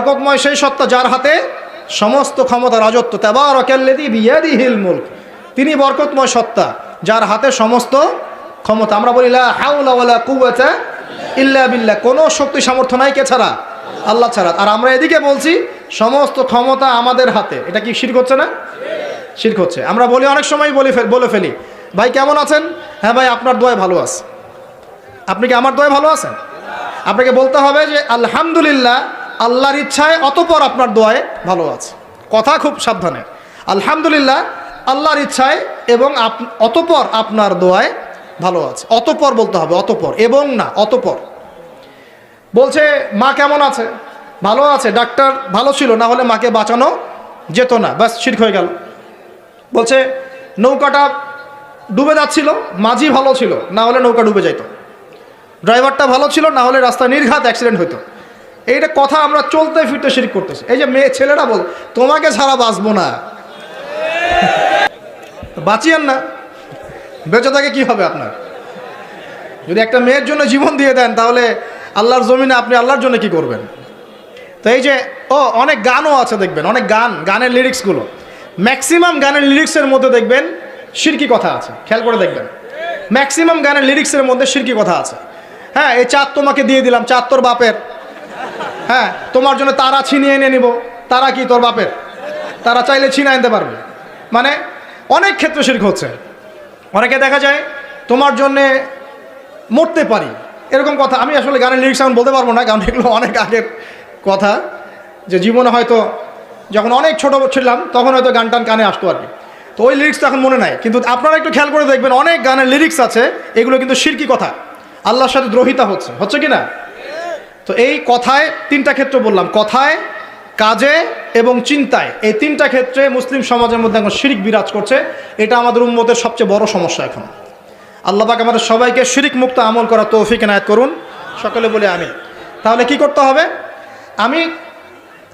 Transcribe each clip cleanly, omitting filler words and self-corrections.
বরকতময় সেই সত্তা যার হাতে সমস্ত ক্ষমতা, রাজত্ব। তাবারাকাল্লাযী বিয়াদিহিল মুলক, তিনি বরকতময় সত্তা যার হাতে সমস্ত ক্ষমতা। আমরা বলি লা হাওলা ওয়ালা কুওয়াতা ইল্লা বিল্লাহ, কোনো শক্তি সামর্থ্য নাই কে ছাড়া? আল্লাহ ছাড়া। আর আমরা এদিকে বলছি সমস্ত ক্ষমতা আমাদের হাতে। এটা কি শিরক হচ্ছে না? শিরক হচ্ছে। আমরা বলি অনেক সময় বলে ফেলি, ভাই কেমন আছেন? হ্যাঁ ভাই আপনার দোয়ায় ভালো আছে। আপনি কি আমার দোয়ায় ভালো আছেন? আপনাকে বলতে হবে যে আলহামদুলিল্লাহ, আল্লাহর ইচ্ছায় অতঃপর আপনার দোয়ায় ভালো আছে। কথা খুব সাবধানে, আলহামদুলিল্লাহ আল্লাহর ইচ্ছায় এবং অতঃপর আপনার দোয়ায় ভালো আছে। অতঃপর বলতে হবে, অতঃপর, এবং না, অতঃপর। বলছে মা কেমন আছে? ভালো আছে, ডাক্তার ভালো ছিল, না হলে মাকে বাঁচানো যেত না, ব্যাস শিরক হয়ে গেল। বলছে নৌকাটা ডুবে যাচ্ছিল, মাঝি ভালো ছিল, না হলে নৌকা ডুবে যাইত। ড্রাইভারটা ভালো ছিল, না হলে রাস্তায় নির্ঘাত অ্যাক্সিডেন্ট হইতো। এইটা কথা আমরা চলতে ফিরতে শিরক করতেছি। এই যে ছেলেরা বল তোমাকে ছাড়া বাঁচবো না, বাঁচিয়েন না, বেঁচে থাকে কি হবে আপনার? যদি একটা মেয়ের জন্য জীবন দিয়ে দেন, তাহলে আল্লাহর জমিনে আপনি আল্লাহর জন্য কি করবেন? তো এই যে অনেক গানও আছে দেখবেন, অনেক গানের লিরিক্সগুলো, ম্যাক্সিমাম গানের লিরিক্সের মধ্যে দেখবেন শিরকি কথা আছে। খেয়াল করে দেখবেন, ম্যাক্সিমাম গানের লিরিক্সের মধ্যে শিরকি কথা আছে। হ্যাঁ, এই চাঁদ তোমাকে দিয়ে দিলাম, চাঁদ তোর বাপের। হ্যাঁ, তোমার জন্য তারা ছিনিয়ে এনে নিব, তারা কি তোর বাপের? তারা চাইলে ছিনিয়ে আনতে পারবে। মানে অনেক ক্ষেত্রে শিরক হচ্ছে। অনেকে দেখা যায় তোমার জন্যে মরতে পারি, এরকম কথা। আমি আসলে গানের লিরিক্স এখন বলতে পারবো না, কারণ এগুলো অনেক আগের কথা। যে জীবনে হয়তো যখন অনেক ছোট ছিলাম তখন হয়তো গান টান কানে আসতো আর কি, তো ওই লিরিক্স তো এখন মনে নাই। কিন্তু আপনারা একটু খেয়াল করে দেখবেন, অনেক গানের লিরিক্স আছে, এগুলো কিন্তু শিরকি কথা, আল্লাহর সাথে দ্রোহিতা হচ্ছে কি না? তো এই কথায় তিনটা ক্ষেত্র বললাম, কথায়, কাজে এবং চিন্তায়। এই তিনটা ক্ষেত্রে মুসলিম সমাজের মধ্যে এখন শিরক বিরাজ করছে। এটা আমাদের উম্মতের সবচেয়ে বড় সমস্যা এখন। আল্লাহ পাক আমাদের সবাইকে শিরক মুক্ত আমল করার তৌফিক এনায়েত করুন, সকলে বলে আমিন। তাহলে কি করতে হবে? আমি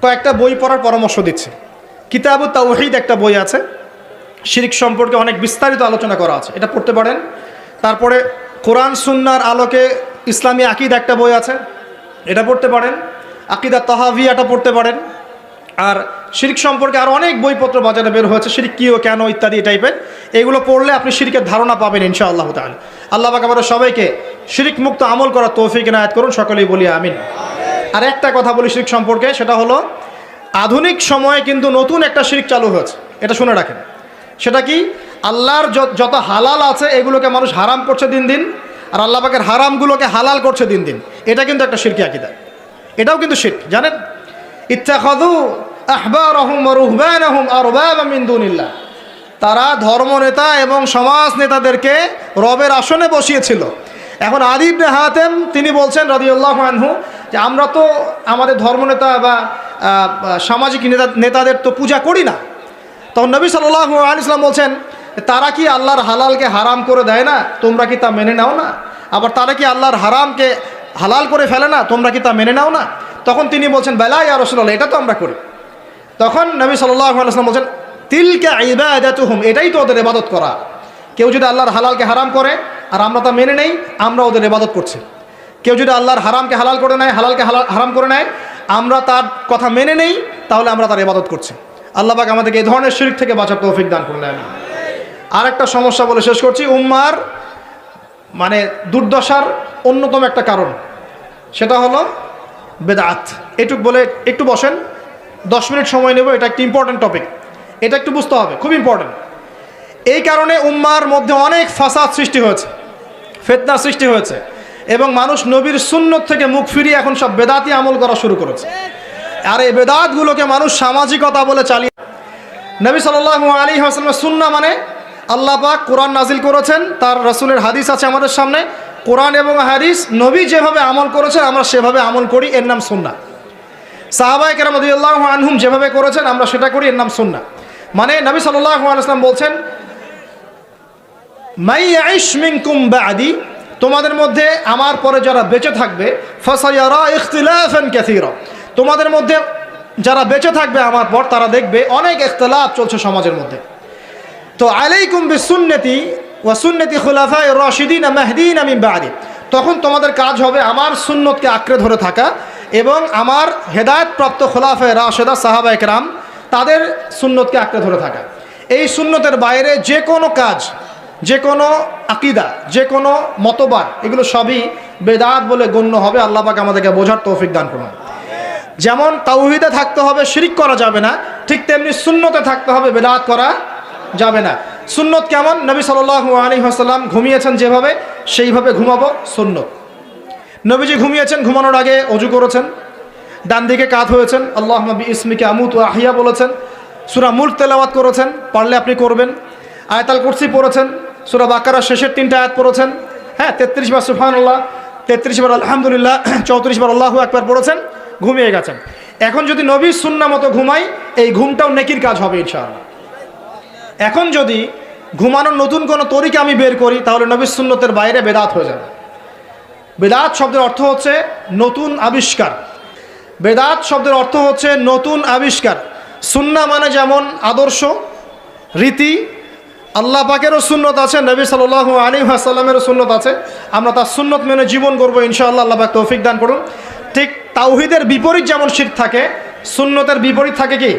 কয়েকটা বই পড়ার পরামর্শ দিচ্ছি। কিতাবুত তাওহীদ একটা বই আছে, শিরক সম্পর্কে অনেক বিস্তারিত আলোচনা করা আছে, এটা পড়তে পারেন। তারপরে কোরআন সুন্নাহর আলোকে ইসলামী আকীদা একটা বই আছে, এটা পড়তে পারেন। আকীদা তাহাভিয়াটা পড়তে পারেন। আর শিরক সম্পর্কে আরও অনেক বইপত্র বাজারে বের হয়েছে, শিরক কী ও কেন ইত্যাদি টাইপের। এগুলো পড়লে আপনি শিরকের ধারণা পাবেন ইনশাআল্লাহ তাআলা। আল্লাহ পাক আমাদের সবাইকে শিরক মুক্ত আমল করার তৌফিক এনায়েত করুন, সকলেই বলি আমিন। আর একটা কথা বলি শিরক সম্পর্কে, সেটা হলো আধুনিক সময়ে কিন্তু নতুন একটা শিরক চালু হয়েছে, এটা শুনে রাখেন। সেটা কি? আল্লাহর যত হালাল আছে এগুলোকে মানুষ হারাম করছে দিন দিন, আর আল্লাহ পাকের হারামগুলোকে হালাল করছে দিন দিন। এটা কিন্তু একটা শিরকি আকীদা, এটাও কিন্তু শিরক, জানেন? ইত্তাখাযু আহবারহুম ওয়া রুহবানাহুম আরবাবা মিন দুনিল্লাহ, তারা ধর্মনেতা এবং সমাজ নেতাদেরকে রবের আসনে বসিয়েছিল। এখন আলী ইবনে হাতেম তিনি বলছেন রাদিয়াল্লাহু আনহু যে আমরা তো আমাদের ধর্মনেতা বা সামাজিক নেতাদের তো পূজা করি না। তখন নবী সাল্লাল্লাহু আলাইহি ওয়াসাল্লাম বলছেন তারা কি আল্লাহর হালালকে হারাম করে দেয় না? তোমরা কি তা মেনে নাও না? আবার তারা কি আল্লাহর হারামকে হালাল করে ফেলে না? তোমরা কি তা মেনে নাও না? তখন তিনি বলছেন বেলা ইয়া রাসূলুল্লাহ, এটা তো আমরা করি। তখন নবী সাল্লাল্লাহু আলাইহি ওয়াসাল্লাম বলছেন তিলকা ইবাদাতুহুম, এটাই তো ওদের ইবাদত করা। কেউ যদি আল্লাহর হালালকে হারাম করে আর আমরা তা মেনে নেই, আমরা ওদের ইবাদত করছি। কেউ যদি আল্লাহর হারামকে হালাল করে নেয়, হালালকে হারাম করে নেয়, আমরা তার কথা মেনে নেই, তাহলে আমরা তার ইবাদত করছি। আল্লাহ পাক আমাদেরকে এই ধরনের শিরক থেকে বাঁচার তৌফিক দান করুন। আমি আরেকটা সমস্যা বলে শেষ করছি, উম্মার মানে দুর্দশার অন্যতম একটা কারণ, সেটা হলো বেদাত। এটুক বলে একটু বসেন, 10 মিনিট সময় নেব, এটা একটা ইম্পর্টেন্ট টপিক, এটা একটু বুঝতে হবে, খুব ইম্পর্টেন্ট। এই কারণে উম্মার মধ্যে অনেক ফাসাদ সৃষ্টি হয়েছে, ফিতনা সৃষ্টি হয়েছে, এবং মানুষ নবীর সুন্নত থেকে মুখ ফিরিয়ে এখন সব বেদাতি আমল করা শুরু করেছে। আর এই বেদাতগুলোকে মানুষ সামাজিকতা বলে চালিয়ে। নবী সাল্লাল্লাহু আলাইহি ওয়াসাল্লামের সুন্নাহ মানে আল্লাহ পাক কোরআন নাজিল করেছেন, তার রাসূলের হাদিস আছে আমাদের সামনে। কোরআন এবং হাদিস নবী যেভাবে আমল করেছেন আমরা সেভাবে আমল করি, এর নাম সুন্নাহ। সাহাবায়ে কেরাম রাদিয়াল্লাহু আনহুম যেভাবে করেছেন আমরা সেটা করি, এর নাম সুন্নাহ। মানে নবী সাল্লাল্লাহু আলাইহি ওয়াসাল্লাম বলছেন মাই ইয়াইশ মিনকুম বা'দি, তোমাদের মধ্যে আমার পরে যারা বেঁচে থাকবে, ফাসায়ারা ইখতিলাফান কাসীরা, তোমাদের মধ্যে যারা বেঁচে থাকবে আমার পর তারা দেখবে অনেক ইখতিলাফ চলছে সমাজের মধ্যে। তো আলাইকুম বিসুন্নতি ওয়া সুন্নতি খুলাফায়ে রাশিদিন মাহদিন মিন বা'দি, তখন তোমাদের কাজ হবে আমার সুন্নতকে আঁকড়ে ধরে থাকা এবং আমার হেদায়েতপ্রাপ্ত খোলাফায়ে রাশেদা সাহাবায়ে কেরাম তাদের সুন্নতকে আঁকড়ে ধরে থাকা। এই সুন্নতের বাইরে যে কোনো কাজ, যে কোনো আকিদা, যে কোনো মতবাদ, এগুলো সবই বেদাত বলে গণ্য হবে। আল্লাহ পাক আমাদেরকে বোঝার তৌফিক দান করুন। যেমন তাওহীদে থাকতে হবে, শিরিক করা যাবে না, ঠিক তেমনি সুন্নতে থাকতে হবে, বেদাত করা যাবে না। সুন্নত কেমন? নবী সাল্লাল্লাহু আলাইহি ওয়াসাল্লাম ঘুমিয়েছেন যেভাবে, সেইভাবে ঘুমাবো সুন্নত। নবীজি ঘুমিয়েছেন, ঘুমানোর আগে ওযু করেছেন, ডান দিকে কাত হয়েছেন, আল্লাহুম্মা বিইসমিকা আমুতু ওয়া আহইয়া বলেছেন, সূরা মুলক তেলাওয়াত করেছেন, পারলে আপনি করবেন। আয়াতুল কুরসি পড়েছেন, সূরা বাকারার শেষের 3টা আয়াত পড়েছেন, হ্যাঁ 33 বার সুবহানাল্লাহ, 33 বার আলহামদুলিল্লাহ, 34 বার আল্লাহু আকবার পড়েছেন, ঘুমিয়ে গেছেন। এখন যদি নবীর সুন্নাহ মতো ঘুমাই, এই ঘুমটাও নেকির কাজ হবে ইনশাআল্লাহ। এখন যদি ঘুমানোর নতুন কোনো তরিকা আমি বের করি, তাহলে নবীর সুন্নতের বাইরে বেদাত হয়ে যাবে। বেদাত শব্দের অর্থ হচ্ছে নতুন আবিষ্কার। বেদাত শব্দের অর্থ হচ্ছে নতুন আবিষ্কার। সুন্নাহ মানে যেমন আদর্শ, রীতি, আল্লাহ পাকেরও সুন্নত আছে, নবী সাল্লাল্লাহু আলাইহি ওয়াসাল্লামেরও সুন্নত আছে, আমরা তার সুন্নত মেনে জীবন করবো ইনশাআল্লাহ। আল্লাহ পাক তৌফিক দান করুন। ঠিক তাওহীদের বিপরীত যেমন শিরক থাকে, সুন্নতের বিপরীত থাকে কি?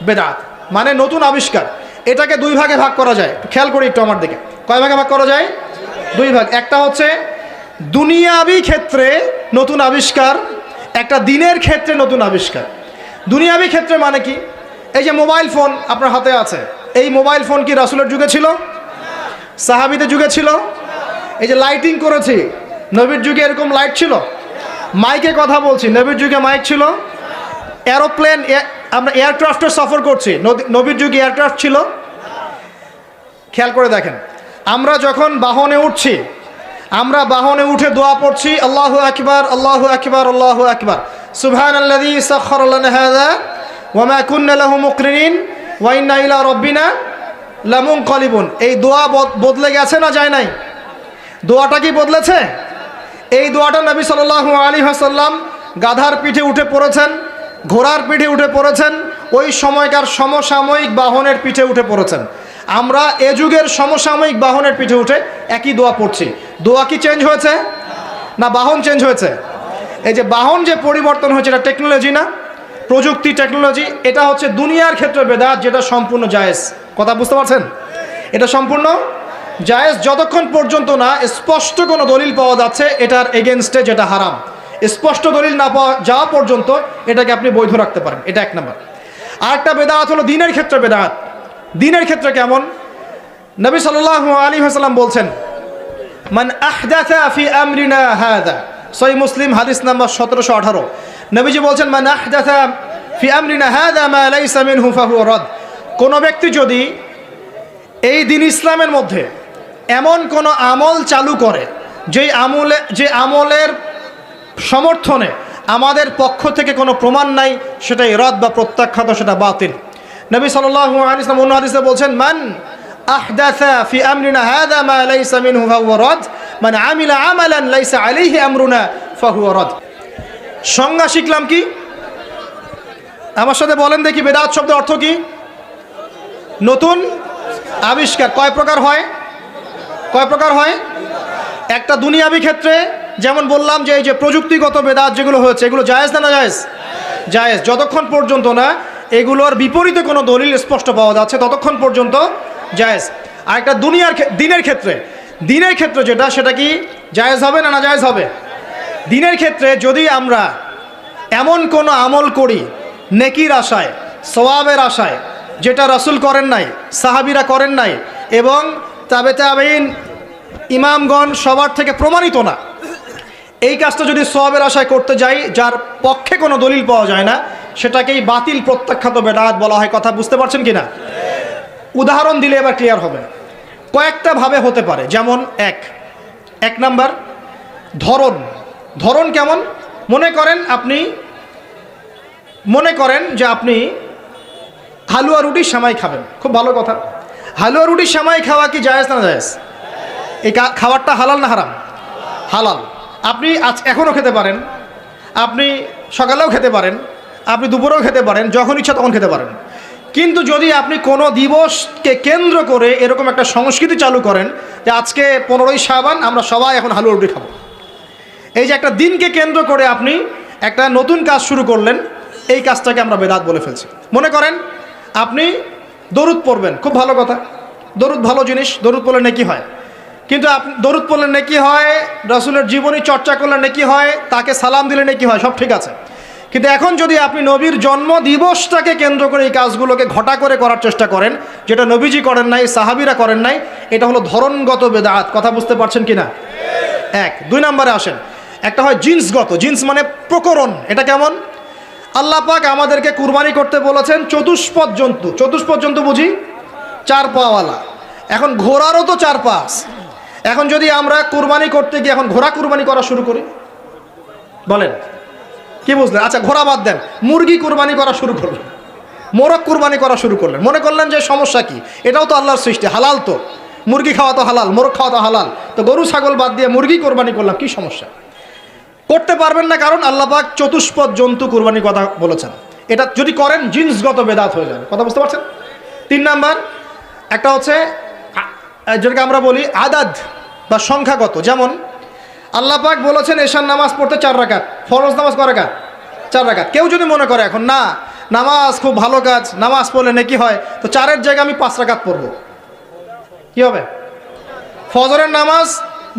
বেদাত, মানে নতুন আবিষ্কার। এটাকে দুই ভাগে ভাগ করা যায়। খেয়াল করি একটু আমার দিকে, কয় ভাগে ভাগ করা যায়? দুই ভাগ। একটা হচ্ছে দুনিয়াবি ক্ষেত্রে নতুন আবিষ্কার, একটা দিনের ক্ষেত্রে নতুন আবিষ্কার। দুনিয়াবি ক্ষেত্রে মানে কি? এই যে মোবাইল ফোন আপনার হাতে আছে, এই মোবাইল ফোন কি রাসূলের যুগে ছিল? সাহাবীদের যুগে ছিল? এই যে লাইটিং করেছি, নবীর যুগে এরকম লাইট ছিল? মাইকে কথা বলছি, নবীর যুগে মাইক ছিল? এরোপ্লেন, আমরা এয়ারক্রাফটে সফর করছি, নবীর যুগে এয়ারক্রাফট ছিল? খেয়াল করে দেখেন, আমরা যখন বাহনে উঠছি, আমরা বাহনে উঠে দোয়া পড়ছি, আল্লাহু আকবার, আল্লাহু আকবার, আল্লাহু আকবার, সুবহানাল্লাযী সাখখারা লানা হাযা ওয়া মা কুন্না লাহু মুকরিনিন ওয়া ইন্না ইলা রাব্বিনা লামুনকালিবুন। এই দোয়া বদলে গেছে না যায় নাই? দোয়াটা কি বদলেছে? এই দোয়াটা নবী সাল্লাল্লাহু আলাইহি ওয়াসাল্লাম গাধার পিঠে উঠে পড়েছেন, ঘোড়ার পিঠে উঠে পড়েছেন, ওই সময়কার সমসাময়িক বাহনের পিঠে উঠে পড়েছেন। আমরা এ যুগের সমসাময়িক বাহনের পিঠে উঠে একই দোয়া পড়ছি। দোয়া কি চেঞ্জ হয়েছে? না বাহন চেঞ্জ হয়েছে? এই যে বাহন যে পরিবর্তন হয়েছে, এটা টেকনোলজি না? প্রযুক্তি, টেকনোলজি। এটা হচ্ছে দুনিয়ার ক্ষেত্রে বেদাত, যেটা সম্পূর্ণ জায়েজ। কথা বুঝতে পারছেন? এটা সম্পূর্ণ জায়েজ যতক্ষণ পর্যন্ত না স্পষ্ট কোনো দলিল পাওয়া যাচ্ছে এটার এগেনস্টে, যেটা হারাম। স্পষ্ট দলিল না পাওয়া যাওয়া পর্যন্ত এটাকে আপনি বৈধ রাখতে পারেন। এটা এক নাম্বার। আরেকটা বেদাত হলো দিনের ক্ষেত্রে বেদাত। দিনের ক্ষেত্রে কেমন? নবী সাল্লাল্লাহু আলাইহি ওয়াসাল্লাম বলছেন, মান আহদাসা ফি আমরিনা হাযা, সহিহ মুসলিম হাদিস নাম্বার 1718। নবীজি বলছেন, মান আহদাসা ফি আমরিনা হাযা মা লাইসা মিনহু ফাহুয়া রাদ। কোন ব্যক্তি যদি এই দিন ইসলামের মধ্যে এমন কোন আমল চালু করে যে আমলের সমর্থনে আমাদের পক্ষ থেকে কোনো প্রমাণ নাই, সেটাই রদ বা প্রত্যাখ্যাত, সেটা বাতিল। নবী সাল্লাল্লাহু আলাইহি ওয়াসাল্লাম অন্য হাদিসে বলছেন, মান আহদাসা ফি আমরিনা হাযা মা লাইসা মিনহু ফাহুয়া রাদ, মান আমিলা আমালান লাইসা আলাইহি আমরুনা ফাহুয়া রাদ। সংজ্ঞা শিখলাম কি? আমার সাথে বলেন দেখি, বেদাত শব্দের অর্থ কি? নতুন আবিষ্কার। কয় প্রকার হয়? কয় প্রকার হয়? একটা দুনিয়াবি ক্ষেত্রে, যেমন বললাম যে এই যে প্রযুক্তিগত বেদাত যেগুলো হয়েছে, এগুলো জায়েজ না? না জায়েজ? জায়েজ যতক্ষণ পর্যন্ত না এগুলোর বিপরীতে কোনো দলিল স্পষ্ট পাওয়া যাচ্ছে ততক্ষণ পর্যন্ত জায়েজ। আর একটা দিনের ক্ষেত্রে, দিনের ক্ষেত্রে যেটা, সেটা কি জায়েজ হবে না? না জায়েজ হবে? দিনের ক্ষেত্রে যদি আমরা এমন কোনো আমল করি নেকির আশায়, সওয়াবের আশায়, যেটা রাসূল করেন নাই, সাহাবীরা করেন নাই, এবং তাবেঈন ইমামগণ সবার থেকে প্রমাণিত না, এই কাজটা যদি সওয়াবের আশায় করতে যাই, যার পক্ষে কোনো দলিল পাওয়া যায় না, সেটাকেই বাতিল প্রত্যাখ্যাত বেদাত বলা হয়। কথা বুঝতে পারছেন কি না? উদাহরণ দিলে এবার ক্লিয়ার হবে। কয়েকটা ভাবে হতে পারে। যেমন এক নাম্বার ধরন কেমন? মনে করেন যে আপনি হালুয়া রুটির সেমাই খাবেন, খুব ভালো কথা। হালুয়া রুটির সেমাই খাওয়া কি জায়েজ না জায়েজ? এই খাবারটা হালাল না হারাম? হালাল। আপনি এখনও খেতে পারেন, আপনি সকালেও খেতে পারেন, আপনি দুপুরেও খেতে পারেন, যখন ইচ্ছা তখন খেতে পারেন। কিন্তু যদি আপনি কোনো দিবসকে কেন্দ্র করে এরকম একটা সংস্কৃতি চালু করেন যে আজকে 15ই শাবান আমরা সবাই এখন হালুয়া রুটি খাবো, এই যে একটা দিনকে কেন্দ্র করে আপনি একটা নতুন কাজ শুরু করলেন, এই কাজটাকে আমরা বেদাত বলে ফেলছি। মনে করেন আপনি দরুদ পড়বেন, খুব ভালো কথা, দরুদ ভালো জিনিস, দরুদ পড়লে নেকি হয়। কিন্তু আপনি দরুদ পড়লে নেকি হয়, রাসূলের জীবনী চর্চা করলে নেকি হয়, তাকে সালাম দিলে নেকি হয়, সব ঠিক আছে। কিন্তু এখন যদি আপনি নবীর জন্ম দিবসটাকে কেন্দ্র করে এই কাজগুলোকে ঘটা করে করার চেষ্টা করেন, যেটা নবীজি করেন নাই, সাহাবীরা করেন নাই, এটা হলো ধরনগত বেদাত। কথা বুঝতে পারছেন কিনা? এক। দুই নম্বরে আসেন, একটা হয় জিন্সগত। জিন্স মানে প্রকরণ। এটা কেমন? আল্লাহ পাক আমাদেরকে কুরবানি করতে বলেছেন চতুষ্পদ জন্তু। চতুষ্পদ জন্তু বুঝি? চার পাওয়ালা। এখন ঘোড়ারও তো চার পা আছে। এখন যদি আমরা কুরবানি করতে গিয়ে এখন ঘোড়া কুরবানি করা শুরু করি, বলেন কি বুঝলেন? আচ্ছা ঘোড়া বাদ দেন, মুরগি কুরবানি করা শুরু করলেন, মোরগ কুরবানি করা শুরু করলেন, মনে করলেন যে সমস্যা কি, এটাও তো আল্লাহর সৃষ্টি, হালাল তো, মুরগি খাওয়া তো হালাল, মোরগ খাওয়া তো হালাল, তো গরু ছাগল বাদ দিয়ে মুরগি কোরবানি করলাম, কি সমস্যা? করতে পারবেন না, কারণ আল্লাহ পাক চতুষ্পদ জন্তু কুরবানির কথা বলেছেন। এটা যদি করেন জিন্সগত বেদাত হয়ে যাবে। কথা বুঝতে পারছেন? তিন নাম্বার একটা হচ্ছে যেটাকে আমরা বলি আদাদ বা সংখ্যাগত। যেমন আল্লাহ পাক বলেছেন এশার নামাজ পড়তে 4 রাকাত, ফরজ নামাজ কয় রাকাত? 4 রাকাত। কেউ যদি মনে করে এখন না নামাজ খুব ভালো কাজ, নামাজ পড়লে নেকি হয়, তো 4-এর জায়গায় আমি 5 রাকাত পড়বো, কি হবে? ফজরের নামাজ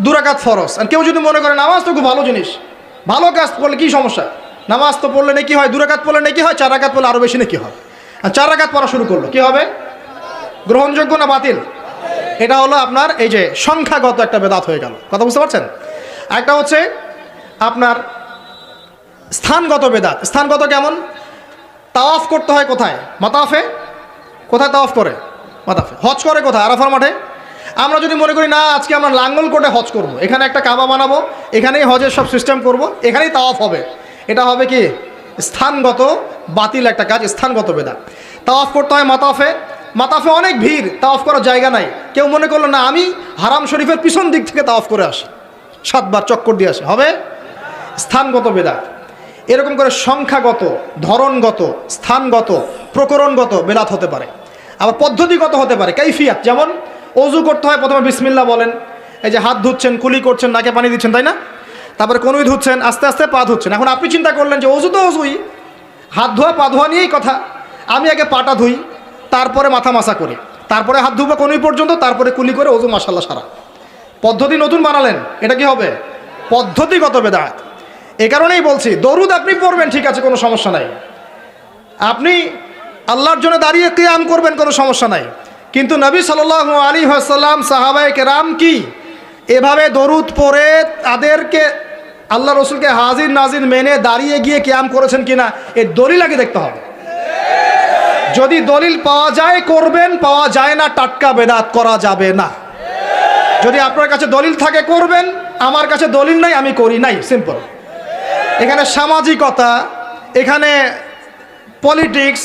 2 রাকাত ফরজ। আর কেউ যদি মনে করে নামাজ তো খুব ভালো জিনিস, ভালো কাজ করলে কি সমস্যা, নামাজ তো পড়লে নেকি হয়, 2 রাকাত পড়লে নেকি হয়, 4 রাকাত পড়লে আরও বেশি নেকি হয়। আর 4 রাকাত পড়া শুরু করলো, কি হবে? গ্রহণযোগ্য না বাতিল? এটা হলো আপনার এই যে সংখ্যাগত একটা বেদাত হয়ে গেল। কথা বুঝতে পারছেন? একটা হচ্ছে আপনার স্থানগত বেদাত। স্থানগত কেমন? তাওয়াফ করতে হয় কোথায়? মাতাফে। কোথায় তাওয়াফ করে? মাতাফে। হজ করে কোথায়? আরাফার মাঠে। আমরা যদি মনে করি না আজকে আমরা লাঙ্গল কোটে হজ করব, এখানে একটা কাবা বানাবো, এখানেই হজের সব সিস্টেম করব, এখানেই তাওয়াফ হবে, এটা হবে কি? স্থানগত বাতিল একটা কাজ, স্থানগত বেদাত। তাওয়াফ করতে হয় মাতাফে। মাতাফে অনেক ভিড়, তাওয়াফ করার জায়গা নাই। কেউ মনে করলো না আমি হারাম শরীফের পিছন দিক থেকে তাওয়াফ করে আসি, 7 বার চক্কর দিয়ে আসি, হবে? স্থানগত বেদাত। এরকম করে সংখ্যাগত, ধরনগত, স্থানগত, প্রকরণগত বেদাত হতে পারে। আবার পদ্ধতিগত হতে পারে, কাইফিয়াত। যেমন অজু করতে হয়, প্রথমে বিসমিল্লাহ বলেন, এই যে হাত ধুচ্ছেন, কুলি করছেন, নাকে পানি দিচ্ছেন, তাই না? তারপরে কনুই ধুচ্ছেন, আস্তে আস্তে পা ধুচ্ছেন। এখন আপনি চিন্তা করলেন যে অজু তো অজুই, হাত ধোয়া পা ধোয়া নিয়েই কথা, আমি আগে পাটা ধুই, তারপরে মাথা মাসা করি, তারপরে হাত ধুবো কনুই পর্যন্ত, তারপরে কুলি করে অজু মাশাআল্লাহ সারা। পদ্ধতি নতুন বানালেন, এটা কি হবে? পদ্ধতিগত বেদাত। এই কারণেই বলছি দরুদ আপনি পড়বেন, ঠিক আছে, কোনো সমস্যা নাই, আপনি আল্লাহর জন্য দাঁড়িয়ে কিয়াম করবেন, কোনো সমস্যা নাই। কিন্তু নবী সাল্লাল্লাহু আলাইহি ওয়াসাল্লাম, সাহাবায়ে কেরাম কি এভাবে দরুদ পড়ে তাদেরকে আল্লাহ রসুলকে হাজির নাজির মেনে দাঁড়িয়ে গিয়ে কিয়াম করেছেন কিনা, এর দলিল আগে দেখতে হবে। যদি দলিল পাওয়া যায় করবেন, পাওয়া যায় না টাটকা বেদাত করা যাবে না। যদি আপনার কাছে দলিল থাকে করবেন, আমার কাছে দলিল নাই, আমি করি নাই, সিম্পল। এখানে সামাজিকতা, এখানে পলিটিক্স,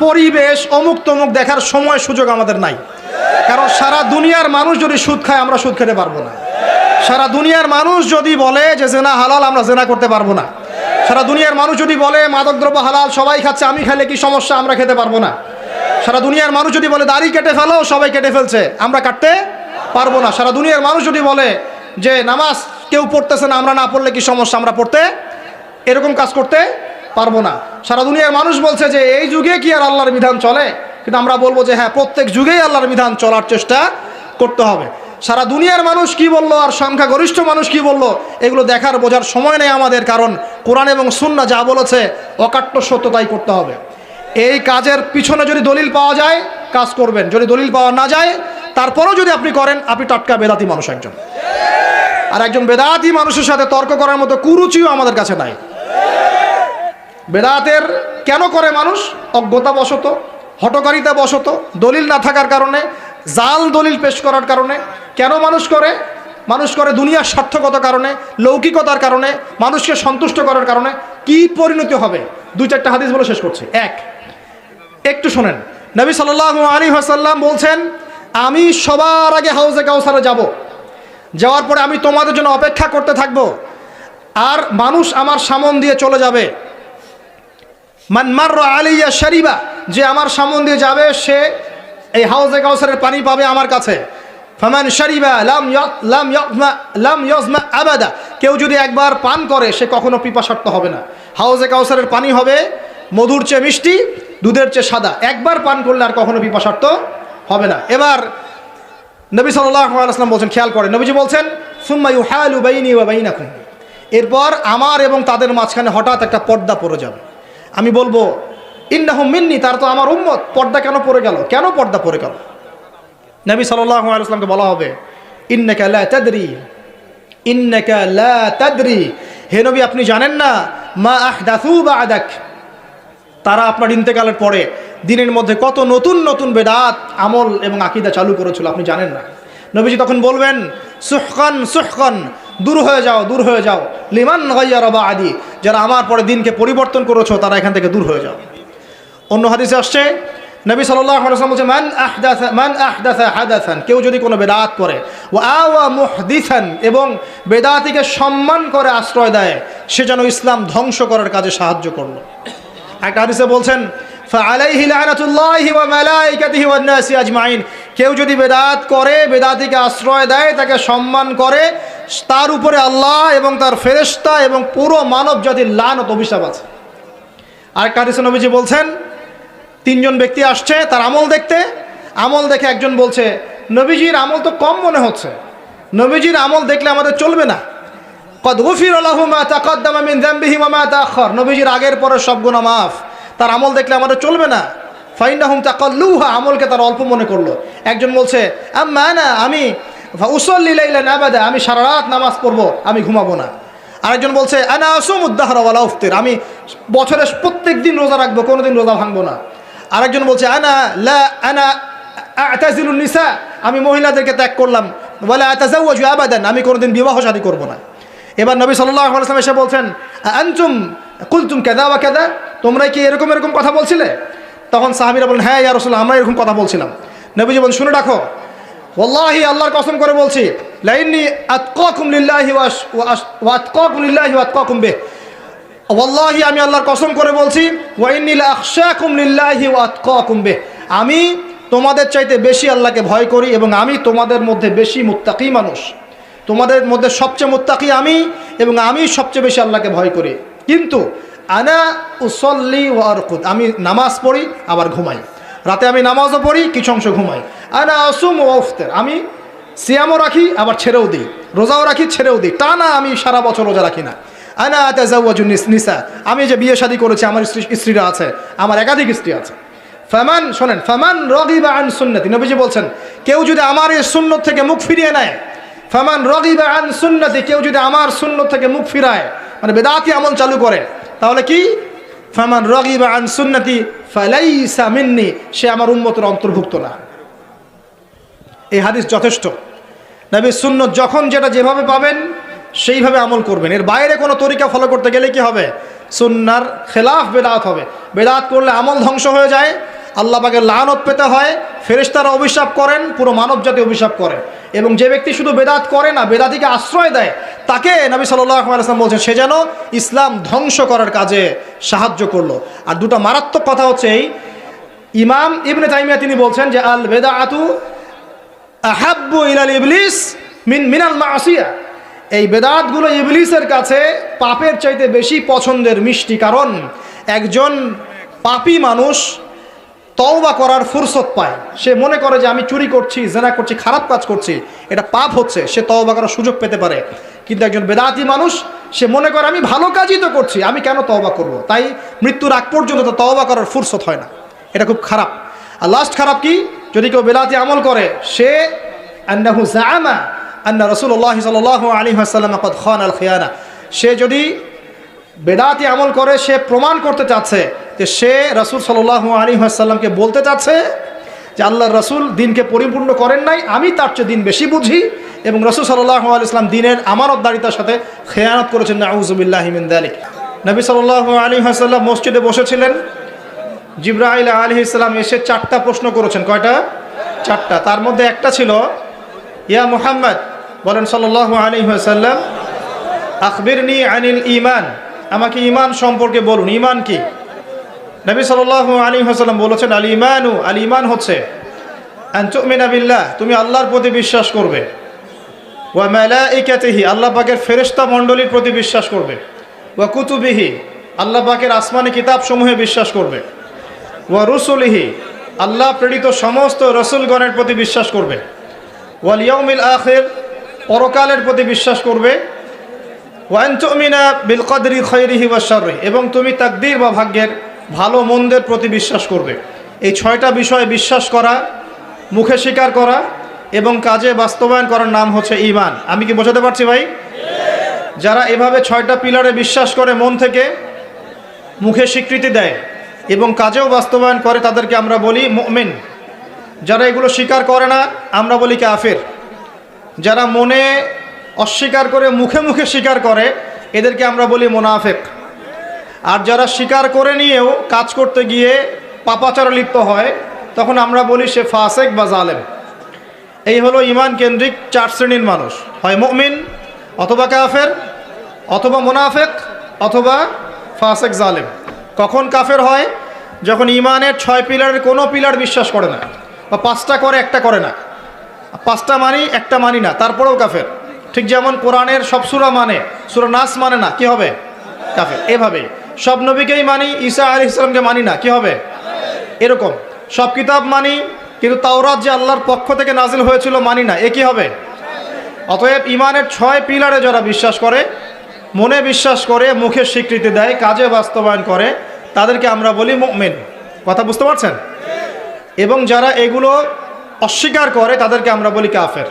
পরিবেশ, অমুক তমুক দেখার সময় সুযোগ আমাদের নাই। কারণ সারা দুনিয়ার মানুষ যদি সুদ খায়, আমরা সুদ খেতে পারবো না। সারা দুনিয়ার মানুষ যদি বলে যে জেনা হালাল, আমরা জেনা করতে পারবো না। সারা দুনিয়ার মানুষ যদি বলে মাদকদ্রব্য হালাল, সবাই খাচ্ছে, আমি খেলে কি সমস্যা, আমরা খেতে পারবো না। সারা দুনিয়ার মানুষ যদি বলে দাড়ি কেটে ফেলো, সবাই কেটে ফেলছে, আমরা কাটতে পারবো না। সারা দুনিয়ার মানুষ যদি বলে যে নামাজ কেউ পড়তেছে না, আমরা না পড়লে কি সমস্যা, আমরা পড়তে এরকম কাজ করতে পারবো না। সারা দুনিয়ার মানুষ বলছে যে এই যুগে কি আর আল্লাহর বিধান চলে, কিন্তু আমরা বলবো যে হ্যাঁ, প্রত্যেক যুগেই আল্লাহর বিধান চলার চেষ্টা করতে হবে। সারা দুনিয়ার মানুষ কি বললো আর সংখ্যাগরিষ্ঠ মানুষ কি বললো, এগুলো দেখার বোঝার সময় নেই আমাদের, কারণ কোরআন এবং সুন্নাহ যা বলেছে অকাট্য সত্য তাই করতে হবে। এই কাজের পিছনে যদি দলিল পাওয়া যায় কাজ করবেন, যদি দলিল পাওয়া না যায় তারপরেও যদি আপনি করেন, আপনি টাটকা বেদাতি মানুষ একজন। আর একজন বেদাতি মানুষের সাথে তর্ক করার মতো কুরুচিও আমাদের কাছে নাই। বেদাতের কেন করে মানুষ? অজ্ঞতা বশত, হঠকারিতা বশত, দলিল না থাকার কারণে, জাল দলিল পেশ করার কারণে। কেন মানুষ করে? মানুষ করে দুনিয়ার স্বার্থগত কারণে, লৌকিকতার কারণে, মানুষকে সন্তুষ্ট করার কারণে। কি পরিণতি হবে? 2-4টা হাদিস বলে শেষ করছি। এক, একটু শোনেন, নবী সাল্লাল্লাহু আলাইহি ওয়াসাল্লাম বলছেন, আমি সবার আগে হাউজে কাউসারে যাব, যাওয়ার পরে আমি তোমাদের জন্য অপেক্ষা করতে থাকব, আর মানুষ আমার সামন দিয়ে চলে যাবে। মান মাররা আলাইয়া শারিবা, যে আমার সামন দিয়ে যাবে সে এই হাউজে কাউসারের পানি পাবে আমার কাছে। ফামান শারিবা লাম ইয়াজমা আবাদা, কেউ যদি একবার পান করে সে কখনো পিপাসার্ত হবে না। হাউজে কাউসারের পানি হবে মধুর চেয়ে মিষ্টি, দুধের চেয়ে সাদা। একবার পান করলে আর কখনো পিপাসার্ত হবে না। এবার নবী সাল্লাল্লাহু আলাইহি ওয়াসাল্লাম বলছেন, খেয়াল করেন, নবীজি বলছেন সুম্মা ইউহালু বাইনি ওয়া বাইনাকুম, এরপর আমার এবং তাদের মাঝখানে হঠাৎ একটা পর্দা পড়ে যাবে। আমি বলবো ইন্নাহুম মিন্নি, তার তো আমার উম্মত, পর্দা কেন পড়ে গেল, কেন পর্দা পড়ে গেল? নবী সাল্লাল্লাহু আলাইহি ওয়াসাল্লামকে বলা হবে ইন্নাকা লা তাদরি, ইন্নাকা লা তাদরি, হে নবী আপনি জানেন না, মা আহদাসু বা'দাক, তারা আপনার ইন্তেকালের পরে দিনের মধ্যে কত নতুন নতুন বেদাত আমল এবং আকীদা চালু করেছিল আপনি জানেন না। নবীজি তখন বলবেন সুহকান সুহকান, দূর হয়ে যাও, দূর হয়ে যাও, লিমান গায়্যারা বা'দি, যারা আমার পরে দিনকে পরিবর্তন করেছো তারা এখান থেকে দূর হয়ে যাও। অন্য হাদিসে আসছে নবী সাল্লাল্লাহু আলাইহি ওয়াসাল্লাম বলছেন মান আহদাসা হাদাসান, কেউ যদি কোনো বেদাত করে, ওয়া আওয়া মুহদিসান, এবং বেদাতিকে সম্মান করে আশ্রয় দেয়, সে যেন ইসলাম ধ্বংস করার কাজে সাহায্য করলো। একটা হাদিসে বলছেন ফাআলাইহি লানাতুল্লাহি ওয়া মালাইকাতিহি ওয়ান নাসি আজমাইন, কেউ যদি বেদাত করে, বেদাতিকে আশ্রয় দেয়, তাকে সম্মান করে, তার উপরে আল্লাহ এবং তার ফেরেশতা এবং পুরো মানব জাতির লানত অভিশাপ আছে। আরেকটা হাদিসে নবীজি বলছেন তিনজন ব্যক্তি আসছে তার আমল দেখতে, আমল দেখে একজন বলছে নবীজির আমল তো কম মনে হচ্ছে, নবীজির আমল দেখলে আমাদের চলবে না। কদ গুফির লাহু মা তাকদ্দামা মিন যামবিহি ওয়া মা তাআখার, নবীজির আগের পরের সব গুনাহ মাফ, তার আমল দেখলে আমাদের চলবে না। ফাইন্নাহুম তাকাল্লুহা, আমলকে তারা অল্প মনে করলো। একজন বলছে আম্মা আনা, আমি উসাল্লি লাইলান আবাদা, আমি সারা রাত নামাজ পড়বো, আমি ঘুমাবো না। আরেকজন বলছে আনা আসুমুদ দাহরা ওয়ালা উফতির, আমি বছরের প্রত্যেক দিন রোজা রাখবো, কোনোদিন রোজা ভাঙবো না। আরেকজন বলছে আনা আ'তাজিলুন নিসা, আমি মহিলাদেরকে ত্যাগ করলাম, ওয়ালা আতাজাওয়াজু আবাদান, আমি কোনোদিন বিবাহ শাদী করবো না। এবার নবী সাল্লাল্লাহু আলাইহি ওয়াসাল্লাম এসে বলছেন আনতুম কুলতুম কাযা ওয়া কাযা, তোমরা কি এরকম এরকম কথা বলছিলে? তখন সাহাবীরা বলেন হ্যাঁ ইয়া রাসূলুল্লাহ, আমরা এরকম কথা বলছিলাম। নবীজি বলেন শুনে রাখো, ওয়াল্লাহি, আল্লাহর কসম করে বলছি, লাইন্নী আতকাকুম লিল্লাহি ওয়া আতকাকুম লিল্লাহি ওয়া আতকাকুম বিহি, ওয়াল্লাহি আমি আল্লাহর কসম করে বলছি, ওয়া ইন্নী লা আখশাকুম লিল্লাহি ওয়া আতকাকুম বিহি, আমি তোমাদের চাইতে বেশি আল্লাহকে ভয় করি এবং আমি তোমাদের মধ্যে বেশি মুত্তাকি মানুষ, তোমাদের মধ্যে সবচেয়ে মুত্তাকি আমি এবং আমি সবচেয়ে বেশি আল্লাহকে ভয় করি। কিন্তু আনা উসল্লি ওয়া আরকুদ, আমি নামাজ পড়ি আবার ঘুমাই, রাতে আমি নামাজও পড়ি, কিছু অংশ ঘুমাই। আনা আসুম ওয়া আফতির, আমি সিয়ামও রাখি আবার ছেড়েও দিই, রোজাও রাখি ছেড়েও দিই, টানা আমি সারা বছর রোজা রাখি না। আনা আতাজাওয়াজুন নিসা, আমি যে বিয়ে শাদী করেছি, আমার স্ত্রীরা আছে, আমার একাধিক স্ত্রী আছে। ফামান, শোনেন, ফামান রাগিবা আন সুন্নতি, নবীজি বলছেন কেউ যদি আমার এই সুন্নত থেকে মুখ ফিরিয়ে নেয়, ফামান রাগিবা আন সুন্নতি, কেউ যদি আমার সুন্নত থেকে মুখ ফিরায়, মানে বেদাতি আমল চালু করে, তাহলে কি ফামান রাগিবা আন সুন্নতি ফালাইসা মিন্নি, সে আমার উম্মতের অন্তর্ভুক্ত না। এই হাদিস যথেষ্ট। নবীর সুন্নত যখন যেটা যেভাবে পাবেন সেইভাবে আমল করবেন, এর বাইরে কোনো তরিকা ফলো করতে গেলে কি হবে? সুন্নার খেলাফ বেদাত হবে। বেদাত করলে আমল ধ্বংস হয়ে যায়, আল্লাহ পাকের লানত পেতে হয়, ফেরেশতারা অভিশাপ করেন, পুরো মানব জাতি অভিশাপ করে। এবং যে ব্যক্তি শুধু বেদাত করে না, বেদাতিকে আশ্রয় দেয়, তাকে নবী সাল্লাল্লাহু আলাইহি ওয়াসাল্লাম বলছেন সে যেন ইসলাম ধ্বংস করার কাজে সাহায্য করলো। আর দুটো মারাত্মক কথা হচ্ছে এই, ইমাম ইবনে তাইমিয়া তিনি বলছেন যে আল বেদাআতু আহাব্বু ইলাল ইবলিস মিনাল মাসিয়া, এই বেদাতগুলো ইবলিসের কাছে পাপের চাইতে বেশি পছন্দের মিষ্টি। কারণ একজন পাপী মানুষ তওবা করার ফুরসত পায়, সে মনে করে যে আমি চুরি করছি, জেনা করছি, খারাপ কাজ করছি, এটা পাপ হচ্ছে, সে তওবা করার সুযোগ পেতে পারে। কিন্তু একজন বেদাতি মানুষ সে মনে করে আমি ভালো কাজই তো করছি, আমি কেন তওবা করব, তাই মৃত্যুর আগ পর্যন্ত তো তওবা করার ফুরসত হয় না। এটা খুব খারাপ। আর লাস্ট খারাপ কি, যদি কেউ বেদাতি আমল করে, সে আন্নাহু জাআমা আন্না রাসূলুল্লাহ সাল্লাল্লাহু আলাইহি ওয়াসাল্লাম ক্বাদ খানাল খিয়ানা, সে যদি বেদাতি আমল করে, সে প্রমাণ করতে চাচ্ছে যে সে রাসূল সাল্লাল্লাহু আলাইহি ওয়াসাল্লামকে বলতে চাচ্ছে যে আল্লাহর রাসূল দিনকে পরিপূর্ণ করেন নাই, আমি তার চেয়ে দিন বেশি বুঝি, এবং রাসূল সাল্লাল্লাহু আলাইহি ওয়াসাল্লাম দিনের আমানতদারিতার সাথে খেয়ানত করেছেন। নাউযু বিল্লাহি মিন যালিক। নবী সাল্লাল্লাহু আলাইহি ওয়াসাল্লাম মসজিদে বসেছিলেন, জিবরাইল আলাইহিস সালাম এসে 4টা প্রশ্ন করেছেন। কয়টা? 4টা। তার মধ্যে একটা ছিল ইয়া মুহাম্মদ, বলেন সাল্লাল্লাহু আলাইহি ওয়াসাল্লাম, আখবিরনি আনিল ঈমান, আমাকে ঈমান সম্পর্কে বলুন, ঈমান কি? নবী সাল্লাল্লাহু আলাইহি ওয়াসাল্লাম বলেছেন আল ঈমানু, আল ঈমান হচ্ছে আন তুমিনা বিল্লাহ, তুমি আল্লাহর প্রতি বিশ্বাস করবে, ওয়া মালাইকাতিহি, আল্লাহ পাকের ফেরেশতা মণ্ডলীর প্রতি বিশ্বাস করবে। ওয়া কুতুবিহি, আল্লাহ পাকের আসমানি কিতাবসমূহে বিশ্বাস করবে। ওয়া রুসুলিহি, আল্লাহ প্রেরিত সমস্ত রসুলগণের প্রতি বিশ্বাস করবে। ওয়াল ইয়াউমিল আখির, পরকালের প্রতি বিশ্বাস করবে। ওয়া আন তুমিনা বিল কদরি খাইরিহি ওয়া শাররিহি, এবং তুমি তাকদীর বা ভাগ্যের ভালো মন্দের প্রতি বিশ্বাস করবে। এই 6টা বিষয়ে বিশ্বাস করা, মুখে স্বীকার করা এবং কাজে বাস্তবায়ন করার নাম হচ্ছে ঈমান। আমি কি বোঝাতে পারছি ভাই? যারা এভাবে 6টা পিলারে বিশ্বাস করে মন থেকে, মুখে স্বীকৃতি দেয় এবং কাজেও বাস্তবায়ন করে, তাদেরকে আমরা বলি মুমিন। যারা এগুলো স্বীকার করে না আমরা বলি কাফির। যারা মনে অস্বীকার করে মুখে মুখে স্বীকার করে এদেরকে আমরা বলি মুনাফিক। আর যারা স্বীকার করে নিয়েও কাজ করতে গিয়ে পাপাচারে লিপ্ত হয় তখন আমরা বলি সে ফাসেক বা জালেম। এই হলো ঈমান কেন্দ্রিক 4 শ্রেণীর মানুষ, হয় মুমিন অথবা কাফের অথবা মুনাফিক অথবা ফাসেক জালেম। কখন কাফের হয়? যখন ঈমানের 6 পিলারের কোনো পিলার বিশ্বাস করে না, বা 5টা করে একটা করে না। 5টা মানি একটা মানি না, তারপরেও কাফের। ঠিক যেমন কোরআনের সব সূরা মানে, সূরা নাস মানে না, কি হবে? কাফের। এভাবেই সব নবীকেই মানি, ঈসা আলাইহিস সালামকে মানি না, কি হবে? এরকম সব কিতাব মানি কিন্তু তাওরাত যে আল্লাহর পক্ষ থেকে নাজিল হয়েছিল মানি না, এ কি হবে? অতএব ঈমানের 6 পিলারে যারা বিশ্বাস করে, মনে বিশ্বাস করে, মুখে স্বীকৃতি দেয়, কাজে বাস্তবায়ন করে, তাদেরকে আমরা বলি মুমিন। কথা বুঝতে পারছেন? এবং যারা এগুলো অস্বীকার করে তাদেরকে আমরা বলি কাফের।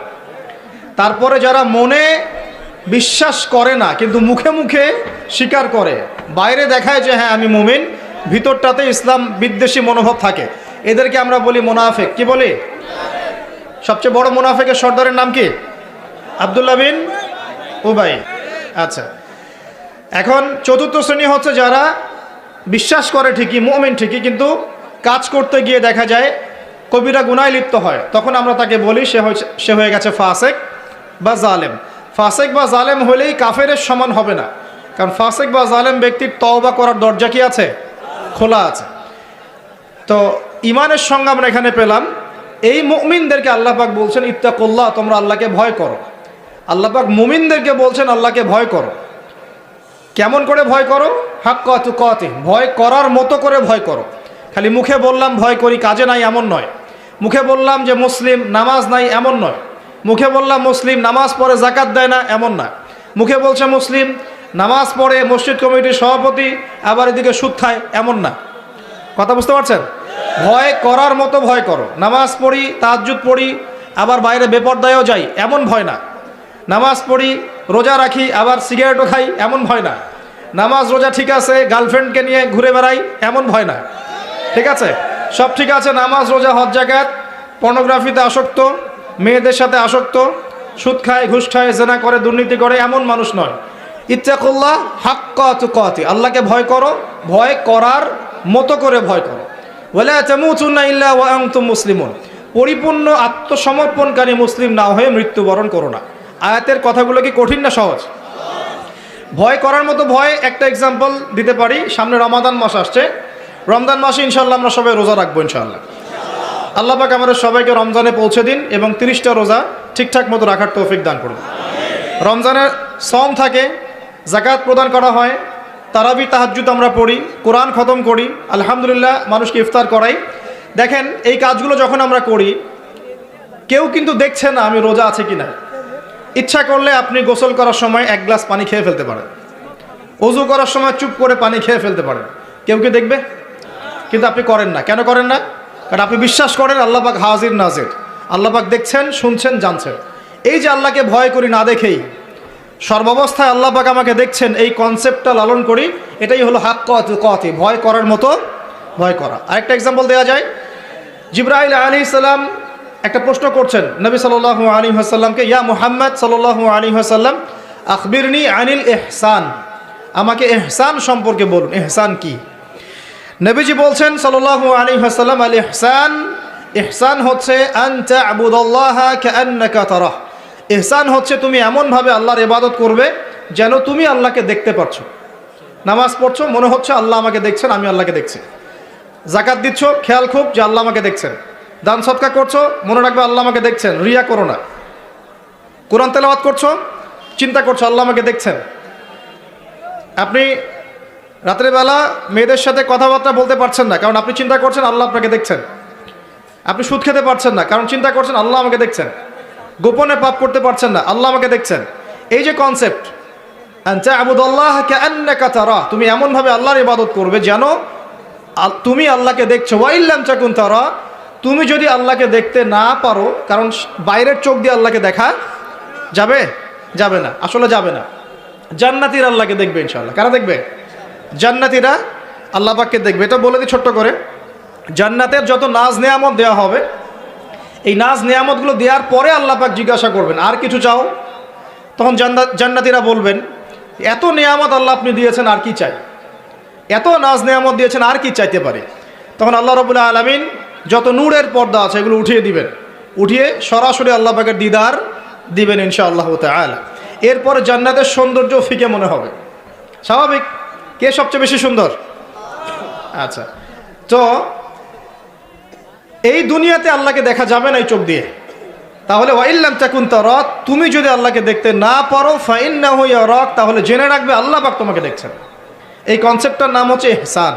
তারপরে যারা মনে বিশ্বাস করে না কিন্তু মুখে মুখে স্বীকার করে, বাইরে দেখায় যে হ্যাঁ আমি মুমিন, ভিতরটাতে ইসলাম বিদ্বেষী মনোভাব থাকে, এদেরকে আমরা বলি মুনাফিক। কি বলি? সবচেয়ে বড় মুনাফিকের সর্দারের নাম কি? আব্দুল্লাহ বিন উবাই। আচ্ছা, এখন 4র্থ শ্রেণী হচ্ছে যারা বিশ্বাস করে ঠিকই, মুমিন ঠিকই, কিন্তু কাজ করতে গিয়ে দেখা যায় কবিরা গুনায় লিপ্ত হয়, তখন আমরা তাকে বলি সে হয়ে গেছে ফাসেক বা জালেম। ফাসেক বা জালেম হলেই কাফেরের সমান হবে না, কারণ ফাসেক বা জালেম ব্যক্তির তওবা করার দরজা কি আছে? খোলা আছে। তো ঈমানের সঙ্গে আমরা এখানে পেলাম এই মুমিনদেরকে আল্লাহ পাক বলছেন ইত্তাকুল্লাহ, তোমরা আল্লাহকে ভয় করো। আল্লাহ পাক মুমিনদেরকে বলছেন আল্লাহকে ভয় করো। কেমন করে ভয় করো? হাক্কা তুকাতি, ভয় করার মতো করে ভয় করো। খালি মুখে বললাম ভয় করি, কাজে নাই এমন নয়। মুখে বললাম যে মুসলিম, নামাজ নাই এমন নয়। মুখে বললাম মুসলিম, নামাজ পড়ে যাকাত দেয় না এমন না। মুখে বলছে মুসলিম, নামাজ পড়ে মসজিদ কমিটির সভাপতি, আবার এদিকে সুদ খায় এমন না। কথা বুঝতে পারছেন? ভয় করার মতো ভয় করো। নামাজ পড়ি, তাহাজ্জুদ পড়ি, আবার বাইরে বেপরদায়ও যাই এমন ভয় না। নামাজ পড়ি, রোজা রাখি, আবার সিগারেটও খাই এমন ভয় না। নামাজ রোজা ঠিক আছে, গার্লফ্রেন্ডকে নিয়ে ঘুরে বেড়াই এমন ভয় না। ঠিক আছে, সব ঠিক আছে, নামাজ রোজা হজ জাকাত, পর্নোগ্রাফিতে আসক্ত, মেয়েদের সাথে আসক্ত, সুদ খায়, ঘুষ খায়, জেনা করে, দুর্নীতি করে এমন মানুষ নয়। ইত্তাকুল্লাহ হাক্কা তুকাতি, আল্লাহকে ভয় করো, ভয় করার মতো করে ভয় করো। ওয়ালা তামুতুন্না ইল্লা ওয়া আনতুম মুসলিমুন, পরিপূর্ণ আত্মসমর্পণকারী মুসলিম না হয়ে মৃত্যুবরণ করো না। আয়াতের কথাগুলো কি কঠিন না সহজ? ভয় করার মতো ভয় একটা এক্সাম্পল দিতে পারি। সামনে রমাদান মাস আসছে, রমজান মাসে ইনশাল্লাহ আমরা সবাই রোজা রাখবো ইনশাল্লাহ। আল্লাহ পাক আমাদের সবাইকে রমজানে পৌঁছে দিন এবং 30টা রোজা ঠিকঠাক মতো রাখার তৌফিক দান করুন। রমজানের সম থাকে, যাকাত প্রদান করা হয়, তারাবি তাহাজ্জুদ আমরা পড়ি, কোরআন খতম করি, আলহামদুলিল্লাহ মানুষকে ইফতার করাই। দেখেন এই কাজগুলো যখন আমরা করি কেউ কিন্তু দেখছে না আমি রোজা আছে কিনা। ইচ্ছা করলে আপনি গোসল করার সময় 1 গ্লাস পানি খেয়ে ফেলতে পারেন, ওযু করার সময় চুপ করে পানি খেয়ে ফেলতে পারেন, কেউ কি দেখবে? কিন্তু আপনি করেন না। কেন করেন না? কারণ আপনি বিশ্বাস করেন আল্লাহ পাক হাজির নাজির, আল্লাহ পাক দেখছেন, শুনছেন, জানছেন। এই যে আল্লাহকে ভয় করি না দেখেই, সর্বাবস্থায় আল্লাহ পাক আমাকে দেখছেন, এই কনসেপ্টটা লালন করি, এটাই হলো হাক্কা তুকাতি, ভয় করার মতো ভয় করা। আরেকটা এক্সাম্পল দেওয়া যায়, জিবরাইল আলাইহিস সালাম একটা প্রশ্ন করছেন নবী সাল্লাল্লাহু আলাইহি ওয়াসাল্লামকে, ইয়া মুহাম্মদ সাল্লাল্লাহু আলাইহি ওয়াসাল্লাম আখবিরনি আনিল ইহসান, আমাকে ইহসান সম্পর্কে বলুন, ইহসান কি? নবীজি বলছেন সাল্লাল্লাহু আলাইহি ওয়াসাল্লাম, আল ইহসান, ইহসান হচ্ছে আন তা'বুদাল্লাহা কাআন্নাকা তারাহ, ইহসান হচ্ছে তুমি এমনভাবে আল্লাহর ইবাদত করবে যেন তুমি আল্লাহকে দেখতে পাচ্ছ। নামাজ পড়ছো, মনে হচ্ছে আল্লাহ আমাকে দেখছেন, আমি আল্লাহকে দেখছি। যাকাত দিচ্ছ, খেয়াল খুব যে আল্লাহ আমাকে দেখছেন। দান সদকা করছো, মনে রাখবে আল্লাহ আমাকে দেখছেন, রিয়া করো না। কোরআন তেলাওয়াত করছো, চিন্তা করছো আল্লাহ আমাকে দেখছেন। আপনি রাত্রেবেলা মেয়েদের সাথে কথাবার্তা বলতে পারছেন না, কারণ আপনি চিন্তা করছেন আল্লাহ আপনাকে দেখছেন। আপনি সুদ খেতে পারছেন না, কারণ চিন্তা করছেন আল্লাহ আমাকে দেখছেন। গোপনে পাপ করতে পারছেন না, আল্লাহ আমাকে দেখছেন। এই যে কনসেপ্ট, তুমি এমনভাবে আল্লাহর ইবাদত করবে যেন তুমি আল্লাহকে দেখছো। ওয়াইল্লাম তাকুন তারা, তুমি যদি আল্লাহকে দেখতে না পারো, কারণ বাইরের চোখ দিয়ে আল্লাহকে দেখা যাবে যাবে না, আসলে যাবে না। জান্নাতীরা আল্লাহকে দেখবে ইনশাআল্লাহ। কারা দেখবে? জান্নাতীরা আল্লাহ পাককে দেখবে। এটা বলে দিই ছোট্ট করে, জান্নাতের যত নাজ নেয়ামত দেওয়া হবে, এই নাজ নেয়ামতগুলো দেওয়ার পরে আল্লাহ পাক জিজ্ঞাসা করবেন আর কিছু চাও? তখন জান্নাতীরা বলবেন এত নেয়ামত আল্লাহ আপনি দিয়েছেন, আর কি চাই? এত নাজ নেয়ামত দিয়েছেন, আর কি চাইতে পারে? তখন আল্লাহ রাব্বুল আলামিন যত নূরের পর্দা আছে এগুলো উঠিয়ে দিবেন, উঠিয়ে সরাসরি আল্লাহ পাকের দিদার দিবেন ইনশাআল্লাহ তাআলা। এরপরে জান্নাতের সৌন্দর্য ফিকে মনে হবে। স্বাভাবিক, কে সবচেয়ে বেশি সুন্দর? আচ্ছা, তো এই দুনিয়াতে আল্লাহকে দেখা যাবে না এই চোখ দিয়ে। তাহলে ওয়াইল্লাম তাকুন তারা, তুমি যদি আল্লাহকে দেখতে না পারো ফাইন্নাহু ইয়ারাক, তাহলে জেনে রাখবে আল্লাহ পাক তোমাকে দেখছেন। এই কনসেপ্টটার নাম হচ্ছে ইহসান।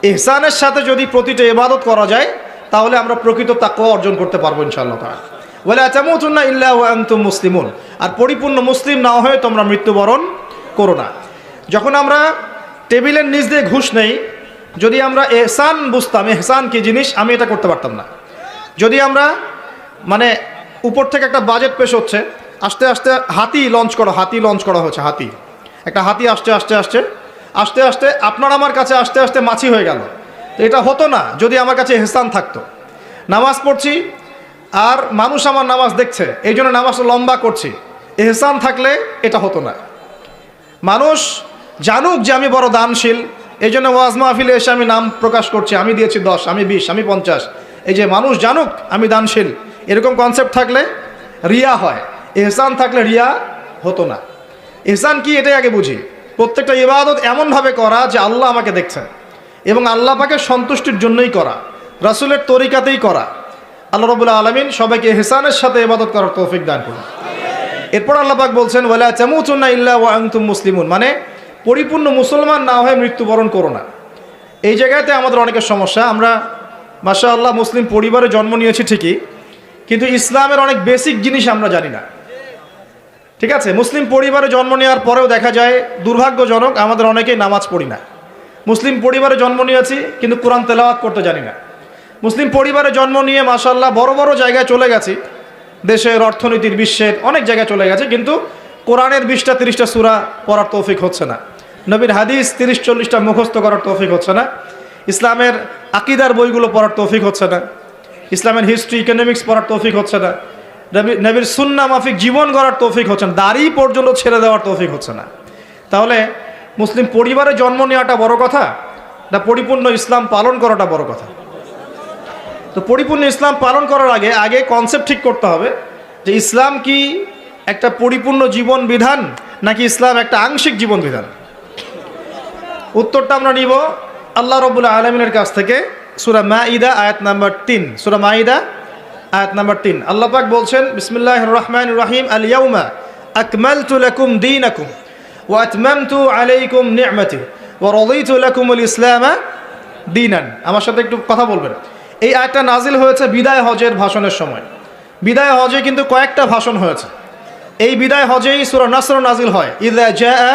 ইহসানের সাথে যদি প্রতিটা ইবাদত করা যায়, তাহলে আমরা প্রকৃত তাকওয়া অর্জন করতে পারবো ইনশাআল্লাহ তাআলা। ওয়ালা তামুতুন্না ইল্লা ওয়া আনতুম মুসলিমুন, আর পরিপূর্ণ মুসলিম না হয়ে তোমরা মৃত্যুবরণ করো না। যখন আমরা টেবিলের নিচ দিয়ে ঘুষ নেই, যদি আমরা ইহসান বুঝতাম, ইহসান কি জিনিস, আমি এটা করতে পারতাম না। যদি আমরা মানে উপর থেকে একটা বাজেট পেশ হচ্ছে, আস্তে আস্তে হাতি লঞ্চ করা হচ্ছে, একটা হাতি আসতে আস্তে আস্তে আস্তে আস্তে আপনার আমার কাছে আস্তে আস্তে মাছি হয়ে গেল। তো এটা হতো না যদি আমার কাছে ইহসান থাকতো। নামাজ পড়ছি আর মানুষ আমার নামাজ দেখছে, এই জন্য নামাজটা লম্বা করছি, ইহসান থাকলে এটা হতো না। মানুষ জানুক যে আমি বড় দানশীল, এই জন্য ওয়াজ মাহফিলে এসে আমি নাম প্রকাশ করছি, আমি দিয়েছি 10, আমি 20, আমি 50, এই যে মানুষ জানুক আমি দানশীল, এরকম কনসেপ্ট থাকলে রিয়া হয়। ইহসান থাকলে রিয়া হতো না। ইহসান কি এটাই আগে বুঝি। প্রত্যেকটা ইবাদত এমনভাবে করা যে আল্লাহ আমাকে দেখছেন, এবং আল্লাহ পাকের সন্তুষ্টির জন্যই করা, রাসূলের তরিকাতেই করা। আল্লাহ রাব্বুল আলামিন সবাইকে ইহসানের সাথে ইবাদত করার তৌফিক দান করুন। এরপর আল্লাহ পাক বলছেন ওয়ালা তামুতুন্না ইল্লা ওয়া আনতুম মুসলিমুন, মানে পরিপূর্ণ মুসলমান না হয়ে মৃত্যুবরণ করো না। এই জায়গাতে আমাদের অনেকের সমস্যা। আমরা মাশাআল্লাহ মুসলিম পরিবারে জন্ম নিয়েছি ঠিকই, কিন্তু ইসলামের অনেক বেসিক জিনিস আমরা জানি না। ঠিক আছে, মুসলিম পরিবারে জন্ম নেওয়ার পরেও দেখা যায় দুর্ভাগ্যজনক আমাদের অনেকেই নামাজ পড়ি না। মুসলিম পরিবারে জন্ম নিয়েছি কিন্তু কোরআন তেলাওয়াত করতে জানি না। মুসলিম পরিবারে জন্ম নিয়ে মাশাআল্লাহ বড় বড় জায়গায় চলে গেছি, দেশের অর্থনীতির বিশ্বের অনেক জায়গায় চলে গেছে, কিন্তু কোরআনের 20-30টা সূরা পড়ার তৌফিক হচ্ছে না। নবীর হাদিস 30-40টা মুখস্থ করার তৌফিক হচ্ছে না। ইসলামের আকীদার বইগুলো পড়ার তৌফিক হচ্ছে না। ইসলামের হিস্ট্রি, ইকোনমিক্স পড়ার তৌফিক হচ্ছে না। নবীর সুন্নাহ মাফিক জীবন গড়ার তৌফিক হচ্ছে না। দাড়ি পর্যন্ত ছেড়ে দেওয়ার তৌফিক হচ্ছে না। তাহলে মুসলিম পরিবারে জন্ম নেওয়াটা বড় কথা না পরিপূর্ণ ইসলাম পালন করাটা বড় কথা? তো পরিপূর্ণ ইসলাম পালন করার আগে কনসেপ্ট ঠিক করতে হবে যে ইসলাম কি একটা পরিপূর্ণ জীবন বিধান নাকি ইসলাম একটা আংশিক জীবন বিধান। উত্তরটা আমরা নিব আল্লাহ রাব্বুল আলামিনের কাছ থেকে। সূরা মাঈদা আয়াত নাম্বার 3, সূরা মাঈদা আয়াত নাম্বার 3 আল্লাহ পাক বলছেন বিসমিল্লাহির রহমানির রহিম আল ইয়াউমা আকমালতু লাকুম দীনাকুম ওয়া আতমামতু আলাইকুম নি'মাতি ওয়া রাদিতু লাকুমুল ইসলামা দীনান। আমার সাথে একটু কথা বলবেন। এই আয়াতটা নাজিল হয়েছে বিদায় হজের ভাষণের সময়। বিদায় হজে কিন্তু কয়েকটা ভাষণ হয়েছে। এই বিদায় হজেই সূরা নাসর নাজিল হয়, ইযা জাআ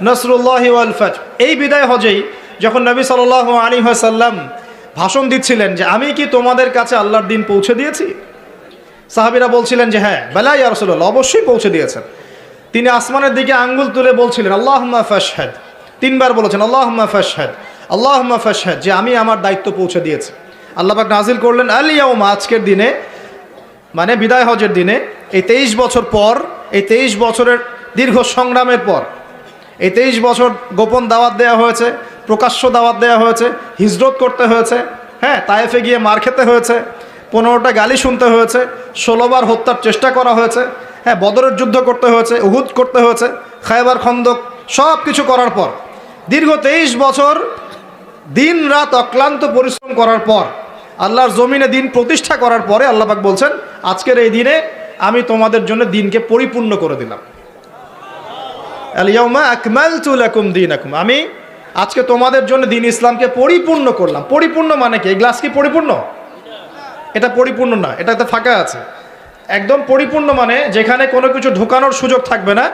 নাসরুল্লাহি ওয়াল ফাth। এই বিদায় হজেই যখন নবী সাল্লাল্লাহু আলাইহি ওয়াসাল্লাম ভাষণ দিচ্ছিলেন যে আমি কি তোমাদের কাছে আল্লাহর দিন পৌঁছে দিয়েছি, সাহাবীরা বলছিলেন যে হ্যাঁ, বালা ইয়া রাসূলুল্লাহ, অবশ্যই পৌঁছে দিয়েছেন। তিনি আসমানের দিকে আঙ্গুল তুলে বলছিলেন আল্লাহুম্মা ফাশহাদ, 3 বার বলেছেন আল্লাহুম্মা ফাশহাদ, আল্লাহুম্মা ফাশহাদ, যে আমি আমার দায়িত্ব পৌঁছে দিয়েছি। আল্লাহ পাক নাজিল করলেন আল ইয়াউমা, আজকের দিনে, মানে বিদায় হজের দিনে, এই 23 বছর পর, এই 23 বছরের দীর্ঘ সংগ্রামের পর, এই 23 বছর গোপন দাওয়াত দেওয়া হয়েছে, প্রকাশ্য দাওয়াত দেওয়া হয়েছে, হিজরত করতে হয়েছে, হ্যাঁ, তায়েফে গিয়ে মার খেতে হয়েছে, 15টা গালি শুনতে হয়েছে, 16 বার হত্যার চেষ্টা করা হয়েছে, হ্যাঁ, বদরের যুদ্ধ করতে হয়েছে, উহুদ করতে হয়েছে, খায়বার খন্দক, সব কিছু করার পর, দীর্ঘ 23 বছর দিন রাত অক্লান্ত পরিশ্রম করার পর, আল্লাহর জমিনে দিন প্রতিষ্ঠা করার পরে আল্লাহ পাক বলছেন আজকের এই দিনে আমি তোমাদের জন্য দিনকে পরিপূর্ণ করে দিলাম। আল ইয়াউমা আকমালতু লাকুম দীনাকুম, আমি আজকে তোমাদের জন্য দিন ইসলামকে পরিপূর্ণ করলাম। পরিপূর্ণ মানে কি? এই গ্লাস কি পরিপূর্ণ? এটা পরিপূর্ণ না, এটাতে ফাঁকা আছে। একদম পরিপূর্ণ মানে যেখানে কোনো কিছু ঢোকানোর সুযোগ থাকবে না,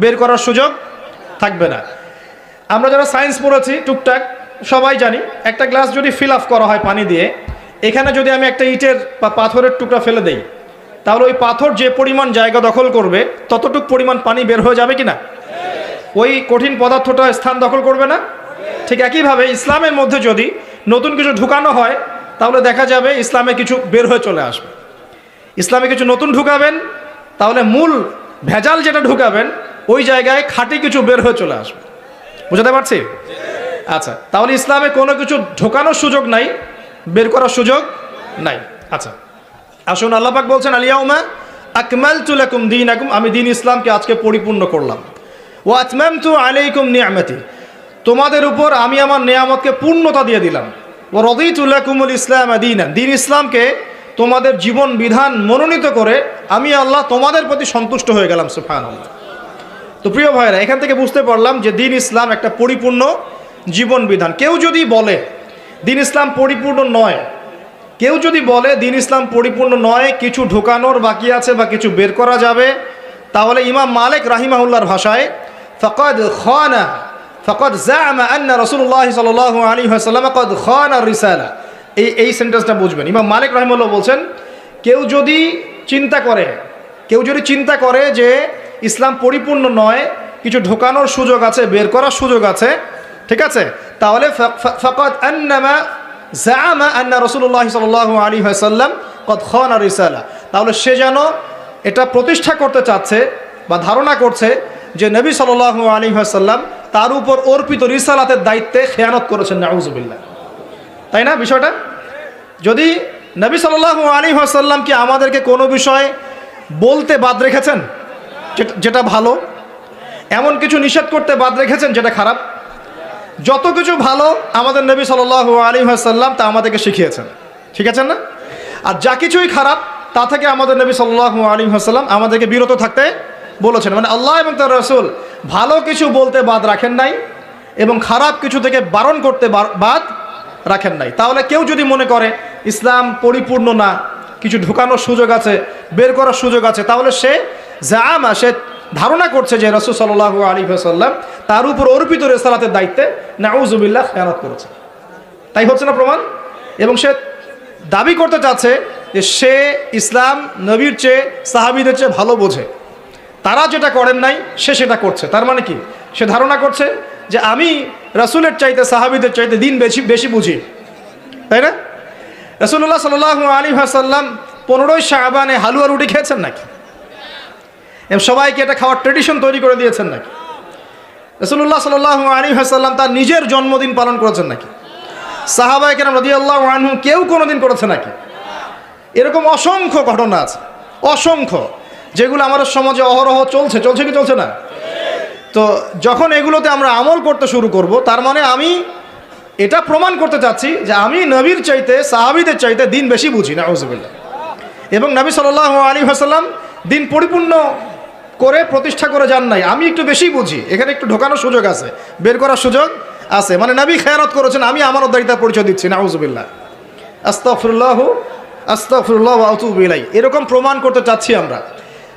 বের করার সুযোগ থাকবে না। আমরা যারা সায়েন্স পড়েছি টুকটাক সবাই জানি, একটা গ্লাস যদি ফিল আপ করা হয় পানি দিয়ে, এখানে যদি আমি একটা ইটের বা পাথরের টুকরা ফেলে দেই, তাহলে ওই পাথর যে পরিমাণ জায়গা দখল করবে ততটুক পরিমাণ পানি বের হয়ে যাবে কি না? ওই কঠিন পদার্থটা স্থান দখল করবে না? ঠিক একইভাবে ইসলামের মধ্যে যদি নতুন কিছু ঢুকানো হয়, তাহলে দেখা যাবে ইসলামে কিছু বের হয়ে চলে আসবে। ইসলামে কিছু নতুন ঢুকাবেন, তাহলে মূল ভেজাল যেটা ঢুকাবেন ওই জায়গায় খাঁটি কিছু বের হয়ে চলে আসবে। বুঝতে পারছি? আচ্ছা, তাহলে ইসলামে কোনো কিছু ঢোকানোর সুযোগ নাই, বের করার সুযোগ নাই। আচ্ছা, আসুন, আল্লাহ পাক বলছেন আল ইয়াউমা আকমালতু লাকুম দীনাকুম, আমি দিন ইসলামকে আজকে পরিপূর্ণ করলাম। ওয়া আতমামতু আলাইকুম নি'মাতি, তোমাদের উপর আমি আমার নেয়ামতকে পূর্ণতা দিয়ে দিলাম। ওয়া রাদিতু লাকুমুল ইসলাম দীনান, দিন ইসলামকে তোমাদের জীবন বিধান মনোনীত করে আমি আল্লাহ তোমাদের প্রতি সন্তুষ্ট হয়ে গেলাম। সুবহানাল্লাহ। তো প্রিয় ভাইরা, এখান থেকে বুঝতে পারলাম যে দিন ইসলাম একটা পরিপূর্ণ জীবন বিধান। কেউ যদি বলে দিন ইসলাম পরিপূর্ণ নয়, কেউ যদি বলে দিন ইসলাম পরিপূর্ণ নয়, কিছু ঢোকানোর বাকি আছে বা কিছু বের করা যাবে, তাহলে ইমাম মালিক রাহিমাহুল্লাহর ভাষায় ফাকাদ জাআমা আন্না রাসূলুল্লাহ সাল্লাল্লাহু আলাইহি ওয়াসাল্লাম ক্বাদ খানা রিসালা, এই সেন্টেন্সটা বুঝবেন। ইমাম মালিক রাহিমাহুল্লাহ বলছেন, কেউ যদি চিন্তা করে যে ইসলাম পরিপূর্ণ নয়, কিছু ঢোকানোর সুযোগ আছে, বের করার সুযোগ আছে, ঠিক আছে, তাহলে ফাকাদ আন্নামা জাআমা আন্না রাসূলুল্লাহ সাল্লাল্লাহু আলাইহি ওয়াসাল্লাম ক্বাদ খানা রিসালা, তাহলে সে যেন এটা প্রতিষ্ঠা করতে চাচ্ছে বা ধারণা করছে যে নবী সাল্লাল্লাহু আলাইহি ওয়াসাল্লাম তার উপর অর্পিত রিসালাতের দায়িত্বে খেয়ানত করেছেন। নাউযুবিল্লাহ। তাই না বিষয়টা? যদি নবী সাল্লাল্লাহু আলাইহি ওয়াসাল্লাম কি আমাদেরকে কোনো বিষয় বলতে বাদ রেখেছেন যেটা ভালো, এমন কিছু নিষেধ করতে বাদ রেখেছেন যেটা খারাপ? যত কিছু ভালো আমাদের নবী সাল্লাল্লাহু আলাইহি ওয়াসাল্লাম তা আমাদেরকে শিখিয়েছেন, শিখেছেন না? আর যা কিছুই খারাপ তা থেকে আমাদের নবী সাল্লাল্লাহু আলাইহি ওয়াসাল্লাম আমাদেরকে বিরত থাকতে বলেছেন। মানে আল্লাহ এবং তার রাসূল ভালো কিছু বলতে বাদ রাখেন নাই এবং খারাপ কিছু থেকে বারণ করতে বাদ রাখেন নাই। তাহলে কেউ যদি মনে করে ইসলাম পরিপূর্ণ না, কিছু ঢুকানোর সুযোগ আছে, বের করার সুযোগ আছে, তাহলে সে ধারণা করছে যে রাসূল সাল্লাল্লাহু আলাইহি ওয়াসাল্লাম তার উপর অর্পিত রিসালাতের দায়িত্বে নাউযুবিল্লাহ খেয়ানত করেছে। তাই হচ্ছে না প্রমাণ? এবং সে দাবি করতে চাচ্ছে যে সে ইসলাম নবীর চেয়ে, সাহাবীদের চেয়ে ভালো বোঝে, তারা যেটা করেন নাই সে সেটা করছে। তার মানে কি? সে ধারণা করছে যে আমি রাসূলের চাইতে, সাহাবীদের চাইতে দিন বেশি বুঝি, তাই না? রাসূলুল্লাহ সাল্লাল্লাহু আলাইহি ওয়াসাল্লাম 15ই শাবানে হালুয়া রুটি খেয়েছেন নাকি? সবাইকে এটা খাওয়ার ট্রেডিশন তৈরি করে দিয়েছেন নাকি? রাসূলুল্লাহ সাল্লাল্লাহু আলাইহি ওয়াসাল্লাম তার নিজের জন্মদিন পালন করেছেন নাকি? সাহাবায়ে কেরাম রাদিয়াল্লাহু আনহুম কেউ কোনোদিন করেছে নাকি? এরকম অসংখ্য ঘটনা আছে, অসংখ্য, যেগুলো আমাদের সমাজে অহরহ চলছে কি চলছে না? তো যখন এগুলোতে আমরা আমল করতে শুরু করব, তার মানে আমি এটা প্রমাণ করতে চাচ্ছি যে আমি নবীর চাইতে, সাহাবীদের চাইতে দিন বেশি বুঝি। নাউযুবিল্লাহ। এবং নবী সাল্লাল্লাহু আলাইহি ওয়াসাল্লাম দিন পরিপূর্ণ করে প্রতিষ্ঠা করে যান নাই, আমি একটু বেশি বুঝি, এখানে একটু ঢোকানোর সুযোগ আছে, বের করার সুযোগ আছে, মানে নবী খেয়ানত করেছেন, আমি আমানতদারিতার পরিচয় দিচ্ছি। নাউযুবিল্লাহ। আস্তাগফিরুল্লাহ ওয়া আতুবু ইলাইহি, এরকম প্রমাণ করতে চাচ্ছি আমরা।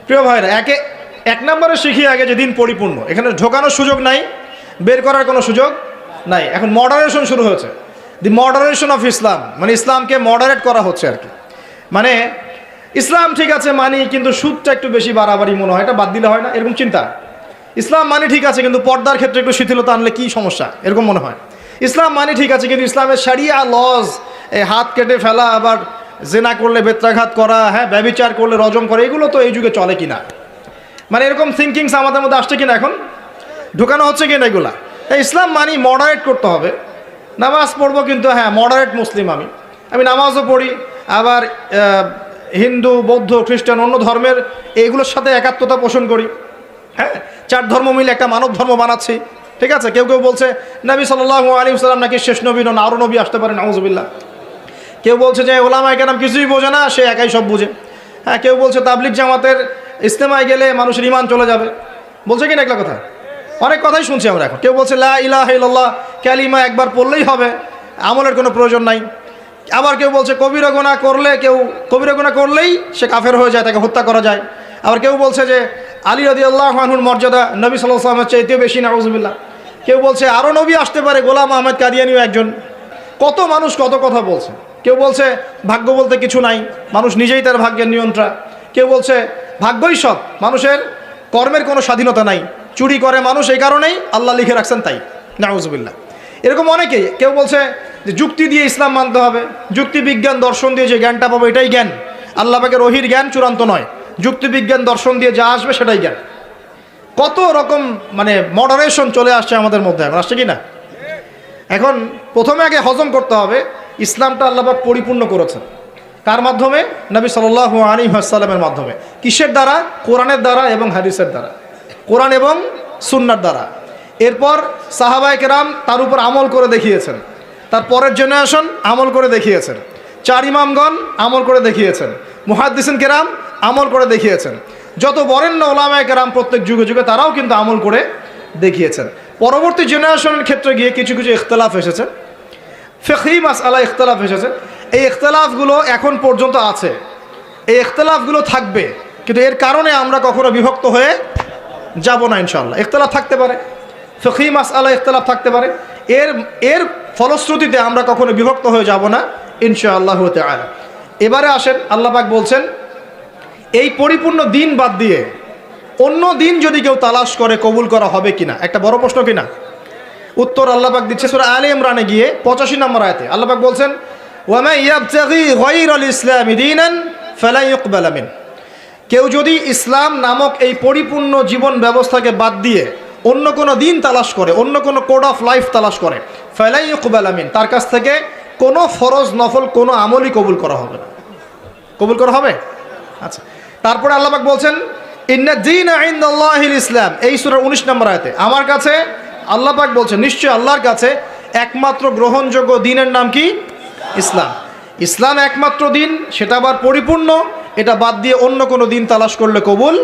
প্রিয় ভাইরা, এক নম্বরে শিখি আগে যে দিন পরিপূর্ণ, এখানে ঢোকানোর সুযোগ নাই, বের করার কোনো সুযোগ নাই। এখন মডারেশন শুরু হয়েছে, দি মডারেশন অফ ইসলাম, মানে ইসলামকে মডারেট করা হচ্ছে আর কি। মানে ইসলাম ঠিক আছে মানি, কিন্তু সুদটা একটু বেশি বাড়াবাড়ি মনে হয়, এটা বাদ দিলে হয় না, এরকম চিন্তা। ইসলাম মানি ঠিক আছে, কিন্তু পর্দার ক্ষেত্রে একটু শিথিলতা আনলে কি সমস্যা, এরকম মনে হয়। ইসলাম মানি ঠিক আছে, কিন্তু ইসলামের শরিয়া লজ, হাত কেটে ফেলা, আবার জেনা করলে বেত্রাঘাত করা, হ্যাঁ, ব্যভিচার করলে রজম করে, এগুলো তো এই যুগে চলে কিনা, মানে এরকম থিঙ্কিংস আমাদের মধ্যে আসছে কিনা, এখন ঢুকানো হচ্ছে কিনা এগুলা। তাই ইসলাম মানি মডারেট করতে হবে। নামাজ পড়বো, কিন্তু হ্যাঁ মডারেট মুসলিম, আমি নামাজও পড়ি, আবার হিন্দু, বৌদ্ধ, খ্রিস্টান, অন্য ধর্মের এইগুলোর সাথে একাত্মতা পোষণ করি, হ্যাঁ, 4 ধর্ম মিলে একটা মানব ধর্ম বানাচ্ছি, ঠিক আছে। কেউ বলছে নবী সাল্লাল্লাহু আলাইহি ওয়াসাল্লাম নাকি শেষ নবী নন, আরও নবী আসতে পারে, নাউযুবিল্লাহ। কেউ বলছে যে ওলামায়ে কেরাম কিছুই বোঝে না, সে একাই সব বুঝে, হ্যাঁ, কেউ বলছে তাবলিগ জামাতের ইজতেমায় গেলে মানুষের ঈমান চলে যাবে, বলছে কি না একটা কথা? অনেক কথাই শুনছি আমরা এখন। কেউ বলছে লা ইলাহা ইল্লাল্লাহ কালিমা একবার পড়লেই হবে, আমলের কোনো প্রয়োজন নাই। আবার কেউ বলছে কবিরা গুনাহ করলেই সে কাফের হয়ে যায়, তাকে হত্যা করা যায়। আবার কেউ বলছে যে আলী রাদিয়াল্লাহু আনহুর মর্যাদা নবী সাল্লাল্লাহু আলাইহি ওয়াসাল্লামের চাইতেও বেশি, নাউযুবিল্লাহ। কেউ বলছে আরও নবী আসতে পারে, গোলাম আহমেদ কাদিয়ানিও একজন। কত মানুষ কত কথা বলছে। কেউ বলছে ভাগ্য বলতে কিছু নাই, মানুষ নিজেই তার ভাগ্যের নিয়ন্ত্রণ। কেউ বলছে ভাগ্যই সব, মানুষের কর্মের কোনো স্বাধীনতা নাই, চুরি করে মানুষ এই কারণেই আল্লাহ লিখে রাখছেন তাই, নাউযুবিল্লাহ। এরকম অনেকেই। কেউ বলছে যে যুক্তি দিয়ে ইসলাম মানতে হবে, যুক্তি বিজ্ঞান দর্শন দিয়ে যে জ্ঞানটা পাবো এটাই জ্ঞান, আল্লাহ পাকের ওহীর জ্ঞান চূড়ান্ত নয়, যুক্তি বিজ্ঞান দর্শন দিয়ে যা আসবে সেটাই জ্ঞান। কত রকম মানে মডারেশন চলে আসছে আমাদের মধ্যে, এখন আসছে কি না? এখন প্রথমে আগে হজম করতে হবে ইসলামটা আল্লাহ পাক পরিপূর্ণ করেছেন কার মাধ্যমে? নবী সাল্লাল্লাহু আলাইহি ওয়াসাল্লামের মাধ্যমে। কিসের দ্বারা? কোরআনের দ্বারা এবং হাদিসের দ্বারা, কোরআন এবং সুন্নাহর দ্বারা। এরপর সাহাবায়ে কেরাম তার উপর আমল করে দেখিয়েছেন, তার পরের জেনারেশন আমল করে দেখিয়েছেন, 4 ইমামগণ আমল করে দেখিয়েছেন, মুহাদ্দিসিন কেরাম আমল করে দেখিয়েছেন, যত বরেণ্য ওলামায়ে কেরাম প্রত্যেক যুগে যুগে তারাও কিন্তু আমল করে দেখিয়েছেন। পরবর্তী জেনারেশনের ক্ষেত্রে গিয়ে কিছু কিছু ইখতিলাফ এসেছে, ফিকহি মাসআলা ইখতিলাফ এসেছে। এই ইখতিলাফগুলো এখন পর্যন্ত আছে, এই ইখতিলাফগুলো থাকবে, কিন্তু এর কারণে আমরা কখনো বিভক্ত হয়ে যাব না ইনশাআল্লাহ। ইখতিলাফ থাকতে পারে, ফিকহি মাসআলা ইখতিলাফ থাকতে পারে, এর ফলশ্রুতিতে আমরা কখনো বিভক্ত হয়ে যাব না ইনশাআল্লাহ তাআলা। এবারে আসেন, আল্লাহ পাক বলছেন এই পরিপূর্ণ দিন বাদ দিয়ে অন্য দিন যদি কেউ তালাশ করে কবুল করা হবে কিনা, একটা বড় প্রশ্ন কিনা? উত্তর আল্লাহ পাক দিচ্ছে সূরা আলে ইমরানে গিয়ে 85 নম্বর আয়াতে। আল্লাহ পাক বলছেন ওয়া মা ইয়াবতাগি গায়রাল ইসলামি দীনান ফালা ইউকবালা মিন, কেউ যদি ইসলাম নামক এই পরিপূর্ণ জীবন ব্যবস্থাকে বাদ দিয়ে অন্য কোনো দিন তালাশ করে, অন্য কোনো কোড অফ লাইফ তালাশ করে, ফালা ইউকবালা মিন, তার কাছ থেকে কোনো ফরজ নফল কোনো আমলই কবুল করা হবে না। কবুল করা হবে? আচ্ছা, তারপরে আল্লাহ পাক বলছেন ইন্না দীনা ইনদাল্লাহিল ইসলাম, এই সূরার 19 নম্বর আয়াতে। আমার কাছে আল্লাহ পাক বলছেন নিশ্চয় আল্লাহর কাছে একমাত্র গ্রহণযোগ্য দিনের নাম কি? ইসলাম। ইসলাম একমাত্র দিন, সেটা আবার পরিপূর্ণ, এটা বাদ দিয়ে অন্য কোনো দিন তালাশ করলে কবুল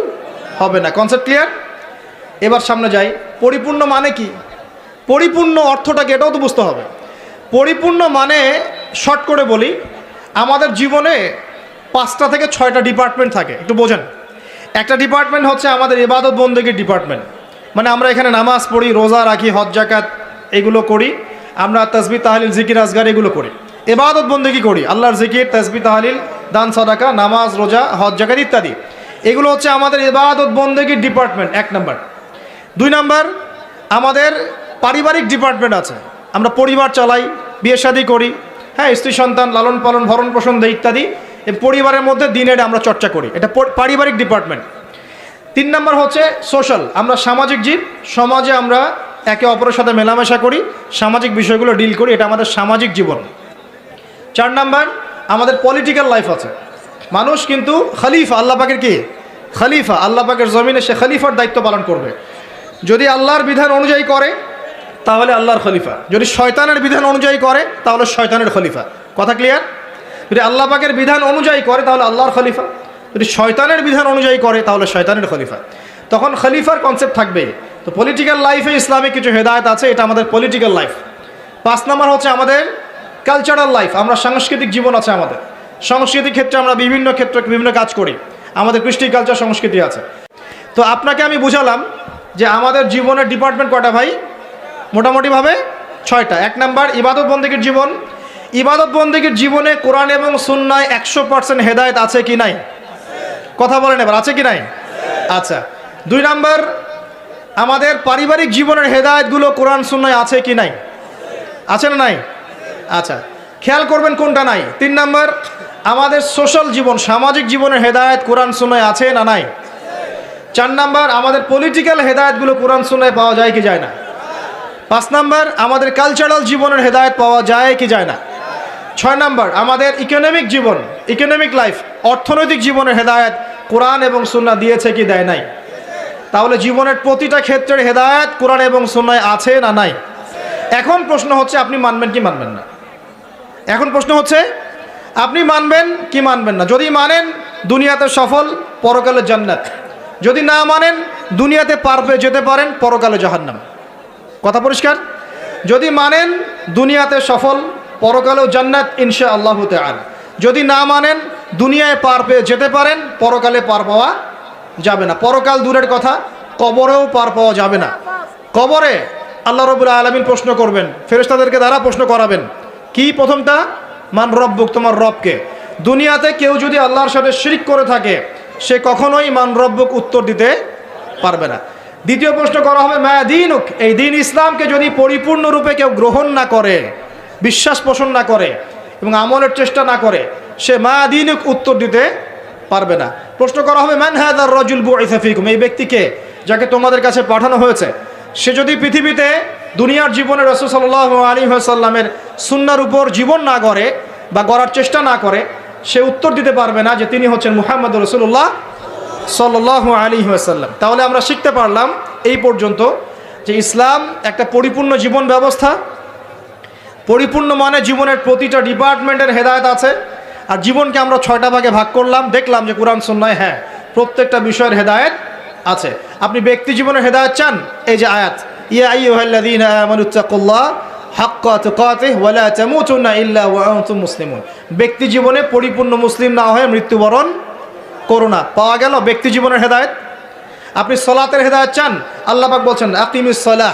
হবে না। Concept clear? এবার সামনে যাই, পরিপূর্ণ মানে কি? পরিপূর্ণ অর্থটাকে এটাও তো বুঝতে হবে। পরিপূর্ণ মানে শর্ট করে বলি, আমাদের জীবনে 5টা থেকে 6টা ডিপার্টমেন্ট থাকে, একটু বোঝেন। একটা ডিপার্টমেন্ট হচ্ছে আমাদের ইবাদত বন্দেগীর ডিপার্টমেন্ট, মানে আমরা এখানে নামাজ পড়ি, রোজা রাখি, হজ জাকাত এগুলো করি, আমরা তাসবিহ তাহলিল জিকির আজগার এগুলো করি, ইবাদত বন্দেগী করি, আল্লাহর জিকির, তাসবিহ তাহলিল, দান সাদাকা, নামাজ রোজা, হজ জাকাত ইত্যাদি। এগুলো হচ্ছে আমাদের ইবাদত বন্দেগীর ডিপার্টমেন্ট 1 নাম্বার। 2 নাম্বার আমাদের পারিবারিক ডিপার্টমেন্ট আছে, আমরা পরিবার চালাই, বিয়ে শাদী করি, হ্যাঁ, স্ত্রী সন্তান লালন পালন ভরণ পোষণ দেয় ইত্যাদি। এই পরিবারের মধ্যে দিনের আমরা চর্চা করি, এটা পারিবারিক ডিপার্টমেন্ট। 3 নাম্বার হচ্ছে সোশ্যাল, আমরা সামাজিক জীব, সমাজে আমরা একে অপরের সাথে মেলামেশা করি, সামাজিক বিষয়গুলো ডিল করি, এটা আমাদের সামাজিক জীবন। 4 নাম্বার আমাদের পলিটিক্যাল লাইফ আছে, মানুষ কিন্তু খলিফা, আল্লাহ পাকের কি খলিফা, আল্লাহ পাকের জমিনে সে খলিফার দায়িত্ব পালন করবে। যদি আল্লাহর বিধান অনুযায়ী করে তাহলে আল্লাহর খলিফা, যদি শয়তানের বিধান অনুযায়ী করে তাহলে শয়তানের খলিফা। কথা ক্লিয়ার? যদি আল্লাহ পাকের বিধান অনুযায়ী করে তাহলে আল্লাহর খলিফা, যদি শয়তানের বিধান অনুযায়ী করে তাহলে শয়তানের খলিফা। তখন খলিফার কনসেপ্ট থাকবে। তো পলিটিক্যাল লাইফে ইসলামিক কিছু হেদায়েত আছে, এটা আমাদের পলিটিক্যাল লাইফ। 5 নাম্বার হচ্ছে আমাদের কালচারাল লাইফ, আমরা সাংস্কৃতিক জীবন আছে আমাদের, সাংস্কৃতিক ক্ষেত্রে আমরা বিভিন্ন ক্ষেত্রে বিভিন্ন কাজ করি, আমাদের কৃষ্টি কালচার সংস্কৃতি আছে। তো আপনাকে আমি বুঝালাম যে আমাদের জীবনের ডিপার্টমেন্ট কয়টা ভাই? মোটামুটিভাবে 6টা। 1 নাম্বার ইবাদত বন্দেগীর জীবন, ইবাদত বন্দেগীর জীবনে কোরআন এবং সুন্নায় 100% হেদায়েত আছে কি নাই? কথা বলেন এবার, আছে কি নাই? আচ্ছা। 2 নাম্বার আমাদের পারিবারিক জীবনের হেদায়েতগুলো কোরআন সুন্নায় আছে কি নাই? আছে না নাই? আচ্ছা, খেয়াল করবেন কোনটা নাই। 3 নাম্বার আমাদের সোশ্যাল জীবন, সামাজিক জীবনের হেদায়েত কোরআন সুন্নায় আছে না নাই? 4 নাম্বার আমাদের পলিটিক্যাল হেদায়েতগুলো কোরআন সুন্নায় পাওয়া যায় কি যায় না? 5 নাম্বার আমাদের কালচারাল জীবনের হেদায়েত পাওয়া যায় কি যায় না? 6 নাম্বার আমাদের ইকোনমিক জীবন, ইকোনমিক লাইফ, অর্থনৈতিক জীবনের হেদায়েত কোরআন এবং সুন্নাহ দিয়েছে কি দেয় নাই? তাহলে জীবনের প্রতিটা ক্ষেত্রের হেদায়েত কোরআন এবং সুন্নায় আছে না নাই? এখন প্রশ্ন হচ্ছে আপনি মানবেন কি মানবেন না। এখন প্রশ্ন হচ্ছে আপনি মানবেন কি মানবেন না। যদি মানেন দুনিয়াতে সফল, পরকালে জান্নাত। যদি না মানেন দুনিয়াতে পার পেয়ে যেতে পারেন, পরকালে জাহান্নাম। কথা পরিষ্কার? যদি মানেন দুনিয়াতে সফল, পরকালেও জান্নাত ইনশাআল্লাহ তাআলা। যদি না মানেন দুনিয়ায় পার পেয়ে যেতে পারেন, পরকালে পার পাওয়া যাবে না। পরকাল দূরের কথা, কবরেও পার পাওয়া যাবে না। কবরে আল্লাহ রাব্বুল আলামিন প্রশ্ন করবেন, ফেরেশতাদেরকে দ্বারা প্রশ্ন করাবেন। কি প্রথমটা? মান রব্বুক, তোমার রবকে। দুনিয়াতে কেউ যদি আল্লাহর সাথে শিরক করে থাকে, সে কখনোই মান রব্বুক উত্তর দিতে পারবে না। দ্বিতীয় প্রশ্ন করা হবে মা দীনুক, এই দিন ইসলামকে যদি পরিপূর্ণরূপে কেউ গ্রহণ না করে, বিশ্বাস পোষণ না করে এবং আমলের চেষ্টা না করে, সে মা দীনুক উত্তর দিতে পারবে না। প্রশ্ন করা হবে মান হাযার রাজুল বুইসা ফীকুম, এই ব্যক্তিকে যাকে তোমাদের কাছে পাঠানো হয়েছে, সে যদি পৃথিবীতে দুনিয়ার জীবনে রাসূল সাল্লাল্লাহু আলাইহি ওয়াসাল্লামের সুন্নাহর উপর জীবন না গড়ে বা গড়ার চেষ্টা না করে, সে উত্তর দিতে পারবে না যে তিনি হচ্ছেন মুহাম্মদ রাসূলুল্লাহ সাল্লাল্লাহু আলাইহি ওয়াসাল্লাম। তাহলে আমরা শিখতে পারলাম এই পর্যন্ত যে ইসলাম একটা পরিপূর্ণ জীবন ব্যবস্থা। পরিপূর্ণ মানে জীবনের প্রতিটা ডিপার্টমেন্টের হেদায়েত আছে। আর জীবনকে আমরা 6টা ভাগে ভাগ করলাম, দেখলাম যে কুরআন সুন্নাহয় হ্যাঁ প্রত্যেকটা বিষয়ের হেদায়েত আছে। আপনি ব্যক্তি জীবনের হেদায়েত চান, এই যে আয়াত, ইয়া আইয়ুহাল্লাযীনা আমানুত্তাকুল্লাহ হাক্কা তুকাতিহি ওয়া লা তামুতুন্না ইল্লা ওয়া আনতুম মুসলিমুন। ব্যক্তি জীবনে পরিপূর্ণ মুসলিম না হয়ে মৃত্যুবরণ করো না। পাওয়া গেল ব্যক্তি জীবনের হেদায়েত। আপনি সালাতের হেদায়েত চান, আল্লাহ পাক বলছেন আকিমিস সালাহ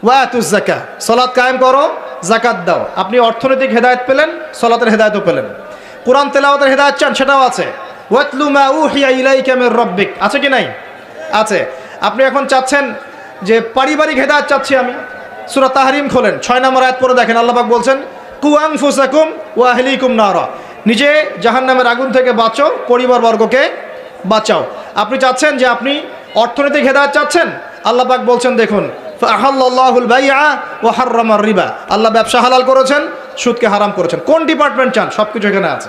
ওয়া আতুজ যাকাত, সালাত কায়েম করো, যাকাত দাও। আপনি অর্থনৈতিক হেদায়েত পেলেন, সালাতের হেদায়েতও পেলেন। কোরআন তেলাওয়াতের হেদায়েত চান, সেটাও আছে। ওয়াতলু মা উহিয়া ইলাইকা মির রাব্বিক, আছে কি নাই? আছে। আপনি এখন চাচ্ছেন যে পারিবারিক হেদায়েত চাচ্ছি আমি, সূরা তাহরিম খোলেন, 6 নম্বর আয়াত পড়ে দেখেন, আল্লাহ পাক বলছেন কু আনফুসাকুম ওয়া আহলিকুম নারা, নিজে জাহান্নামের আগুন থেকে বাঁচো, পরিবারবর্গকে বাঁচাও। আপনি চাচ্ছেন যে আপনি অর্থনৈতিক হেদায়েত চাচ্ছেন, আল্লাহ পাক বলছেন দেখুন ফাআহাল্লাহুল বাইআ ওয়া হাররামার রিবা, আল্লাহ ব্যবসা হালাল করেছেন, সুদকে হারাম করেছেন। কোন ডিপার্টমেন্ট চান? সবকিছু এখানে আছে।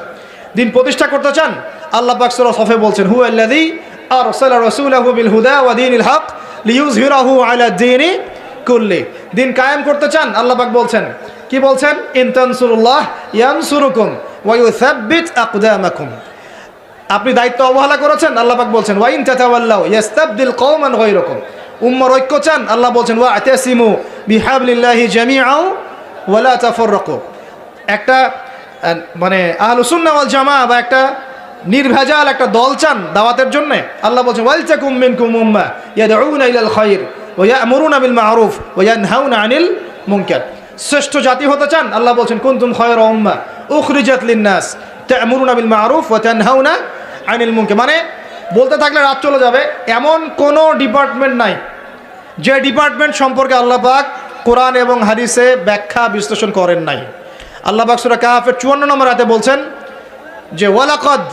দিন প্রতিষ্ঠা করতে চান, আল্লাহ পাক সূরা সফে বলছেন হুয়াল্লাযী আরসালা রাসূলাহু বিল হুদা ওয়া দীনিল হক লিইয়ুযহিরাহু আলা দ্বীনি কুল্লি। দিন কায়েম করতে চান, আল্লাহ পাক বলছেন, কি বলছেন? ইন তানসুরুল্লাহ ইয়ানসুরুকুম ওয়া ইউসাব্বিত আকদামাকুম। আপনি দায়িত্ব অবহেলা করেছেন, আল্লাহ পাক বলছেন ওয়া ইন তাতাওয়াল্লাউ ইস্তাবদিল কওমান গায়রাকুম। উম্মার ঐক্য চান, আল্লাহ বলছেন ওয়া আতাসিমু বিহাবলিল্লাহি জামিআন ওয়া লা তাফাররাকু। একটা মানে আহলুস সুন্নাহ ওয়াল জামাআহ বা একটা নির্ভেজাল একটা দল চান দাওয়াতের জন্য, আল্লাহ বলছেন ওয়ালতাকুম মিনকুম উম্মাহ ইয়াদউনা ইলাল খায়র ওয়া ইয়া'মুরুনা বিল মা'রুফ ওয়া ইয়ানহাউনা আনিল মুনকার। শ্রেষ্ঠ জাতি হতে চান, আল্লাহ বলছেন কুনতুম খায়রা উম্মাহ উখরিজাত লিন-নাস তা'মুরুনা বিল মা'রুফ ওয়া তানহাউনা আনিল মুনকার। মানে বলতে থাকলে রাত চলে যাবে। এমন কোনো ডিপার্টমেন্ট নাই যে ডিপার্টমেন্ট সম্পর্কে আল্লাহ পাক কোরআন এবং হাদিসে ব্যাখ্যা বিশ্লেষণ করেন নাই। আল্লাহ পাক সূরা কাহফের 54 নম্বর আয়াতে বলছেন যে ওয়ালাকাদ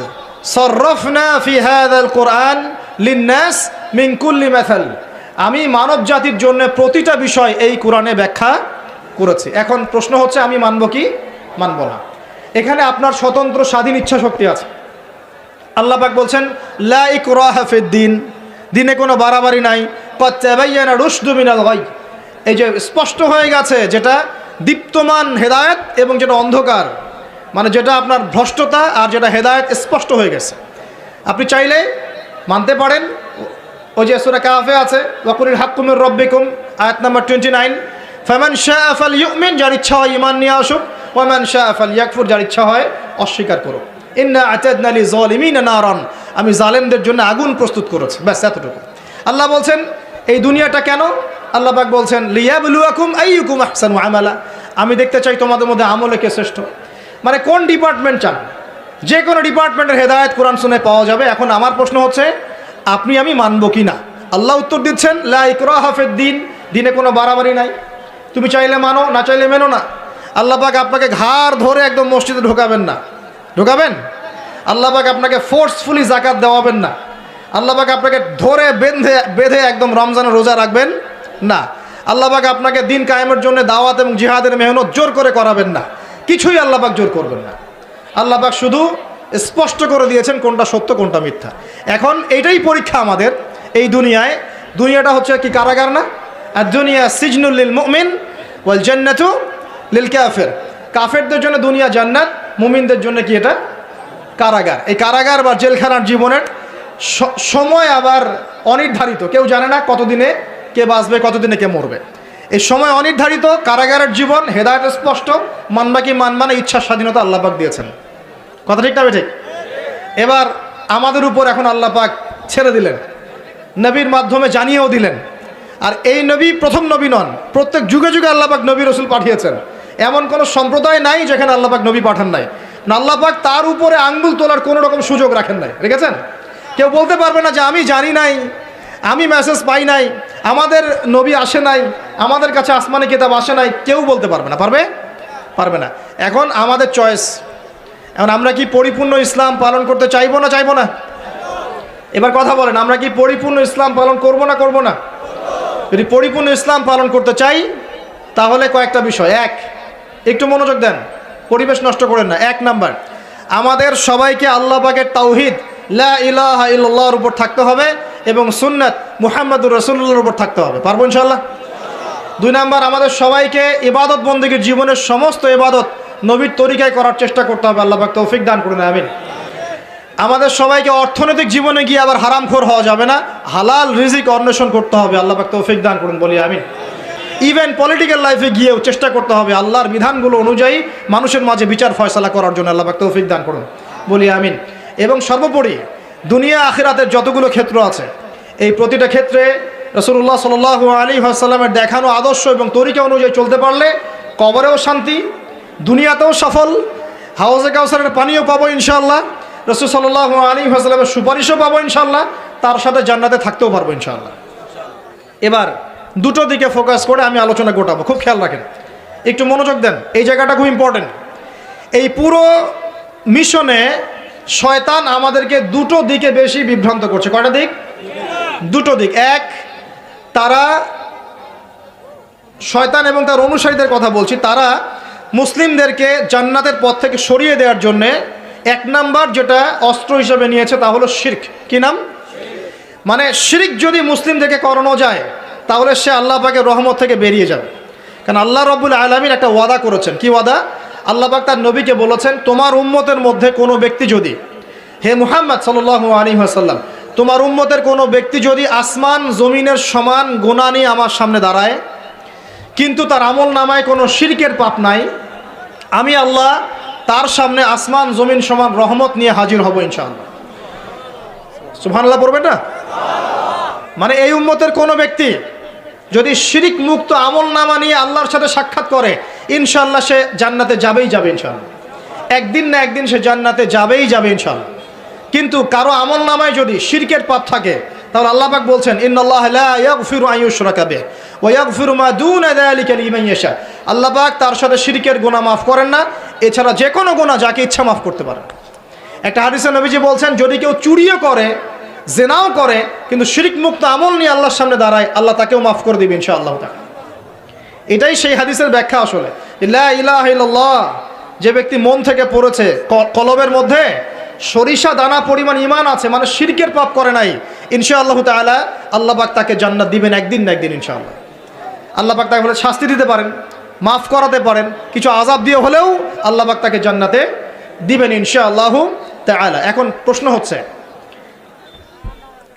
সাররাফনা ফি হাযাল কুরআন লিন-নাস মিন কুল্লি মাসাল, আমি মানব জাতির জন্য প্রতিটা বিষয় এই কোরআনে ব্যাখ্যা করেছি। এখন প্রশ্ন হচ্ছে আমি মানব কি মানব না? এখানে আপনার স্বতন্ত্র স্বাধীন ইচ্ছা শক্তি আছে। আল্লাহ পাক বলছেন লা ইকরাহা ফিদ-দীন, দিনে কোনো বাড়াবাড়ি নাই। ক্বাদ তাবায়্যানা রুশদু মিনাল গায়, এই যে স্পষ্ট হয়ে গেছে যেটা দীপ্তমান হেদায়েত এবং যেটা অন্ধকার, মানে যেটা আপনার ভ্রষ্টতা আর যেটা হেদায়েত স্পষ্ট হয়ে গেছে। আপনি চাইলে মানতে পারেন। ওই যে সূরা কাহফে আছে ওয়াকুলিল হাক্কু মির রাব্বিকুম, আয়াত নাম্বার 29, ফামান শাআ ফালইউমিন, যার ইচ্ছা হয় ঈমান নিয়ে আসুক, ওয়া মান শাআ ফালইয়াকফুর, যার ইচ্ছা হয় অস্বীকার করুক। ইন্না আ'তাদনা লিযালিমিনা নারান, আমি জালেমদের জন্য আগুন প্রস্তুত করেছি। ব্যাস এতটুকু। আল্লাহ বলছেন এই দুনিয়াটা কেন? আল্লাহ পাক বলছেন লিয়াবলুয়াকুম আইয়ুকুম আহসানু আমালা, আমি দেখতে চাই তোমাদের মধ্যে আমলে কে শ্রেষ্ঠ। মানে কোন ডিপার্টমেন্ট চান? যে কোনো ডিপার্টমেন্টের হেদায়েত কোরআন শুনে পাওয়া যাবে। এখন আমার প্রশ্ন হচ্ছে আপনি আমি মানব কি না? আল্লাহ উত্তর দিচ্ছেন লা ইকরাহা ফিদ-দীন, দিনে কোনো বাড়াবাড়ি নাই। তুমি চাইলে মানো, না চাইলে মেনো না। আল্লাহ পাক আপনাকে ঘাড় ধরে একদম মসজিদে ঢোকাবেন না। ঢোকাবেন? আল্লাহ পাক আপনাকে ফোর্সফুলি যাকাত দেওয়াবেন না। আল্লাহ পাক আপনাকে ধরে বেঁধে একদম রমজানের রোজা রাখবেন না। আল্লাহ পাক আপনাকে দিন কায়েমের জন্য দাওয়াত এবং জিহাদের মেহনত জোর করে করাবেন না। কিছুই আল্লাহ পাক জোর করবেন না। আল্লাহ পাক শুধু স্পষ্ট করে দিয়েছেন কোনটা সত্য কোনটা মিথ্যা। এখন এইটাই পরীক্ষা আমাদের এই দুনিয়ায়। দুনিয়াটা হচ্ছে কি কারাগার না? আর দুনিয়া সিজনুল লিল মুমিন ওয়াল জান্নাতু লিল কাফির। কাফেরদের জন্য দুনিয়া জান্নাত, মুমিনদের জন্য কি এটা কারাগার। এই কারাগার বা জেলখানার জীবনের সময় আবার অনির্ধারিত, কেউ জানে না কতদিনে কে বাঁচবে, কতদিনে কে মরবে। এই সময় অনির্ধারিত কারাগারের জীবন, হেদায়েত স্পষ্ট, মানবা কি মানবা না, ইচ্ছার স্বাধীনতা আল্লাহ পাক দিয়েছেন। কথা ঠিক না ঠিক? এবার আমাদের উপর এখন আল্লাহ পাক ছেড়ে দিলেন, নবীর মাধ্যমে জানিয়েও দিলেন। আর এই নবী প্রথম নবী নন, প্রত্যেক যুগে যুগে আল্লাহ পাক নবী রসুল পাঠিয়েছেন। এমন কোনো সম্প্রদায় নাই যেখানে আল্লাহ পাক নবী পাঠান নাই। আল্লাহ পাক তার উপরে আঙ্গুল তোলার কোনো রকম সুযোগ রাখেন নাই, রেখেছেন। কেউ বলতে পারবে না যে আমি জানি নাই, আমি মেসেজ পাই নাই, আমাদের নবী আসে নাই, আমাদের কাছে আসমানি কিতাব আসে নাই। কেউ বলতে পারবে না, পারবে না। এখন আমাদের চয়েস, এখন আমরা কি পরিপূর্ণ ইসলাম পালন করতে চাইবো না চাইবো না? এবার কথা বলেন, আমরা কি পরিপূর্ণ ইসলাম পালন করব না করব না? যদি পরিপূর্ণ ইসলাম পালন করতে চাই তাহলে কয়েকটা বিষয়। এক, একটু মনোযোগ দেন, পরিবেশ নষ্ট করেন না। এক নাম্বার, আমাদের সবাইকে আল্লাহ পাকের তাওহীদ লা ইলাহা ইল্লাল্লাহর উপর থাকতে হবে এবং সুন্নাত মুহাম্মাদুর রাসূলুল্লাহর উপর থাকতে হবে। পারবো ইনশাআল্লাহ? দুই নাম্বার, আমাদের সবাইকে ইবাদত বন্দেগীর জীবনের সমস্ত ইবাদত নবীর তরিকায় করার চেষ্টা করতে হবে। আল্লাহ পাক তৌফিক দান করুন, আমিন। আমাদের সবাইকে অর্থনৈতিক জীবনে গিয়ে আবার হারামখোর হওয়া যাবে না, হালাল রিজিক অন্বেষণ করতে হবে। আল্লাহ পাক তৌফিক দান করুন, বলি আমিন। ইভেন পলিটিক্যাল লাইফে গিয়েও চেষ্টা করতে হবে আল্লাহর বিধানগুলো অনুযায়ী মানুষের মাঝে বিচার ফয়সালা করার জন্য। আল্লাহ পাক তৌফিক দান করুন, বলি আমিন। এবং সর্বোপরি দুনিয়া আখিরাতের যতগুলো ক্ষেত্র আছে, এই প্রতিটা ক্ষেত্রে রাসূলুল্লাহ সাল্লাল্লাহু আলাইহি ওয়াসাল্লামের দেখানো আদর্শ এবং তরিকা অনুযায়ী চলতে পারলে কবরেও শান্তি, দুনিয়াতেও সফল, হাউজে কাউসারের পানিও পাবো ইনশাআল্লাহ, রাসূল সাল্লাল্লাহু আলাইহি ওয়াসাল্লামের সুপারিশও পাবো ইনশাআল্লাহ, তার সাথে জান্নাতে থাকতেও পারবো ইনশাআল্লাহ। এবার দুটো দিকে ফোকাস করে আমি আলোচনা গোটাবো, খুব খেয়াল রাখেন, একটু মনোযোগ দেন, এই জায়গাটা খুব ইম্পর্টেন্ট। এই পুরো মিশনে শয়তান আমাদেরকে দুটো দিকে বেশি বিভ্রান্ত করছে। কয়টা দিক? দুটো দিক। এক, তারা শয়তান এবং তার অনুসারীদের কথা বলছি, তারা মুসলিমদেরকে জান্নাতের পথ থেকে সরিয়ে দেওয়ার জন্যে এক নাম্বার যেটা অস্ত্র হিসেবে নিয়েছে তা হলো শিরক। কি নাম? মানে শিরক যদি মুসলিমদেরকে করানো যায় তাহলে সে আল্লাহ পাকের রহমত থেকে বেরিয়ে যাবে। কারণ আল্লাহ রাব্বুল আলামিন একটা ওয়াদা করেছেন। কি ওয়াদা? আল্লাহ পাক তার নবীকে বলেছেন, তোমার উম্মতের মধ্যে কোনো ব্যক্তি যদি, হে মুহাম্মদ সাল্লাল্লাহু আলাইহি ওয়াসাল্লাম, তোমার উম্মতের কোনো ব্যক্তি যদি আসমান জমিনের সমান গুনাহ নিয়ে আমার সামনে দাঁড়ায় কিন্তু তার আমল নামায় কোনো শিরকের পাপ নাই, আমি আল্লাহ তার সামনে আসমান জমিন সমান রহমত নিয়ে হাজির হব ইনশাআল্লাহ। সুবহানাল্লাহ পড়বেন না? মানে এই উম্মতের কোনো ব্যক্তি যদি শিরিক মুক্ত আমল নামা নিয়ে আল্লাহর সাথে সাক্ষাৎ করে ইনশাআল্লাহ সে জান্নাতে যাবেই যাবে ইনশাআল্লাহ। একদিন না একদিন সে জান্নাতে যাবেই যাবে ইনশাআল্লাহ। কিন্তু কারো আমল নামায় যদি শিরকের পাপ থাকে তাহলে আল্লাহ পাক বলছেন, ইন্নাল্লাহা লা ইয়াগফিরু আন ইউশরাকা বিহি ওয়া ইয়াগফিরু মা দুনা যালিকা লিমান ইয়াশা। আল্লাহ পাক তার সাথে শিরকের গুনাহ মাফ করেন না, এছাড়া যে কোনো গুনাহ যাকে ইচ্ছা মাফ করতে পারেন। একটা হাদিসে নবীজি বলছেন, যদি কেউ চুরিও করে, জেনাও করে, কিন্তু শিরক মুক্ত আমল নিয়ে আল্লাহর সামনে দাঁড়ায়, আল্লাহ তাকেও মাফ করে দিবে ইনশাআল্লাহ তাআলা। এটাই সেই হাদিসের ব্যাখ্যা আসলে। লা ইলাহা ইল্লাল্লাহ, যে ব্যক্তি মন থেকে পড়েছে, কলবের মধ্যে সরিষা দানা পরিমাণ ঈমান আছে, মানে শিরকের পাপ করে নাই, ইনশাআল্লাহ তাআলা আল্লাহ পাক তাকে জান্নাত দিবেন একদিন না একদিন ইনশাআল্লাহ। আল্লাহ পাক তাকে বলে শাস্তি দিতে পারেন, মাফ করাতে পারেন, কিছু আযাব দিয়ে হলেও আল্লাহ পাক তাকে জান্নাতে দিবেন ইনশাআল্লাহ তাআলা। এখন প্রশ্ন হচ্ছে,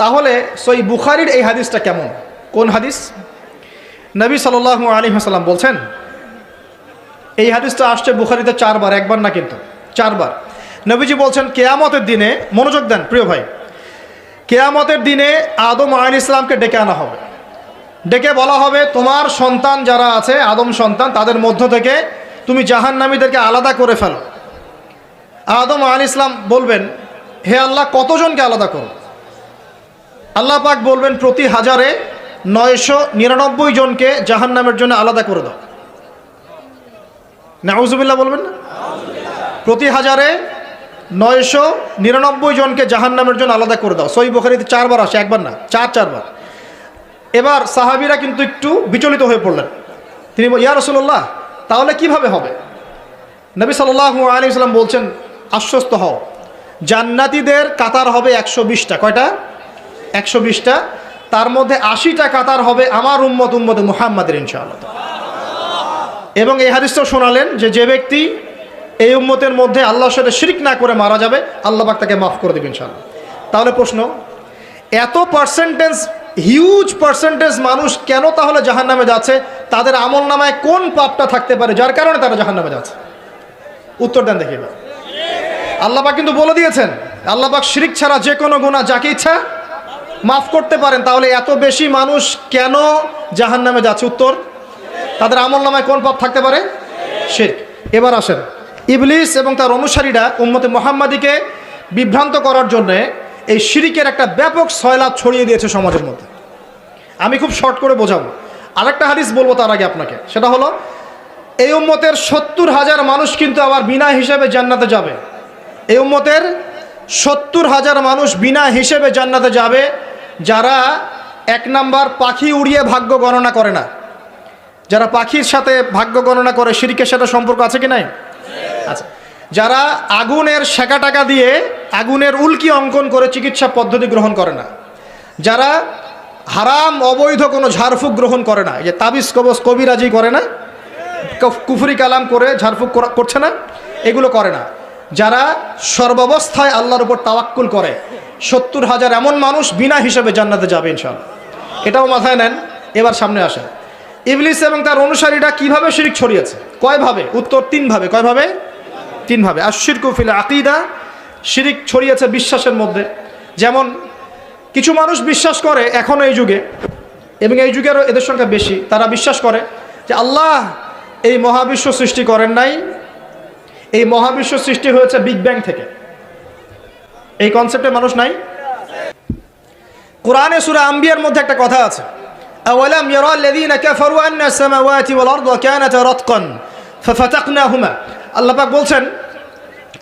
তাহলে সহিহ বুখারীর এই হাদিসটা কেমন? কোন হাদিস? নবী সাল্লাল্লাহু আলাইহি ওয়াসাল্লাম বলছেন, এই হাদিসটা আসছে বুখারীতে 4 বার, একবার না কিন্তু 4 বার। নবীজি বলছেন, কিয়ামতের দিনে, মনোযোগ দেন প্রিয় ভাই, কিয়ামতের দিনে আদম আলাইহিস সালামকে ডেকে আনা হবে, ডেকে বলা হবে, তোমার সন্তান যারা আছে, আদম সন্তান, তাদের মধ্য থেকে তুমি জাহান্নামীদেরকে আলাদা করে ফেলো। আদম আলাইহিস সালাম বলবেন, হে আল্লাহ, কতজনকে আলাদা করো? আল্লাহ পাক বলবেন, প্রতি 1000-এ 999 জনকে জাহান্নামের জন্য আলাদা করে দাও। নাউজুবিল্লাহ বলবেন না? প্রতি 1000-এ 999 জনকে জাহান্নামের জন্য আলাদা করে দাও। সহিহ বুখারীতে 4 বার আসে, একবার না, 4 বার। এবার সাহাবীরা কিন্তু একটু বিচলিত হয়ে পড়লেন। তিনি বলেন, ইয়া রাসূলুল্লাহ, তাহলে কিভাবে হবে? নবী সাল্লাল্লাহু আলাইহি ওয়াসাল্লাম বলছেন, আশ্বস্ত হও, জান্নাতীদের কাতার হবে 120টা। কয়টা? 120টা। তার মধ্যে 80টা কাতার হবে আমার উম্মতে মুহাম্মাদের ইনশাআল্লাহ। এবং এই হাদিসটাও শোনালেন যে ব্যক্তি এই উম্মতের মধ্যে আল্লাহর সাথে শিরক না করে মারা যাবে, আল্লাহ পাক তাকে মাফ করে দেবেন ইনশাআল্লাহ। তাহলে প্রশ্ন, এত পার্সেন্টেজ, হিউজ পার্সেন্টেজ মানুষ কেন তাহলে জাহান্নামে যাচ্ছে? তাদের আমল নামায় কোন পাপটা থাকতে পারে যার কারণে তারা জাহান্নামে যাচ্ছে? উত্তর দেন দেখি। আল্লাহ পাক কিন্তু বলে দিয়েছেন, আল্লাহ পাক শিরক ছাড়া যে কোনো গুনাহ যাকে ইচ্ছা মাফ করতে পারেন। তাহলে এত বেশি মানুষ কেন জাহান্নামে যাচ্ছে? উত্তর, তাদের আমল নামায় কোন পাপ থাকতে পারে? শিরক। এবার আসেন, ইবলিস এবং তার অনুসারীরা উম্মতে মুহাম্মাদিকে বিভ্রান্ত করার জন্য এই শিরকের একটা ব্যাপক সয়লাব ছড়িয়ে দিয়েছে সমাজের মধ্যে। আমি খুব শর্ট করে বোঝাবো। আরেকটা হাদিস বলবো তার আগে আপনাকে, সেটা হলো এই উম্মতের 70,000 মানুষ কিন্তু আবার বিনা হিসেবে জান্নাতে যাবে। এই উম্মতের 70,000 মানুষ বিনা হিসেবে জান্নাতে যাবে, যারা 1 নাম্বার পাখি উড়িয়ে ভাগ্য গণনা করে না। যারা পাখির সাথে ভাগ্য গণনা করে, শিরকের সাথে সম্পর্ক আছে কি নাই? আচ্ছা। যারা আগুনের সেকা টাকা দিয়ে আগুনের উল্কি অঙ্কন করে চিকিৎসা পদ্ধতি গ্রহণ করে না। যারা হারাম অবৈধ কোনো ঝাড়ফুঁক গ্রহণ করে না, এই যে তাবিজ কবজ কবিরাজি করে না, কুফরি কালাম করে ঝাড়ফুঁক করছে না, এগুলো করে না। যারা সর্বাবস্থায় আল্লাহর উপর তাওয়াক্কুল করে, 70,000 এমন মানুষ বিনা হিসেবে জান্নাতে যাবে ইনশাআল্লাহ। এটাও মাথায় নেন। এবার সামনে আসেন, ইবলিস এবং তার অনুসারীরা কিভাবে শিরক ছড়িয়েছে? কয়ভাবে? উত্তর, 3 ভাবে। কয়ভাবে? 3 ভাবে। আশ-শিরকু ফিল আকীদা, শিরক ছড়িয়েছে বিশ্বাসের মধ্যে। যেমন কিছু মানুষ বিশ্বাস করে এখনও এই যুগে, এবং এই যুগেরও এদের সংখ্যা বেশি, তারা বিশ্বাস করে যে আল্লাহ এই মহাবিশ্ব সৃষ্টি করেন নাই, এই মহাবিশ্ব সৃষ্টি হয়েছে বিগ ব্যাং থেকে। এই কনসেপ্টে মানুষ নাই? কোরআনে সূরা আম্বিয়ার মধ্যে একটা কথা আছে, আওয়ালাম ইয়ারাল্লাযীনা কাফারু আন্না আস-সামাওয়াতি ওয়াল আরদা কানাতা রাতকান ফাফাতাকনাহুমা। আল্লাহ পাক বলছেন,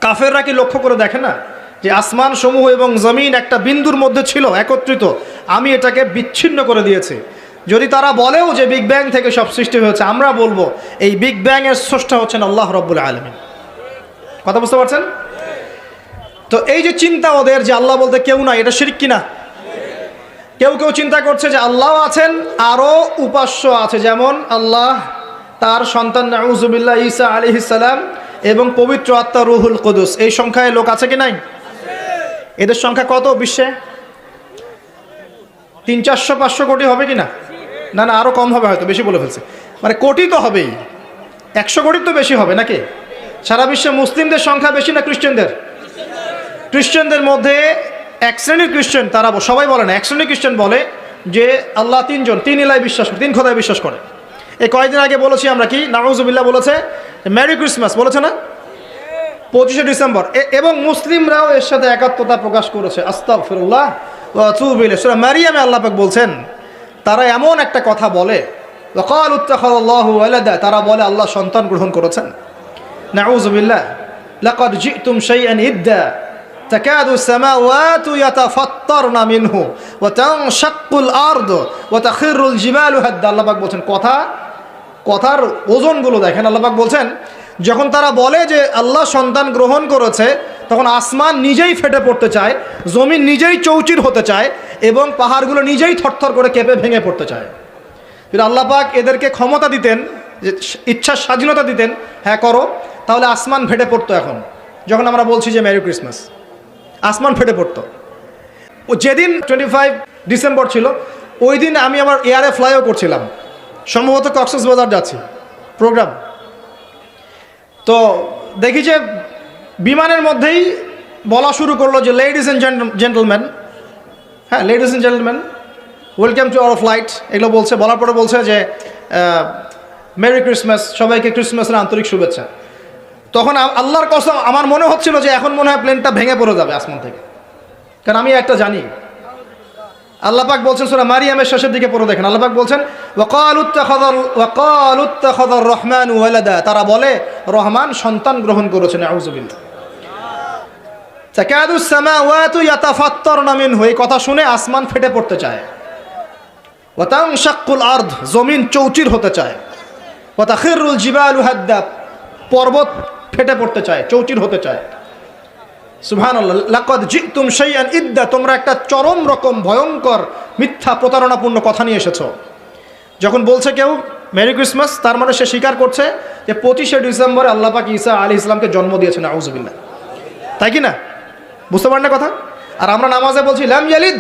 কাফেররা কি লক্ষ্য করে দেখে না যে আসমান সমূহ এবং জমিন একটা বিন্দুর মধ্যে ছিল একত্রিত, আমি এটাকে বিচ্ছিন্ন করে দিয়েছি। যদি তারা বলেও যে বিগ ব্যাং থেকে সব সৃষ্টি হয়েছে, আমরা বলবো এই বিগ ব্যাং এর স্রষ্টা হচ্ছেন আল্লাহ রাব্বুল আলামিন। কথা বুঝতে পারছেন? তো এই যে চিন্তা ওদের যে আল্লাহ বলতে কেউ নাই, এটা শিরক কিনা? কেউ কেউ চিন্তা করছে যে আল্লাহ আছেন, আরও উপাস্য আছে, যেমন আল্লাহ, তার সন্তান নাউজুবিল্লাহ ঈসা আলাইহিস সালাম এবং পবিত্র আত্মা রুহুল কুদুস। এই সংখ্যায় লোক আছে কি নাই? এদের সংখ্যা কত বিশ্বে? 300-400 কোটি হবে কি না? না না, আরও কম হবে, হয়তো বেশি বলে ফেলছে। মানে কোটি তো হবেই, 100 কোটির তো বেশি হবে নাকি? সারা বিশ্বে মুসলিমদের সংখ্যা বেশি না খ্রিস্টানদের? খ্রিস্টানদের মধ্যে এক শ্রেণীর খ্রিস্টান, তারা সবাই বলে না, এক শ্রেণীর খ্রিস্টান বলে যে আল্লাহ 3 জন, 3 ইলায় বিশ্বাস করে, 3 খোদায় বিশ্বাস করে। এই কয়েকদিন আগে বলেছি আমরা, কি নাউজুবিল্লাহ বলেছে, মেরি ক্রিসমাস বলেছে না, 25শে ডিসেম্বর। এবং মুসলিমরাও এর সাথে একাত্মতা প্রকাশ করেছে। আস্তাগফিরুল্লাহ ওয়া আতুবু ইলাইহি। সূরা মারিয়ামে আল্লাহ পাক বলছেন, তারা এমন একটা কথা বলে, ওয়াকালু ইত্তাখাযাল্লাহু ওয়ালাদা, তারা বলে আল্লাহ সন্তান গ্রহণ করেছেন। নাউজুবিল্লাহ। লাকাদ জিতুম শাইআন ইদ্দা তাকাদু সামাওয়াতু ইয়াতাফাত্তারনা মিনহু ওয়া তানশাক্কুল আরদু ওয়া তাখিরুল জিবালু হাদ্দা। আল্লাহ পাক বলছেন, কথার ওজনগুলো দেখেন। আল্লাহ পাক বলছেন, যখন তারা বলে যে আল্লাহ সন্তান গ্রহণ করেছে, তখন আসমান নিজেই ফেটে পড়তে চায়, জমিন নিজেই চৌচির হতে চায়, এবং পাহাড়গুলো নিজেই থরথর করে কেঁপে ভেঙে পড়তে চায়। যদি আল্লাহ পাক এদেরকে ক্ষমতা দিতেন, যে ইচ্ছার স্বাধীনতা দিতেন, হ্যাঁ করো, তাহলে আসমান ফেটে পড়তো। এখন যখন আমরা বলছি যে মেরি ক্রিসমাস, আসমান ফেটে পড়তো। ও যেদিন 25 ডিসেম্বর ছিল, ওই দিন আমি আমার এয়ারে ফ্লাইও করছিলাম, সম্ভবত কক্সবাজার যাচ্ছি প্রোগ্রাম। তো দেখি যে বিমানের মধ্যেই বলা শুরু করলো যে লেডিস অ্যান্ড জেন্টলম্যান, হ্যাঁ ladies and gentleman, welcome to our flight, এগুলো বলছে। বলার পরে বলছে যে মেরি ক্রিসমাস, সবাইকে ক্রিসমাসের আন্তরিক শুভেচ্ছা। তখন আল্লাহর কসম, আমার মনে হচ্ছিল যে এখন মনে হয় প্লেনটা ভেঙে পড়ে যাবে আসমান থেকে, কারণ আমি একটা জানি। আল্লাহ পাক বলছেন সূরা মারিয়ামের শেষের দিকে পড়ে দেখেন, আল্লাহ পাক বলছেন, ওয়াকালু ইত্তাখাযার রহমানু ওয়ালাদা, তারা বলে রহমান সন্তান গ্রহণ করেছেন। নাউযুবিল্লাহ। তাকাদু সামাওয়াতু ইয়াতাফাত্তারনা মিনহু, এই কথা শুনে আসমান ফেটে পড়তে চায়। ওয়া তানশাক্কুল আরদ, জমিন চৌচির হতে চায়। ওয়া তাখিরুল জিবালু হাদ্দা, পর্বত ফেটে পড়তে চায়, চৌচির হতে চায়। সুবহানাল্লাহ। লাকাদ জিতুম শাইআন ইদ্দা, তোমরা একটা চরম রকম ভয়ঙ্কর মিথ্যা প্রতারণাপূর্ণ কথা নিয়ে এসেছো। যখন বলছে কেউ মেরি ক্রিসমাস, তার মানে সে স্বীকার করছে যে 25শে ডিসেম্বরে আল্লাহ পাক ঈসা আলাইহিস সালামকে জন্ম দিয়েছেন, আউযুবিল্লাহ, তাই কি না? বুঝতে পারেন না কথা? আর আমরা নামাজে বলছি লাম ইয়ালিদ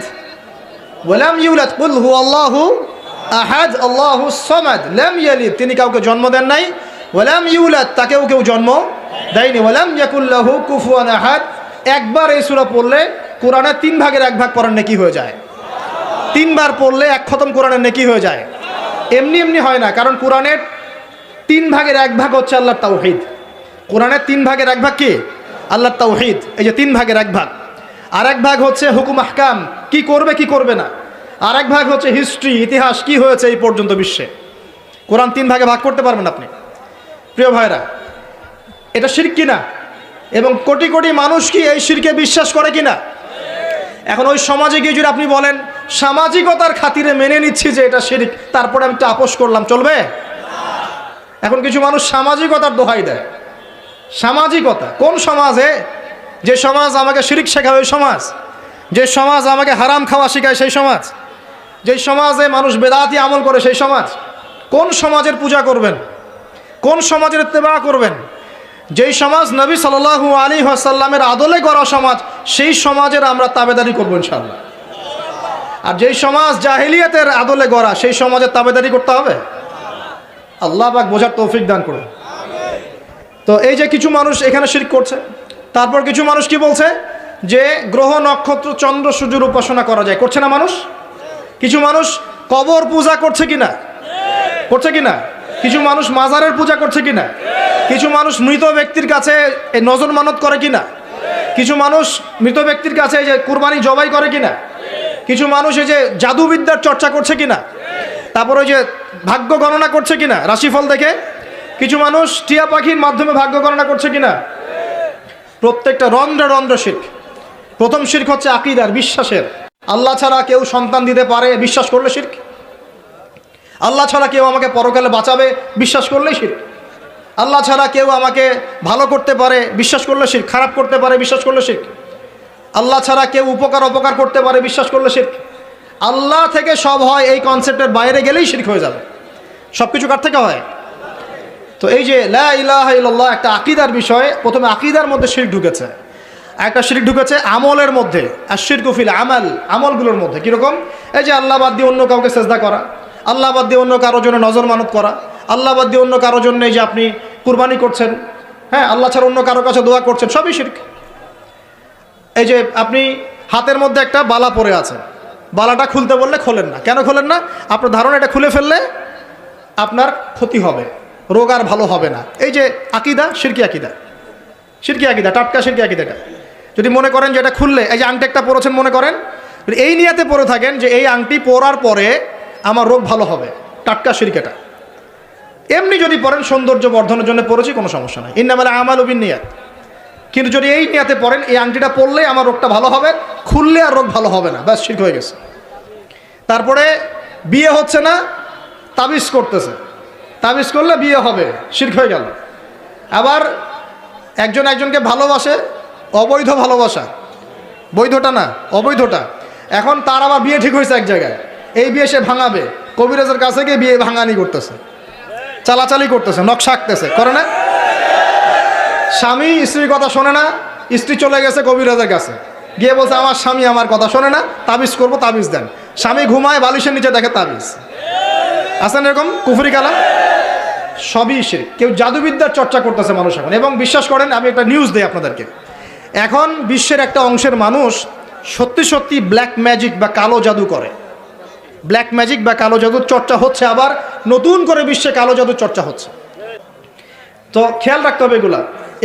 ওয়া লাম ইউলাদ কুল হুয়াল্লাহু আহাদ আল্লাহুস সামাদ। লাম ইয়ালিদ, তিনি কাউকে জন্ম দেন নাই, ওয়া লাম ইউলাদ, তাকেও কেউ জন্ম দেয়নি, ওয়া লাম ইয়াকুল লাহু কুফুয়ান আহাদ। একবার এই সূরা পড়লে কোরআনের 3 ভাগের 1 ভাগ পড়ার নেকি হয়ে যায়। 3 বার পড়লে 1 খতম কোরআনের নেকি হয়ে যায়। এমনি এমনি হয় না, কারণ কোরআনের 3 ভাগের 1 ভাগ হচ্ছে আল্লাহর তাওহীদ। কোরআনের 3 ভাগের 1 ভাগ কি? আল্লাহর তাওহীদ। এই যে 3 ভাগের 1 ভাগ। আর 1 ভাগ হচ্ছে হুকুম আহকাম, কি করবে কি করবে না। আর 1 ভাগ হচ্ছে হিস্ট্রি, ইতিহাস, কি হয়েছে এই পর্যন্ত বিশ্বে। কোরআন 3 ভাগে ভাগ করতে পারবেন আপনি। প্রিয় ভাইরা, এটা শিরক কিনা? এবং কোটি কোটি মানুষ কি এই শিরকে বিশ্বাস করে কিনা? এখন ওই সমাজে গিয়ে যদি আপনি বলেন সামাজিকতার খাতিরে মেনে নিচ্ছি যে এটা শিরক, তারপরে আমি একটা আপোষ করলাম, চলবে? এখন কিছু মানুষ সামাজিকতার দোহাই দেয়। সামাজিকতা কোন সমাজে? যে সমাজ আমাকে শিরক শেখায় ওই সমাজ, যে সমাজ আমাকে হারাম খাওয়া শেখায় সেই সমাজ, যে সমাজে মানুষ বেদাতি আমল করে সেই সমাজ। কোন সমাজের পূজা করবেন? কোন সমাজের ইত্তেবা করবেন? যেই সমাজ নবী সাল্লাল্লাহু আলাইহি ওয়াসাল্লামের আদলে গড়া সমাজ, সেই সমাজের আমরা তাবেদারি করব ইনশাআল্লাহ। আর যেই সমাজ জাহেলিয়াতের আদলে গড়া, সেই সমাজের তাবেদারি করতে হবে। আল্লাহ পাক বোঝার তৌফিক দান করুন। তো এই যে কিছু মানুষ এখানে শিরক করছে, তারপর কিছু মানুষ কি বলছে যে গ্রহ নক্ষত্র চন্দ্র সূর্যের উপাসনা করা যায়, করছে না মানুষ? কিছু মানুষ কবর পূজা করছে কিনা? করছে কিনা? কিছু মানুষ মাজারের পূজা করছে কিনা? কিছু মানুষ মৃত ব্যক্তির কাছে এই নজর মানত করে কিনা? কিছু মানুষ মৃত ব্যক্তির কাছে এই যে কুরবানি জবাই করে কিনা? কিছু মানুষ এই যে জাদুবিদ্যার চর্চা করছে কিনা? তারপর ওই যে ভাগ্য গণনা করছে কিনা রাশিফল দেখে? কিছু মানুষ টিয়া পাখির মাধ্যমে ভাগ্য গণনা করছে কিনা? প্রত্যেকটা রন্ধ্রে রন্ধ্রে শিরক। প্রথম শিরক হচ্ছে আকীদার, বিশ্বাসের। আল্লাহ ছাড়া কেউ সন্তান দিতে পারে, বিশ্বাস করলে শিরক। আল্লাহ ছাড়া কেউ আমাকে পরকালে বাঁচাবে, বিশ্বাস করলেই শিরক। আল্লাহ ছাড়া কেউ আমাকে ভালো করতে পারে, বিশ্বাস করলে শিরক। খারাপ করতে পারে, বিশ্বাস করলে শিরক। আল্লাহ ছাড়া কেউ উপকার অপকার করতে পারে, বিশ্বাস করলে শিরক। আল্লাহ থেকে সব হয়, এই কনসেপ্টের বাইরে গেলেই শিরক হয়ে যাবে। সব কিছু কার থেকে হয়? তো এই যে লা ইলাহা ইল্লাল্লাহ একটা আকীদার বিষয়। প্রথমে আকীদার মধ্যে শিরক ঢুকেছে, একটা শিরক ঢুকেছে আমলের মধ্যে। আর শিরকু ফিল আমাল, আমলগুলোর মধ্যে কীরকম? এই যে আল্লাহ বাদ দিয়ে অন্য কাউকে সেজদা করা, আল্লাহ বাদ দিয়ে অন্য কারোর জন্য নজর মানত করা, আল্লাহ বাদ দিয়ে অন্য কারোর জন্য এই যে আপনি কুরবানি করছেন, হ্যাঁ, আল্লাহ ছাড়া অন্য কারোর কাছে দোয়া করছেন, সবই শিরক। এই যে আপনি হাতের মধ্যে একটা বালা পরে আছে, বালাটা খুলতে বললে খোলেন না, কেন খোলেন না? আপনার ধারণা এটা খুলে ফেললে আপনার ক্ষতি হবে, রোগ আর ভালো হবে না। এই যে আকীদা, শিরকি আকীদা, শিরকি আকীদা, টাটকা শিরকি আকীদাটা। যদি মনে করেন যে এটা খুললে, এই যে আংটি একটা পরেছেন, মনে করেন এই নিয়াতে পরে থাকেন যে এই আংটি পরার পরে আমার রোগ ভালো হবে, টাটকা শিরক। এমনি যদি পড়েন সৌন্দর্য বর্ধনের জন্য পড়েছি, কোনো সমস্যা নাই, ইন্নামাল আমালু বিন্নিয়াত। কিন্তু যদি এই নিয়াতে পড়েন এই আংটিটা পরলে আমার রোগটা ভালো হবে, খুললে আর রোগ ভালো হবে না, ব্যাস শিরক হয়ে গেছে। তারপরে বিয়ে হচ্ছে না, তাবিজ করতেছে, তাবিজ করলে বিয়ে হবে, শিরক হয়ে গেল। আবার একজন একজনকে ভালোবাসে, অবৈধ ভালোবাসা, বৈধটা না অবৈধটা। এখন তার আবার বিয়ে ঠিক হয়েছে এক জায়গায়, এই বিয়ে সে ভাঙাবে, কবিরাজের কাছে গিয়ে বিয়ে ভাঙানি করতেছে, চালাচালি করতেছে, নকশা আঁকতেছে, করে না? স্বামী স্ত্রীর কথা শোনে না, স্ত্রী চলে গেছে কবিরাজের কাছে, গিয়ে বলছে আমার স্বামী আমার কথা শোনে না, তাবিজ করবো, তাবিজ দেন। স্বামী ঘুমায়, বালিশের নিচে দেখে তাবিজ। আছেন এরকম কুফরি কালাম? সবই শিরক। কেউ জাদুবিদ্যার চর্চা করতেছে মানুষ এখন। এবং বিশ্বাস করেন, আমি একটা নিউজ দিই আপনাদেরকে, এখন বিশ্বের একটা অংশের মানুষ সত্যি সত্যি ব্ল্যাক ম্যাজিক বা কালো জাদু করে। ব্ল্যাক ম্যাজিক বা কালো জাদুর চর্চা হচ্ছে, আবার নতুন করে বিশ্বে কালো জাদুর চর্চা হচ্ছে। তো খেয়াল রাখতে হবে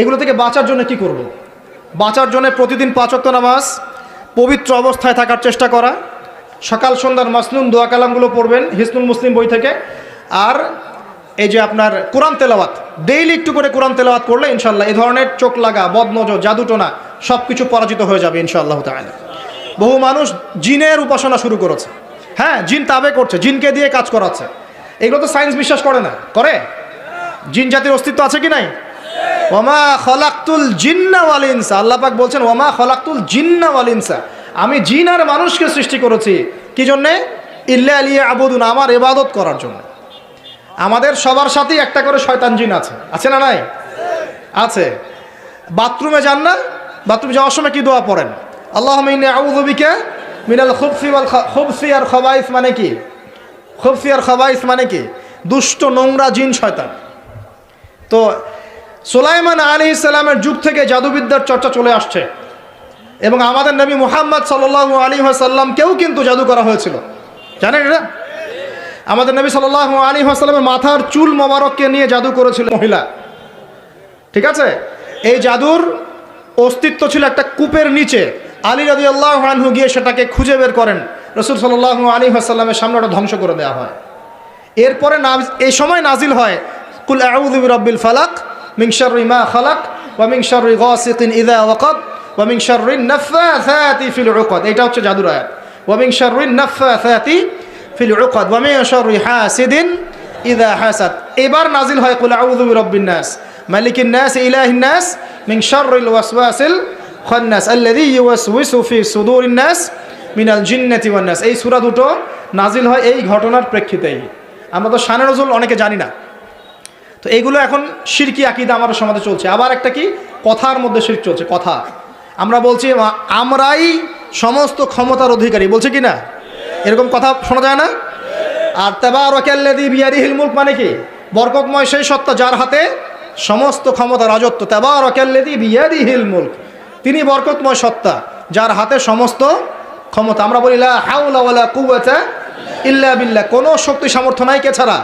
এগুলো থেকে বাঁচার জন্য কি করব? বাঁচার জন্য প্রতিদিন 5 ওয়াক্ত নামাজ, পবিত্র অবস্থায় থাকার চেষ্টা করা, সকাল সন্ধ্যার মাসনুন দোয়া কালামগুলো পড়বেন হিসনুল মুসলিম বই থেকে। আর এই যে আপনার কোরআন তেলাওয়াত, ডেইলি একটু করে কোরআন তেলাওয়াত করলে ইনশাল্লাহ এই ধরনের চোখ লাগা, বদনজর, জাদুটোনা সব কিছু পরাজিত হয়ে যাবে ইনশাআল্লাহ তাআলা। বহু মানুষ জিনের উপাসনা শুরু করেছে, হ্যাঁ, জিন তাবে করছে, জিনকে দিয়ে কাজ করাচ্ছে। এগুলো তো সায়েন্স বিশ্বাস করে না, করে? জিন জাতির অস্তিত্ব আছে কি নাই? ওয়ামা খলাকতুল জিন্না ওয়াল ইনসা, আল্লাহ পাক বলছেন ওয়ামা খলাকতুল জিন্না ওয়াল ইনসা, আমি জিন আর মানুষকে সৃষ্টি করেছি কি জন্যে? ইল্লা লিয়াবুদুন, আমার ইবাদত করার জন্য। আমাদের সবার সাথেই একটা করে শয়তান জিন আছে, আছে না নাই? আছে। বাথরুমে যান না, বাথরুমে যাওয়ার সময় কি দোয়া পড়েন? আল্লাহুম্মা ইন্নী আউযু বিকা মিনাল খুবসি আর খাবাইস, মানে কি? খুবসি আর খাবাইস মানে কি? দুষ্ট নোংরা জিন শয়তান। তো সুলাইমান আলাইহিস সালামের যুগ থেকে জাদুবিদ্যার চর্চা চলে আসছে এবং আমাদের নবী মুহাম্মদ সাল্লাল্লাহু আলাইহি ওয়াসাল্লামকেও কিন্তু জাদু করা হয়েছিল, জানেন এটা? আমাদের নবী সাল্লাল্লাহু আলাইহি ওয়াসাল্লামের মাথার চুল মোবারককে নিয়ে জাদু করেছিল মহিলা, ঠিক আছে? এই জাদুর অস্তিত্ব ছিল একটা কূপের নিচে। আলী রাদিয়াল্লাহু আনহু গিয়ে সেটাকে খুঁজে বের করেন, রাসূল সাল্লাল্লাহু আলাইহি ওয়াসাল্লামের সামনে ওটা ধ্বংস করে দেওয়া হয়। এরপরে এই সময় নাজিল হয় কুল আউযু বিরাব্বিল ফালাক মিন শাররি মা খালাক ওয়া মিন শাররি গাসিকিন ইযা ওয়াকাব ওয়া মিন শাররিন নাফাসাতি ফিল উকাদ। এটা হচ্ছে জাদুর আয়াত। ওয়া মিন শাররিন নাফাসাতি ফিল উকাদ ওয়া মিন শাররি হাসিদিন ইযা হাসাদ। এবার নাজিল হয় কুল আউযু বিরাব্বিন নাস মালিকিন নাস ইলাহিন নাস মিন শাররিল ওয়াসওয়াসিল খান্নাস আল্লাযী ইউওয়াসওয়িসু ফি সুদুরিন নাস মিনাল জিন্নাতি ওয়ান নাস। এই সূরা দুটো নাজিল হয় এই ঘটনার প্রেক্ষিতেই। আমরা তো শানে নজুল অনেকে জানি না, তো এইগুলো এখন শিরকি আকীদা আমাদের সমাজে চলছে। আবার একটা কি, কথার মধ্যে শিরক চলছে। কথা আমরা বলছি আমরাই সমস্ত ক্ষমতার অধিকারী, বলছে কি না? এরকম কথা শোনা যায় না? আর তাবারাকাল্লাযী বিয়াদিহিল মুলক মানে কি? বরকতময় সেই সত্তা যার হাতে সমস্ত ক্ষমতা, রাজত্ব। তাবারাকাল্লাযী বিয়াদিহিল মুলক, তিনি বরকতময় সত্তা যার হাতে সমস্ত ক্ষমতা। আমরা বলি লা হাওলা ওয়ালা কুওয়াতা ইল্লা বিল্লাহ, কোনো শক্তি সামর্থ্য নাই কে ছাড়া?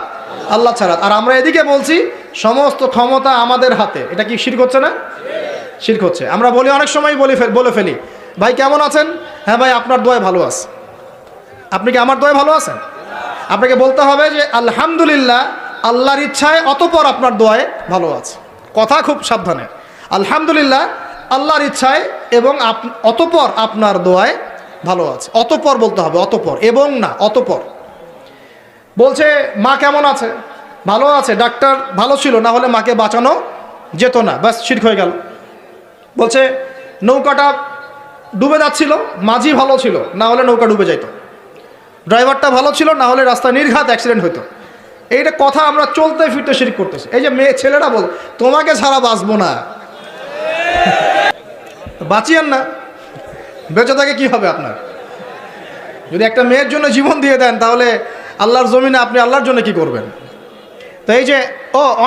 আল্লাহ ছাড়া। আর আমরা এদিকে বলছি সমস্ত ক্ষমতা আমাদের হাতে। এটা কি শিরক হচ্ছে না? শিরক হচ্ছে। আমরা বলি অনেক সময় বলে ফেলি, ভাই কেমন আছেন? হ্যাঁ ভাই আপনার দোয়ায় ভালো আছে। আপনি কি আমার দোয়ায় ভালো আছেন? আপনাকে বলতে হবে যে আলহামদুলিল্লাহ, আল্লাহর ইচ্ছায় অতঃপর আপনার দোয়ায় ভালো আছে। কথা খুব সাবধানে, আলহামদুলিল্লাহ আল্লাহর ইচ্ছায় এবং অতঃপর আপনার দোয়ায় ভালো আছে। অতঃপর বলতে হবে, অতঃপর, এবং না, অতঃপর। বলছে মা কেমন আছে? ভালো আছে, ডাক্তার ভালো ছিল, না হলে মাকে বাঁচানো যেত না, ব্যাস শিরক হয়ে গেল। বলছে নৌকাটা ডুবে যাচ্ছিল, মাঝি ভালো ছিল, না হলে নৌকা ডুবে যাইত। ড্রাইভারটা ভালো ছিল, না হলে রাস্তায় নির্ঘাত অ্যাক্সিডেন্ট হইতো। এইটা কথা আমরা চলতে ফিরতে শিরক করতেছি। এই যে মেয়ে ছেলেরা বল তোমাকে ছাড়া বাঁচবো না, বাঁচিয়েন না, বেঁচে থাকে কি হবে আপনার? যদি একটা মেয়ের জন্য জীবন দিয়ে দেন, তাহলে আল্লাহর জমিনে আপনি আল্লাহর জন্য কি করবেন? তো এই যে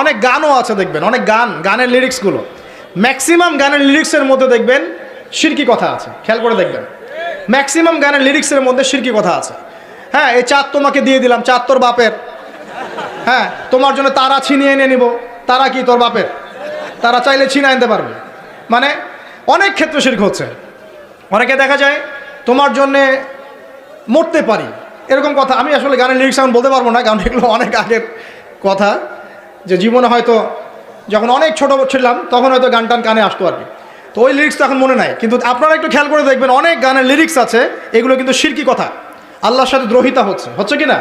অনেক গানও আছে দেখবেন, অনেক গানের লিরিক্সগুলো, ম্যাক্সিমাম গানের লিরিক্সের মধ্যে দেখবেন শিরকি কথা আছে। খেয়াল করে দেখবেন, ম্যাক্সিমাম গানের লিরিক্সের মধ্যে শিরকি কথা আছে। হ্যাঁ, এই চাঁদ তোমাকে দিয়ে দিলাম, চাঁদ তোর বাপের। হ্যাঁ, তোমার জন্য তারা ছিনিয়ে এনে নিব, তারা কি তোর বাপের? তারা চাইলে ছিনিয়ে আনতে পারবে। মানে অনেক ক্ষেত্রে শিরক হচ্ছে। অনেকে দেখা যায় তোমার জন্যে মরতে পারি, এরকম কথা। আমি আসলে গানের লিরিক্স এখন বলতে পারবো না, কারণ এগুলো অনেক আগের কথা, যে জীবনে হয়তো যখন অনেক ছোটো ছিলাম তখন হয়তো গান টান কানে আসতো আর কি। তো ওই লিরিক্স তো এখন মনে নাই, কিন্তু আপনারা একটু খেয়াল করে দেখবেন অনেক গানের লিরিক্স আছে, এগুলো কিন্তু শিরকি কথা, আল্লাহর সাথে দ্রোহিতা হচ্ছে কি না?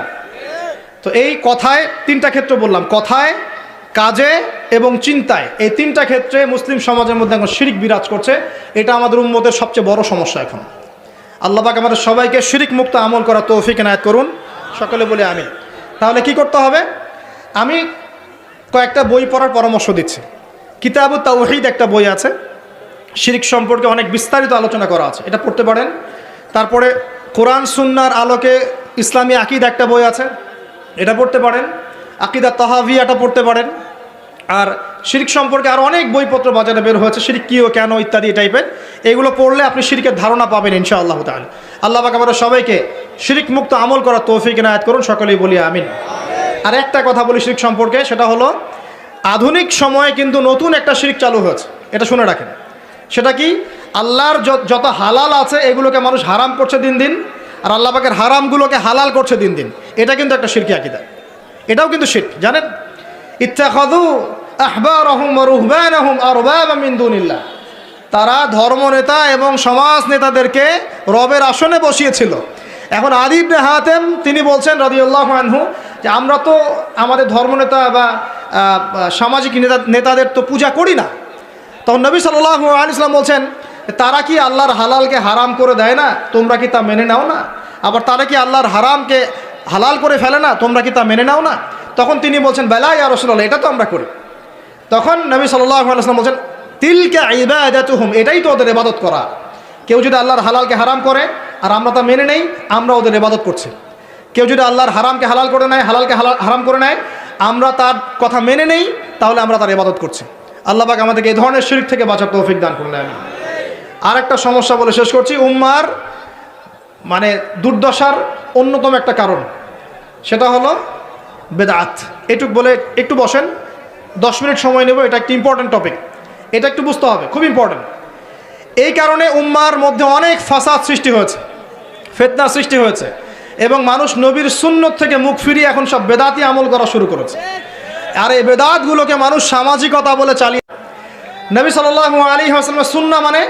তো এই কথায় তিনটা ক্ষেত্র বললাম, কথায়, কাজে এবং চিন্তায়। এই তিনটা ক্ষেত্রে মুসলিম সমাজের মধ্যে এখন শিরক বিরাজ করছে। এটা আমাদের উম্মতের সবচেয়ে বড় সমস্যা এখন। আল্লাহ পাক আমাদের সবাইকে শিরক মুক্ত আমল করার তৌফিক এনায়েত করুন, সকলে বলে আমিন। তাহলে কি করতে হবে? আমি কয়েকটা বই পড়ার পরামর্শ দিচ্ছি। কিতাবুত তাওহীদ একটা বই আছে, শিরক সম্পর্কে অনেক বিস্তারিত আলোচনা করা আছে, এটা পড়তে পারেন। তারপরে কোরআন সুন্নাহর আলোকে ইসলামী আকীদা একটা বই আছে, এটা পড়তে পারেন। আকীদা তাহাভিয়াটা পড়তে পারেন। আর শিরক সম্পর্কে আরও অনেক বইপত্র বাজারে বের হয়েছে, শিরক কী ও কেন ইত্যাদি টাইপের। এগুলো পড়লে আপনি শিরকের ধারণা পাবেন ইনশাআল্লাহ তাআলা। আল্লাহ পাক আমাদের সবাইকে শিরক মুক্ত আমল করার তৌফিক এনায়েত করুন, সকলেই বলি আমিন। আর একটা কথা বলি শিরক সম্পর্কে, সেটা হলো আধুনিক সময়ে কিন্তু নতুন একটা শিরক চালু হয়েছে, এটা শুনে রাখেন। সেটা কি? আল্লাহর যত হালাল আছে এগুলোকে মানুষ হারাম করছে দিন দিন, আর আল্লাহ পাকের হারামগুলোকে হালাল করছে দিন দিন। এটা কিন্তু একটা শিরকি আকীদা, এটাও কিন্তু শিরক, জানেন? ইত্তাখাযু আহবারহুম ওয়া রুহবানাহুম আরবাবা মিন দুনিল্লাহ, তারা ধর্মনেতা এবং সমাজ নেতাদেরকে রবের আসনে বসিয়েছিল। এখন আদী ইবনে হাতেম তিনি বলছেন রাদিয়াল্লাহু আনহু যে আমরা তো আমাদের ধর্মনেতা বা সামাজিক নেতাদের তো পূজা করি না। তখন নবী সাল্লাল্লাহু আলাইহি ওয়াসাল্লাম বলছেন তারা কি আল্লাহর হালালকে হারাম করে দেয় না? তোমরা কি তা মেনে নাও না? আবার তারা কি আল্লাহর হারামকে হালাল করে ফেলে না? তোমরা কি তা মেনে নাও না? তখন তিনি বলছেন বেলা ইয়া রাসূলুল্লাহ, এটা তো আমরা করি। তখন নবী সাল্লাল্লাহু আলাইহি ওয়াসাল্লাম বলছেন তিলকা ইবাদাতুহুম, এটাই তো ওদের ইবাদত করা। কেউ যদি আল্লাহর হালালকে হারাম করে আর আমরা তা মেনে নেই, আমরা ওদের ইবাদত করছি। কেউ যদি আল্লাহর হারামকে হালাল করে নেয়, হালালকে হারাম করে নেয়, আমরা তার কথা মেনে নেই, তাহলে আমরা তার ইবাদত করছি। আল্লাহ পাক আমাদেরকে এই ধরনের শিরক থেকে বাঁচার তৌফিক দান করুন। আমিন। আরেকটা সমস্যা বলে শেষ করছি, উম্মার মানে দুর্দশার অন্যতম একটা কারণ, সেটা হলো বেদাত। এটুক বলে একটু বসেন, 10 মিনিট সময় নেব। এটা একটা ইম্পর্টেন্ট টপিক, এটা একটু বুঝতে হবে, খুব ইম্পর্টেন্ট। এই কারণে উম্মার মধ্যে অনেক ফাসাদ সৃষ্টি হয়েছে, ফিতনা সৃষ্টি হয়েছে, এবং মানুষ নবীর সুন্নত থেকে মুখ ফিরিয়ে এখন সব বেদাতি আমল করা শুরু করেছে। আর এই বেদাতগুলোকে মানুষ সামাজিকতা বলে চালিয়ে। নবী সাল্লাল্লাহু আলাইহি ওয়াসাল্লামের সুন্নাহ মানে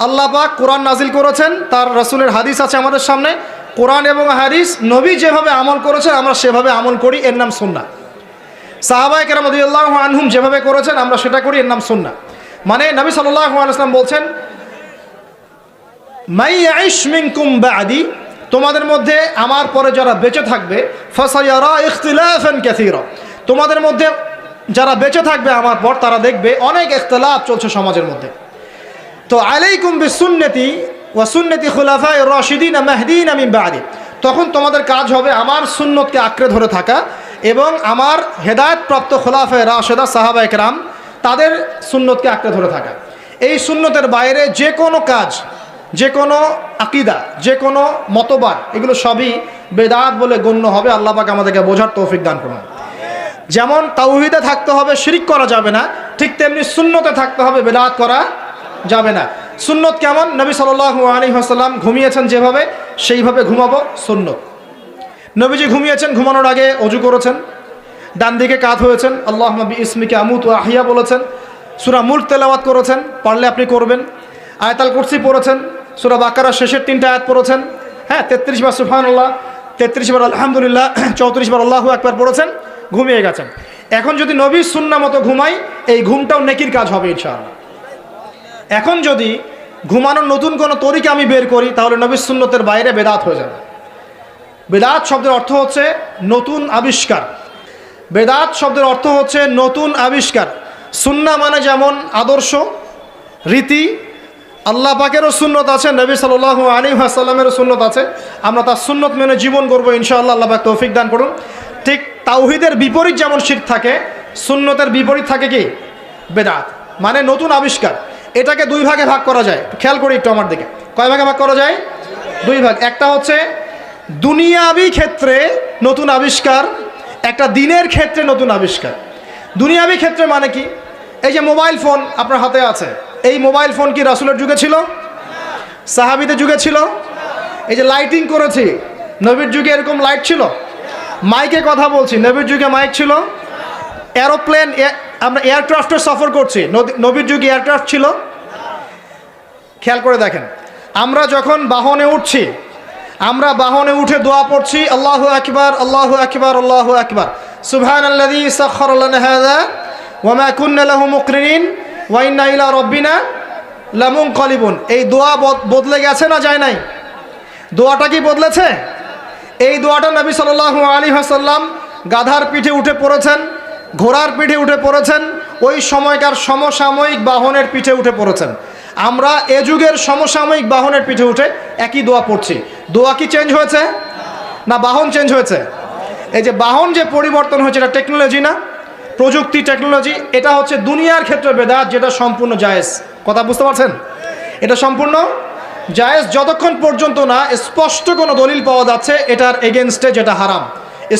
আল্লাহ পাক কোরআন নাজিল করেছেন, তার রাসূলের হাদিস আছে আমাদের সামনে। কোরআন এবং হাদিস, নবী যেভাবে আমল করেছেন আমরা সেভাবে আমল করি, এর নাম সুন্নাহ। সাহাবায়ে কেরাম রাদিয়াল্লাহু আনহুম যেভাবে করেছেন আমরা সেটা করি, এর নাম সুন্নাহ। মানে নবী সাল্লাল্লাহু আলাইহি ওয়াসাল্লাম বলছেন মাই ইয়াইশ মিনকুম বা'দি, তোমাদের মধ্যে আমার পরে যারা বেঁচে থাকবে, ফাসায়ারা ইখতিলাফান কাসীরা, তোমাদের মধ্যে যারা বেঁচে থাকবে আমার পর তারা দেখবে অনেক ইখতিলাফ চলছে সমাজের মধ্যে। তো আলাইকুম বিসুন্নতি ওয়া সুন্নতি খুলাফায়ে রাশিদিন মাহদিন মিন বা'দি, তখন তোমাদের কাজ হবে আমার সুন্নতকে আঁকড়ে ধরে থাকা এবং আমার হেদায়েতপ্রাপ্ত খুলাফায়ে রাশিদা সাহাবায়ে কেরাম তাদের সুন্নতকে আঁকড়ে ধরে থাকা। এই সুন্নতের বাইরে যে কোনো কাজ, যে কোনো আকিদা, যে কোনো মতবাদ, এগুলো সবই বেদাত বলে গণ্য হবে। আল্লাহ পাক আমাদেরকে বোঝার তৌফিক দান করুন। যেমন তাওহীদে থাকতে হবে, শিরক করা যাবে না, ঠিক তেমনি সুন্নতে থাকতে হবে, বেদাত করা যাবে না। সুন্নত কেমন? নবী সাল্লাল্লাহু আলাইহি ওয়াসাল্লাম ঘুমিয়েছেন যেভাবে, সেইভাবে ঘুমাবো সুন্নত। নবীজি ঘুমিয়েছেন, ঘুমানোর আগে ওযু করেছেন, ডান দিকে কাত হয়েছেন, আল্লাহুম্মা বিইসমিকা আমুতু ওয়া আহইয়া বলেছেন, সূরা মুলক তেলাওয়াত করেছেন, পারলে আপনি করবেন। আয়াতুল কুরসি পড়েছেন, সূরা বাকারার শেষের 3টা আয়াত পড়েছেন, হ্যাঁ 33 বার সুবহানাল্লাহ, 33 বার আলহামদুলিল্লাহ, 34 বার আল্লাহু আকবার পড়েছেন, ঘুমিয়ে গেছেন। এখন যদি নবীর সুন্নাহ মতো ঘুমাই, এই ঘুমটাও নেকির কাজ হবে ইনশাআল্লাহ। এখন যদি ঘুমানোর নতুন কোনো তরিকা আমি বের করি, তাহলে নবীর সুন্নতের বাইরে বেদাত হয়ে যাবে। বেদাত শব্দের অর্থ হচ্ছে নতুন আবিষ্কার। বেদাত শব্দের অর্থ হচ্ছে নতুন আবিষ্কার। সুন্নাহ মানে যেমন আদর্শ, রীতি, আল্লাহ পাকেরও সুন্নত আছে, নবী সাল্লাল্লাহু আলাইহি ওয়াসাল্লামেরও সুন্নত আছে, আমরা তার সুন্নত মেনে জীবন করবো ইনশাআল্লাহ। আল্লাহ পাক তৌফিক দান করুন। ঠিক তাওহীদের বিপরীত যেমন শিরক থাকে, সুন্নতের বিপরীত থাকে কি? বেদাত, মানে নতুন আবিষ্কার। এটাকে 2 ভাগে ভাগ করা যায়, খেয়াল করি একটু আমার দিকে। কয় ভাগে ভাগ করা যায়? 2 ভাগ। একটা হচ্ছে দুনিয়াবি ক্ষেত্রে নতুন আবিষ্কার, একটা দিনের ক্ষেত্রে নতুন আবিষ্কার। দুনিয়াবি ক্ষেত্রে মানে কি? এই যে মোবাইল ফোন আপনার হাতে আছে, এই মোবাইল ফোন কি রাসূলের যুগে ছিল? সাহাবীদের যুগে ছিল? এই যে লাইটিং করেছি, নবীর যুগে এরকম লাইট ছিল? মাইকে কথা বলছি, নবীর যুগে মাইক ছিল? এরোপ্লেন, আমরা এয়ারক্রাফটে সফর করছি, নবীর যুগে এয়ারক্রাফট ছিল? খেয়াল করে দেখেন, আমরা যখন বাহনে উঠছি, আমরা বাহনে উঠে দোয়া পড়ছি, আল্লাহু আকবার আল্লাহু আকবার আল্লাহু আকবার, সুবহানাল্লাযী সাখখারা লানা হাযা ওয়া মা কুন্না লাহু মুকরিনিন ওয়া ইন্না ইলা রাব্বিনা লামুনকালিবুন। এই দোয়া বদলে গেছে না যায় নাই? দোয়াটা কি বদলেছে? এই দোয়াটা নবী সাল্লাল্লাহু আলাইহি ওয়াসাল্লাম গাধার পিঠে উঠে পড়েছেন, ঘোড়ার পিঠে উঠে পড়েছেন, ওই সময়কার সমসাময়িক বাহনের পিঠে উঠে পড়েছেন। আমরা এ যুগের সমসাময়িক বাহনের পিঠে উঠে একই দোয়া পড়ছি। দোয়া কি চেঞ্জ হয়েছে না বাহন চেঞ্জ হয়েছে? এই যে বাহন যে পরিবর্তন হয়েছে, এটা টেকনোলজি না, প্রযুক্তি, টেকনোলজি। এটা হচ্ছে দুনিয়ার ক্ষেত্রে বেদাত, যেটা সম্পূর্ণ জায়েজ। কথা বুঝতে পারছেন? এটা সম্পূর্ণ জায়েজ যতক্ষণ পর্যন্ত না স্পষ্ট কোনো দলিল পাওয়া যাচ্ছে এটার এগেনস্টে, যেটা হারাম।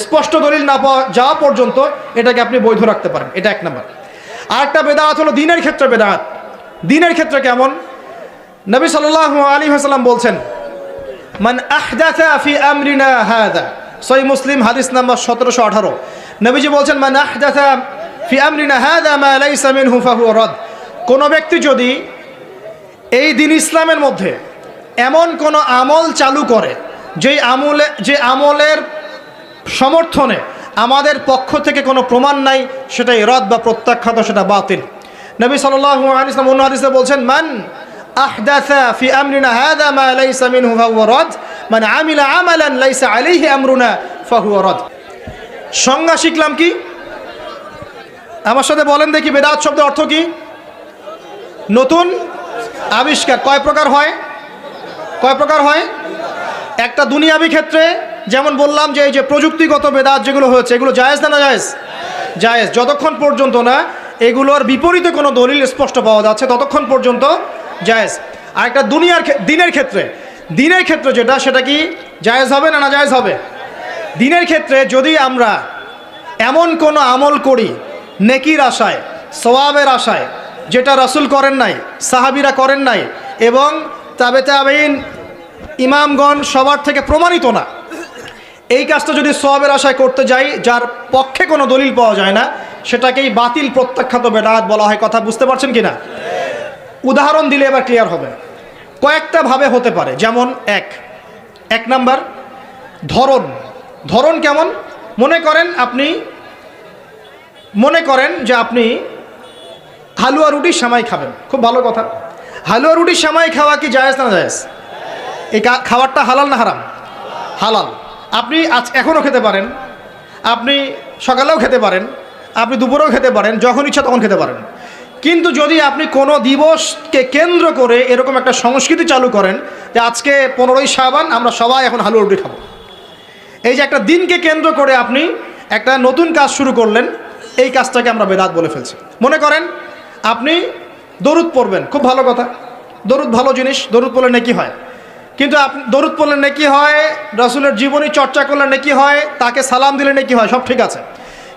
স্পষ্ট দলিল না পাওয়া যাওয়া পর্যন্ত এটাকে আপনি বৈধ রাখতে পারেন, এটা 1 নম্বর। আরেকটা বেদাত হলো দিনের ক্ষেত্রে বেদাত। দিনের ক্ষেত্রে কেমন? নবী সাল্লাল্লাহু আলাইহি ওয়াসাল্লাম বলছেন, মান আহদাসা ফি আমরিনা হাযা, সহিহ মুসলিম হাদিস নাম্বার 1718। নবীজি বলছেন, মান আহদাসা ফি আমরিনা হাযা মা লাইসা মিনহু ফাহুয়া রাদ। কোন ব্যক্তি যদি এই দিন ইসলামের মধ্যে এমন কোন আমল চালু করে যে আমলের সমর্থনে আমাদের পক্ষ থেকে কোনো প্রমাণ নাই, সেটাই রদ বা প্রত্যাখ্যাত, সেটা বাতিল। নবী সাল্লাল্লাহু আলাইহি ওয়াসাল্লাম অন্য হাদিসে বলছেন, মান আহদাসা ফি আমরিনা হাযা মা লাইসা মিনহু ফাহুয়া রাদ, মান আমিলা আমালান লাইসা আলাইহি আমরুনা ফাহুয়া রাদ। সংজ্ঞা শিখলাম কি? আমার সাথে বলেন দেখি, বেদাত শব্দের অর্থ কি? নতুন আবিষ্কার। কয় প্রকার হয়? কয় প্রকার হয়? একটা দুনিয়াবি ক্ষেত্রে, যেমন বললাম যে এই যে প্রযুক্তিগত বেদাত যেগুলো হয়েছে, এগুলো জায়েজ না জায়েজ? জায়েজ, যতক্ষণ পর্যন্ত না এগুলোর বিপরীতে কোনো দলিল স্পষ্ট পাওয়া যাচ্ছে ততক্ষণ পর্যন্ত জায়েজ। আর একটা দিনের ক্ষেত্রে যেটা, সেটা কি জায়েজ হবে না না জায়েজ হবে? দিনের ক্ষেত্রে যদি আমরা এমন কোনো আমল করি নেকির আশায়, সওয়াবের আশায়, যেটা রাসূল করেন নাই, সাহাবীরা করেন নাই এবং তাবেঈন ইমামগণ সবার থেকে প্রমাণিত না, এই কাজটা যদি সওয়াবের আশায় করতে যাই যার পক্ষে কোনো দলিল পাওয়া যায় না, সেটাকেই বাতিল প্রত্যাখ্যাত বেদাত বলা হয়। কথা বুঝতে পারছেন কিনা? উদাহরণ দিলে এবার ক্লিয়ার হবে। কয়েকটা ভাবে হতে পারে। যেমন এক নাম্বার ধরন কেমন? মনে করেন যে আপনি হালুয়া রুটি সেমাই খাবেন, খুব ভালো কথা। হালুয়া রুটি সেমাই খাওয়া কি জায়েজ না জায়েজ? এই খাবারটা হালাল না হারাম? হালাল। আপনি এখনও খেতে পারেন, আপনি সকালেও খেতে পারেন, আপনি দুপুরেও খেতে পারেন, যখন ইচ্ছা তখন খেতে পারেন। কিন্তু যদি আপনি কোনো দিবসকে কেন্দ্র করে এরকম একটা সংস্কৃতি চালু করেন যে আজকে 15ই শাবান আমরা সবাই এখন হালুয়া রুটি খাবো, এই যে একটা দিনকে কেন্দ্র করে আপনি একটা নতুন কাজ শুরু করলেন, এই কাজটাকে আমরা বেদাত বলে ফেলছি। মনে করেন আপনি দরুদ পড়বেন, খুব ভালো কথা, দরুদ ভালো জিনিস, দরুদ পড়লে নেকি হয়। কিন্তু আপনি দরুদ পড়লে নেকি হয়, রাসূলের জীবনী চর্চা করলে নেকি হয়, তাকে সালাম দিলে নেকি হয়, সব ঠিক আছে।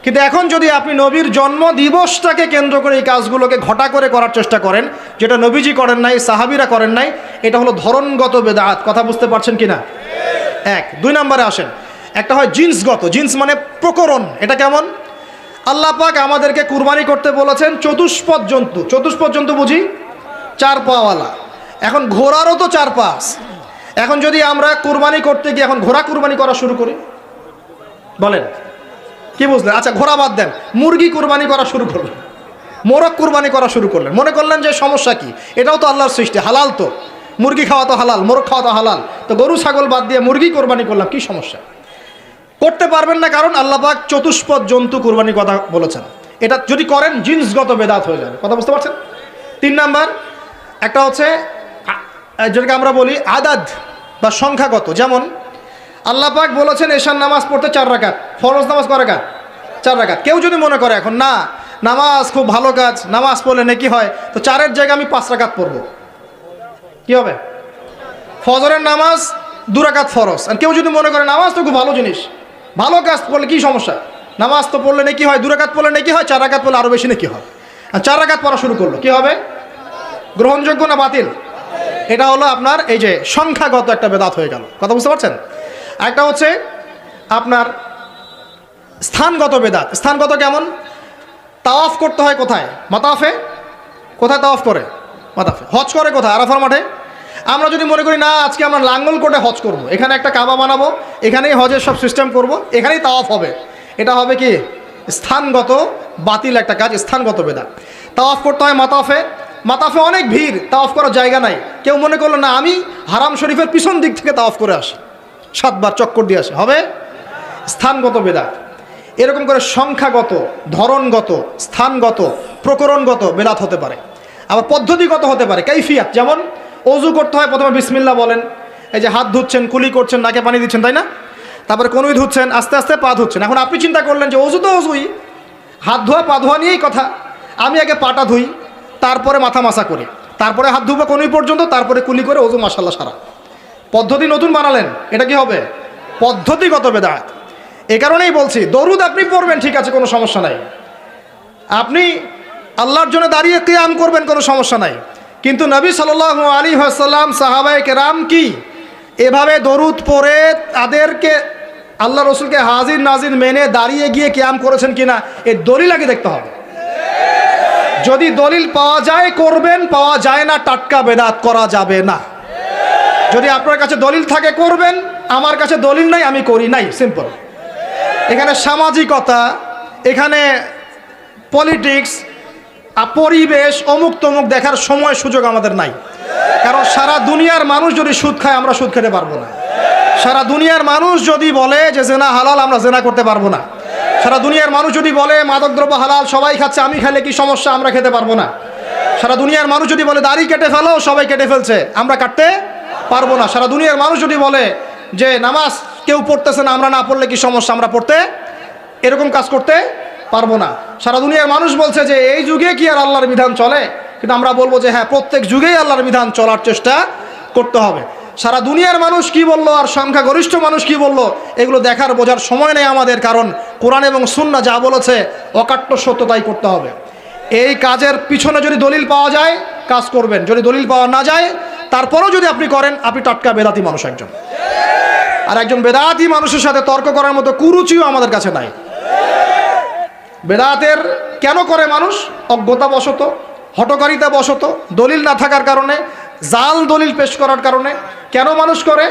কিন্তু এখন যদি আপনি নবীর জন্ম দিবসটাকে কেন্দ্র করে এই কাজগুলোকে ঘটা করে করার চেষ্টা করেন, যেটা নবীজি করেন নাই, সাহাবীরা করেন নাই, এটা হলো ধরনগত বেদাত। কথা বুঝতে পারছেন কিনা? দুই নম্বরে আসেন, একটা হয় জিন্সগত। জিন্স মানে প্রকরণ। এটা কেমন? আল্লাহ পাক আমাদেরকে কুরবানি করতে বলেছেন চতুষ্পদ জন্তু। চতুষ্পদ জন্তু বুঝি 4 পাওয়ালা। এখন ঘোড়ারও তো 4 পা আছে। এখন যদি আমরা কুরবানি করতে গিয়ে এখন ঘোড়া কুরবানি করা শুরু করি, বলেন কি বুঝলেন? আচ্ছা, ঘোড়া বাদ দেন, মুরগি কুরবানি করা শুরু করলেন, মোরগ কুরবানি করা শুরু করলেন, মনে করলেন যে সমস্যা কি, এটাও তো আল্লাহর সৃষ্টি, হালাল তো, মুরগি খাওয়া তো হালাল, মোরগ খাওয়া তো হালাল, তো গরু ছাগল বাদ দিয়ে মুরগি কোরবানি করলাম, কি সমস্যা? করতে পারবেন না, কারণ আল্লাহ পাক চতুষ্পদ জন্তু কুরবানির কথা বলেছেন। এটা যদি করেন জিন্সগত বেদাত হয়ে যাবে। কথা বুঝতে পারছেন? 3 নাম্বার একটা হচ্ছে যেটাকে আমরা বলি আদাদ বা সংখ্যাগত। যেমন আল্লাহ পাক বলেছেন এশার নামাজ পড়তে 4 রাকাত, ফরজ নামাজ কয় রাকাত? 4 রাকাত। কেউ যদি মনে করে এখন না, নামাজ খুব ভালো কাজ, নামাজ পড়লে নেকি হয়, তো 4-এর জায়গায় আমি 5 রাকাত পড়বো, কি হবে? ফজরের নামাজ 2 রাকাত ফরজ। আর কেউ যদি মনে করে নামাজ তো খুব ভালো জিনিস, ভালো কাজ করলে কি সমস্যা, নামাজ তো পড়লে নেকি হয়, 2 রাকাত পড়লে নেকি হয়, 4 রাকাত পড়লে আরও বেশি নেকি হয়, আর 4 রাকাত পড়া শুরু করলো, কি হবে? গ্রহণযোগ্য না বাতিল? এটা হলো আপনার এই যে সংখ্যাগত একটা বেদাত হয়ে গেল। কথা বুঝতে পারছেন? একটা হচ্ছে আপনার স্থানগত বেদাত। স্থানগত কেমন? তাওয়াফ করতে হয় কোথায়? মাতাফে। কোথায় তাওয়াফ করে? মাতাফে। হজ করে কোথায়? আরাফার মাঠে। আমরা যদি মনে করি না আজকে আমরা লাঙ্গল কোটে হজ করব, এখানে একটা কাবা বানাবো, এখানেই হজের সব সিস্টেম করব, এখানেই তাওয়াফ হবে, এটা হবে কি? স্থানগত বাতিল একটা কাজ, স্থানগত বেদাত। তাওয়াফ করতে হয় মাতাফে। মাতাফে অনেক ভিড়, তাওয়াফ করার জায়গা নাই। কেউ মনে করলো না আমি হারাম শরীফের পিছন দিক থেকে তাওয়াফ করে আসি, 7 বার চক্কর দিয়ে আসে, হবে? স্থানগত বেদাত। এরকম করে সংখ্যাগত, ধরনগত, স্থানগত, প্রকরণগত বেদাত হতে পারে। আবার পদ্ধতিগত হতে পারে, কাইফিয়াত। যেমন অজু করতে হয়, প্রথমে বিসমিল্লাহ বলেন, এই যে হাত ধুচ্ছেন, কুলি করছেন, নাকে পানি দিচ্ছেন, তাই না? তারপরে কনুই ধুচ্ছেন, আস্তে আস্তে পা ধুচ্ছেন। এখন আপনি চিন্তা করলেন যে অজু তো অজুই, হাত ধোয়া পা ধোয়া নিয়েই কথা, আমি আগে পাটা ধুই, তারপরে মাথা মাসা করি, তারপরে হাত ধুবো কনুই পর্যন্ত, তারপরে কুলি করে অজু মাশাআল্লাহ সারা। পদ্ধতি নতুন বানালেন, এটা কি হবে? পদ্ধতিগত বেদাত। এই কারণেই বলছি দরুদ আপনি পড়বেন, ঠিক আছে, কোনো সমস্যা নাই, আপনি আল্লাহর জন্য দাঁড়িয়ে কিয়াম করবেন, কোনো সমস্যা নাই। কিন্তু নবী সাল্লাল্লাহু আলাইহি ওয়াসাল্লাম, সাহাবায়ে কেরাম কি এভাবে দরুদ পড়ে তাদেরকে আল্লাহ রসুলকে হাজির নাজির মেনে দাঁড়িয়ে গিয়ে কিয়াম করেছেন কিনা, এর দলিল আগে দেখতে হবে। যদি দলিল পাওয়া যায় করবেন, পাওয়া যায় না টাটকা বেদাত করা যাবে না। যদি আপনার কাছে দলিল থাকে করবেন, আমার কাছে দলিল নাই, আমি করি নাই, সিম্পল। এখানে সামাজিকতা, এখানে পলিটিক্স, পরিবেশ, অমুক তমুক দেখার সময় সুযোগ আমাদের নাই। কারণ সারা দুনিয়ার মানুষ যদি সুদ খায়, আমরা সুদ খেতে পারবো না। সারা দুনিয়ার মানুষ যদি বলে যে জেনা হালাল, আমরা জেনা করতে পারবো না। সারা দুনিয়ার মানুষ যদি বলে মাদকদ্রব্য হালাল, সবাই খাচ্ছে, আমি খেলে কি সমস্যা, আমরা খেতে পারবো না। সারা দুনিয়ার মানুষ যদি বলে দাড়ি কেটে ফেলো, সবাই কেটে ফেলছে, আমরা কাটতে পারবো না। সারা দুনিয়ার মানুষ যদি বলে যে নামাজ কেউ পড়তেছে না, আমরা না পড়লে কি সমস্যা, আমরা পড়তে এরকম কাজ করতে পারবো না। সারা দুনিয়ার মানুষ বলছে যে এই যুগে কি আর আল্লাহর বিধান চলে, কিন্তু আমরা বলবো যে হ্যাঁ, প্রত্যেক যুগেই আল্লাহর বিধান চলার চেষ্টা করতে হবে। সারা দুনিয়ার মানুষ কি বললো আর সংখ্যাগরিষ্ঠ মানুষ কি বললো, এগুলো দেখার বোঝার সময় নেই আমাদের, কারণ কোরআন এবং সুন্নাহ যা বলেছে অকাট্য সত্য তাই করতে হবে। এই কাজের পিছনে যদি দলিল পাওয়া যায় কাজ করবেন, যদি দলিল পাওয়া না যায় তারপরেও যদি আপনি করেন, আপনি টাটকা বেদাতি মানুষ একজন। আর একজন বেদাতি মানুষের সাথে তর্ক করার মতো কুরুচিও আমাদের কাছে নাই। বেদাতের কেন করে মানুষ? অজ্ঞতাবশত, হঠকারিতাবশত, দলিল না থাকার কারণে, জাল দলিল পেশ করার কারণে। কেন মানুষ করে?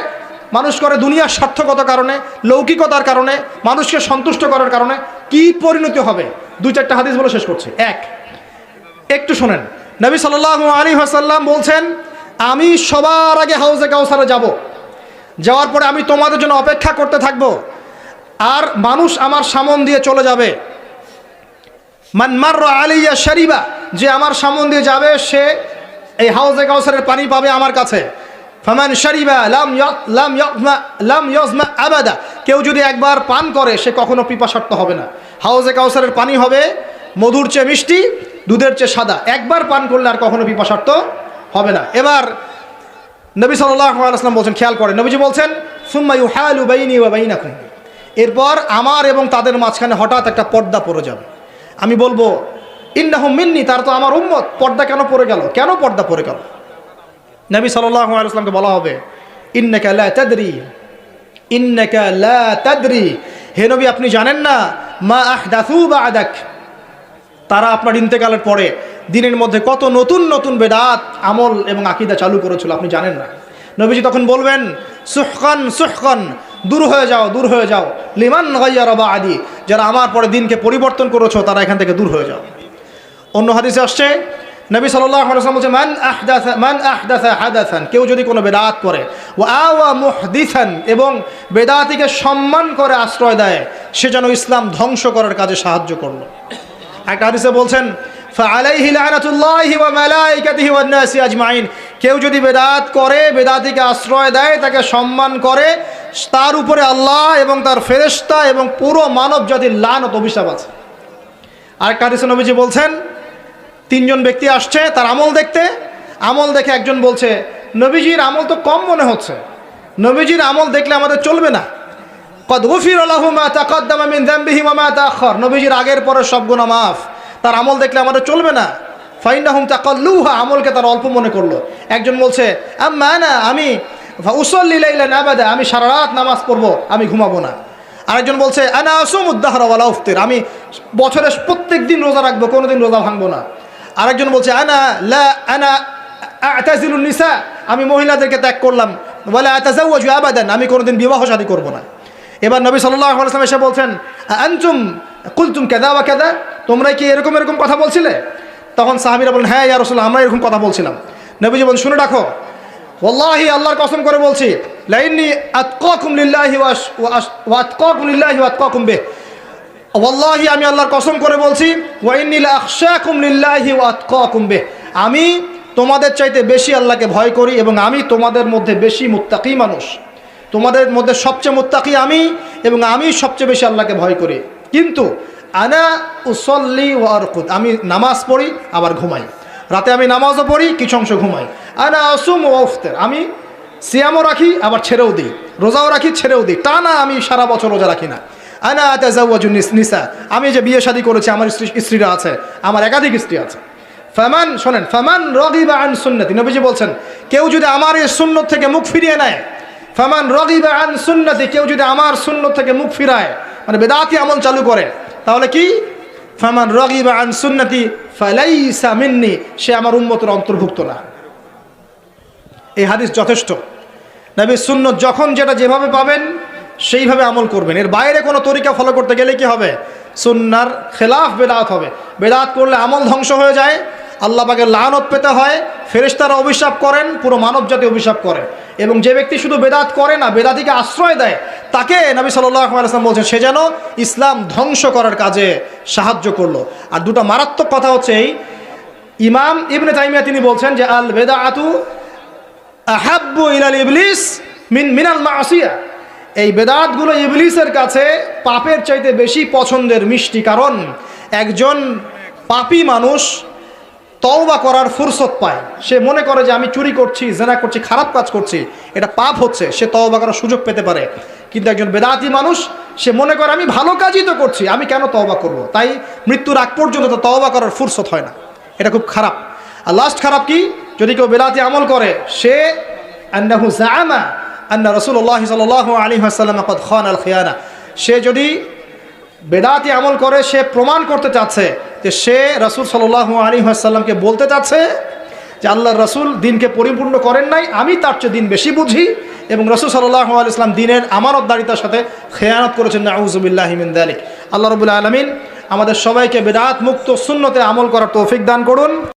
মানুষ করে দুনিয়ার স্বার্থগত কারণে, লৌকিকতার কারণে, মানুষকে সন্তুষ্ট করার কারণে। কি পরিণতি হবে? দুই চারটা হাদিস বলে শেষ করছি। একটু শোনেন, নবী সাল্লাল্লাহু আলাইহি ওয়াসাল্লাম বলছেন, আমি সবার আগে হাউজে কাউসারে যাব, যাওয়ার পরে আমি তোমাদের জন্য অপেক্ষা করতে থাকবো, আর মানুষ আমার সামন দিয়ে চলে যাবে। মান মাররা আলাইয়া শারিবা, যে আমার সামন দিয়ে যাবে সে এই হাউজে কাউসারের পানি পাবে আমার কাছে। ফামান শারিবা লাম ইয়াজমা আবাদা, কেউ যদি একবার পান করে সে কখনো পিপাসার্ত হবে না। হাউজে কাউসারের পানি হবে মধুর চেয়ে মিষ্টি, দুধের চেয়ে সাদা, একবার পান করলে আর কখনো পিপাসার্ত হবে না। এবার নবী সাল্লাল্লাহু আলাইহি ওয়াসাল্লাম বলছেন, খেয়াল করেন, নবীজি বলছেন, সুম্মা ইউহালু বাইনি ওয়া বাইনাকুম, এরপর আমার এবং তাদের মাঝখানে হঠাৎ একটা পর্দা পড়ে যাবে। আমি বলবো ইন্নাহুম মিন্নি, তার তো আমার উম্মত, পর্দা কেন পড়ে গেল, কেন পর্দা পড়ে গেল? নবী সাল্লাল্লাহু আলাইহি ওয়াসাল্লামকে বলা হবে, ইন্নাকা লা তাদরি, ইন্নাকা লা তাদরি, হে নবী আপনি জানেন না, মা আহদাসু বা'দাক, তারা আপনার ইন্তেকালের পরে দিনের মধ্যে কত নতুন নতুন বেদাত আমল এবং আকীদা চালু করেছিল, আপনি জানেন না। নবীজি তখন বলবেন, সুহকান সুহকান, দূর হয়ে যাও, দূর হয়ে যাও, লিমান গায়্যারা বা'দি, যারা আমার পরে দিনকে পরিবর্তন করেছো তারা এখান থেকে দূর হয়ে যাও। অন্য হাদিসে আসছে, নবী সাল্লাল্লাহু আলাইহি ওয়াসাল্লাম বলছে, মান আহদাসা হাদাসান, কেউ যদি কোনো বেদাত করে, ওয়া আওয়া মুহদিসান, এবং বেদাতিকে সম্মান করে আশ্রয় দেয়, সে যেন ইসলাম ধ্বংস করার কাজে সাহায্য করলো। একটা হাদিসে বলছেন, ফাআলাইহি লা'নাতুল্লাহি ওয়া মালাইকাতিহি ওয়ান নাসি আজমাইন, কেউ যদি বেদাত করে, বেদাতিকে আশ্রয় দেয়, তাকে সম্মান করে, তার উপরে আল্লাহ এবং তার ফেরেশতা এবং পুরো মানব জাতির লানত অভিশাপ আছে। আরেকটা হাদিসে নবীজি বলছেন, তিনজন ব্যক্তি আসছে তার আমল দেখতে, আমল দেখে একজন বলছে, নবীজির আমল তো কম মনে হচ্ছে, নবীজির আমল দেখলে আমাদের চলবে না। কদ গুফিরা লাহু মা তাকাদ্দামা মিন যামবিহি ওয়া মা তাআখার, নবীজির আগের পরের সব গুনাহ মাফ, তার আমল দেখলে আমাদের চলবে না। ফাইন্নাহুম তাকাল্লুহা, আমলকে তারা অল্প মনে করলো। একজন বলছে, আম্মা আনা, আমি উসাল্লি লাইলান আবাদা, আমি সারা রাত নামাজ পড়বো, আমি ঘুমাবো না। আরেকজন বলছে, আনা আসুমুদ দাহরা ওয়ালা উফতির, আমি বছরে প্রত্যেক দিন রোজা রাখবো, কোনোদিন রোজা ভাঙবো না। আরেকজন বলছে, আনা আ'তাজিলুন নিসা, আমি মহিলাদেরকে ত্যাগ করলাম, ওয়ালা আতাজাওয়াজু আবাদান, আমি কোনোদিন বিবাহ শাদী করবো না। এবার নবী সাল্লাল্লাহু আলাইহি ওয়াসাল্লাম এসে বলছেন, আনতুম কুলতুম কাযা ওয়া কাযা, তোমরা কি এরকম এরকম কথা বলছিলে? তখন সাহাবীরা বলেন, হ্যাঁ ইয়া রাসূলুল্লাহ, আমরা এরকম কথা বলছিলাম। নবীজি বলেন, শুনে রাখো, ওয়াল্লাহি, আল্লাহর কসম করে বলছি, লাইন্নী আতকাকুম লিল্লাহি ওয়া আতকাকুম লিল্লাহি ওয়া আতকাকুম বিহি, ওয়াল্লাহি, আমি আল্লাহর কসম করে বলছি, ওয়া ইন্নী লা আখশাকুম লিল্লাহি ওয়া আতকাকুম বিহি, আমি তোমাদের চাইতে বেশি আল্লাহকে ভয় করি এবং আমি তোমাদের মধ্যে বেশি মুত্তাকি মানুষ, তোমাদের মধ্যে সবচেয়ে মুত্তাকি আমি, এবং আমি সবচেয়ে বেশি আল্লাহকে ভয় করি। কিন্তু আনা উসল্লি ওয়া আরকুদ, আমি নামাজ পড়ি আবার ঘুমাই, রাতে আমি নামাজও পড়ি, কিছু অংশ ঘুমাই। আনা আসুম ওয়া আফতির, আমি সিয়ামও রাখি আবার ছেড়েও দিই, রোজাও রাখি ছেড়েও দিই, টানা আমি সারা বছর রোজা রাখি না। আনা আতাজাওয়াজু নিসা, আমি যে বিয়ে শাদী করেছি, আমার স্ত্রীরা আছে, আমার একাধিক স্ত্রী আছে। ফামান, শোনেন, ফামান রাগিবা আন সুন্নতি, নবীজি বলছেন, কেউ যদি আমার এই সুন্নত থেকে মুখ ফিরিয়ে নেয়, ফামান রাগিবা আন সুন্নতি, কেউ যদি আমার সুন্নত থেকে মুখ ফিরায়, মানে বেদাতি আমল চালু করে, তাহলে কি? ফামান রাগিবা আন সুন্নতি ফালাইসা মিন্নি, সে আমার উম্মতের অন্তর্ভুক্ত না। এই হাদিস যথেষ্ট। নবীর সুন্নত যখন যেটা যেভাবে পাবেন সেইভাবে আমল করবেন, এর বাইরে কোনো তরিকা ফলো করতে গেলে কি হবে? সুন্নার খেলাফ বেদাত হবে। বেদাত করলে আমল ধ্বংস হয়ে যায়, আল্লাহ পাকের লানত পেতে হয়, ফেরেশতারা অভিশাপ করেন, পুরো মানব জাতি অভিশাপ করে। এবং যে ব্যক্তি শুধু বেদাত করে না, বেদাতিকে আশ্রয় দেয়, তাকে নবী সাল্লাল্লাহু আলাইহি ওয়াসাল্লাম বলছেন সে যেন ইসলাম ধ্বংস করার কাজে সাহায্য করলো। আর দুটো মারাত্মক কথা হচ্ছে এই, ইমাম ইবনে তাইমিয়া তিনি বলছেন যে আল বেদাআতু আহাব্বু ইলাল ইবলিস মিনাল মাসিয়া, এই বেদাতগুলো ইবলিসের কাছে পাপের চাইতে বেশি পছন্দের, মিষ্টি। কারণ একজন পাপী মানুষ তওবা করার ফুরসত পায়, সে মনে করে যে আমি চুরি করছি, জেনা করছি, খারাপ কাজ করছি, এটা পাপ হচ্ছে, সে তওবা করার সুযোগ পেতে পারে। কিন্তু একজন বেদাতি মানুষ সে মনে করে আমি ভালো কাজই তো করছি, আমি কেন তওবা করব, তাই মৃত্যুর আগ পর্যন্ত তো তওবা করার ফুরসত হয় না। এটা খুব খারাপ। আর লাস্ট খারাপ কি, যদি কেউ বেদাতি আমল করে, সে আন্নাহু জাআমা আন্না রাসূলুল্লাহ সাল্লাল্লাহু আলাইহি ওয়াসাল্লাম ক্বাদ খানাল খিয়ানা, সে যদি বেদাতি আমল করে, সে প্রমাণ করতে চাচ্ছে যে সে রাসূল সাল্লাল্লাহু আলাইহি ওয়াসাল্লামকে বলতে চাচ্ছে যে আল্লাহর রাসূল দিনকে পরিপূর্ণ করেন নাই, আমি তার চেয়ে দিন বেশি বুঝি, এবং রাসূল সাল্লাল্লাহু আলাইহি ওয়াসাল্লাম দিনের আমানতদারিতার সাথে খেয়ানত করেছেন। নাউযুবিল্লাহি মিন যালিক। আল্লাহ রাব্বুল আলামিন আমাদের সবাইকে বেদাত মুক্ত সুন্নতে আমল করার তৌফিক দান করুন।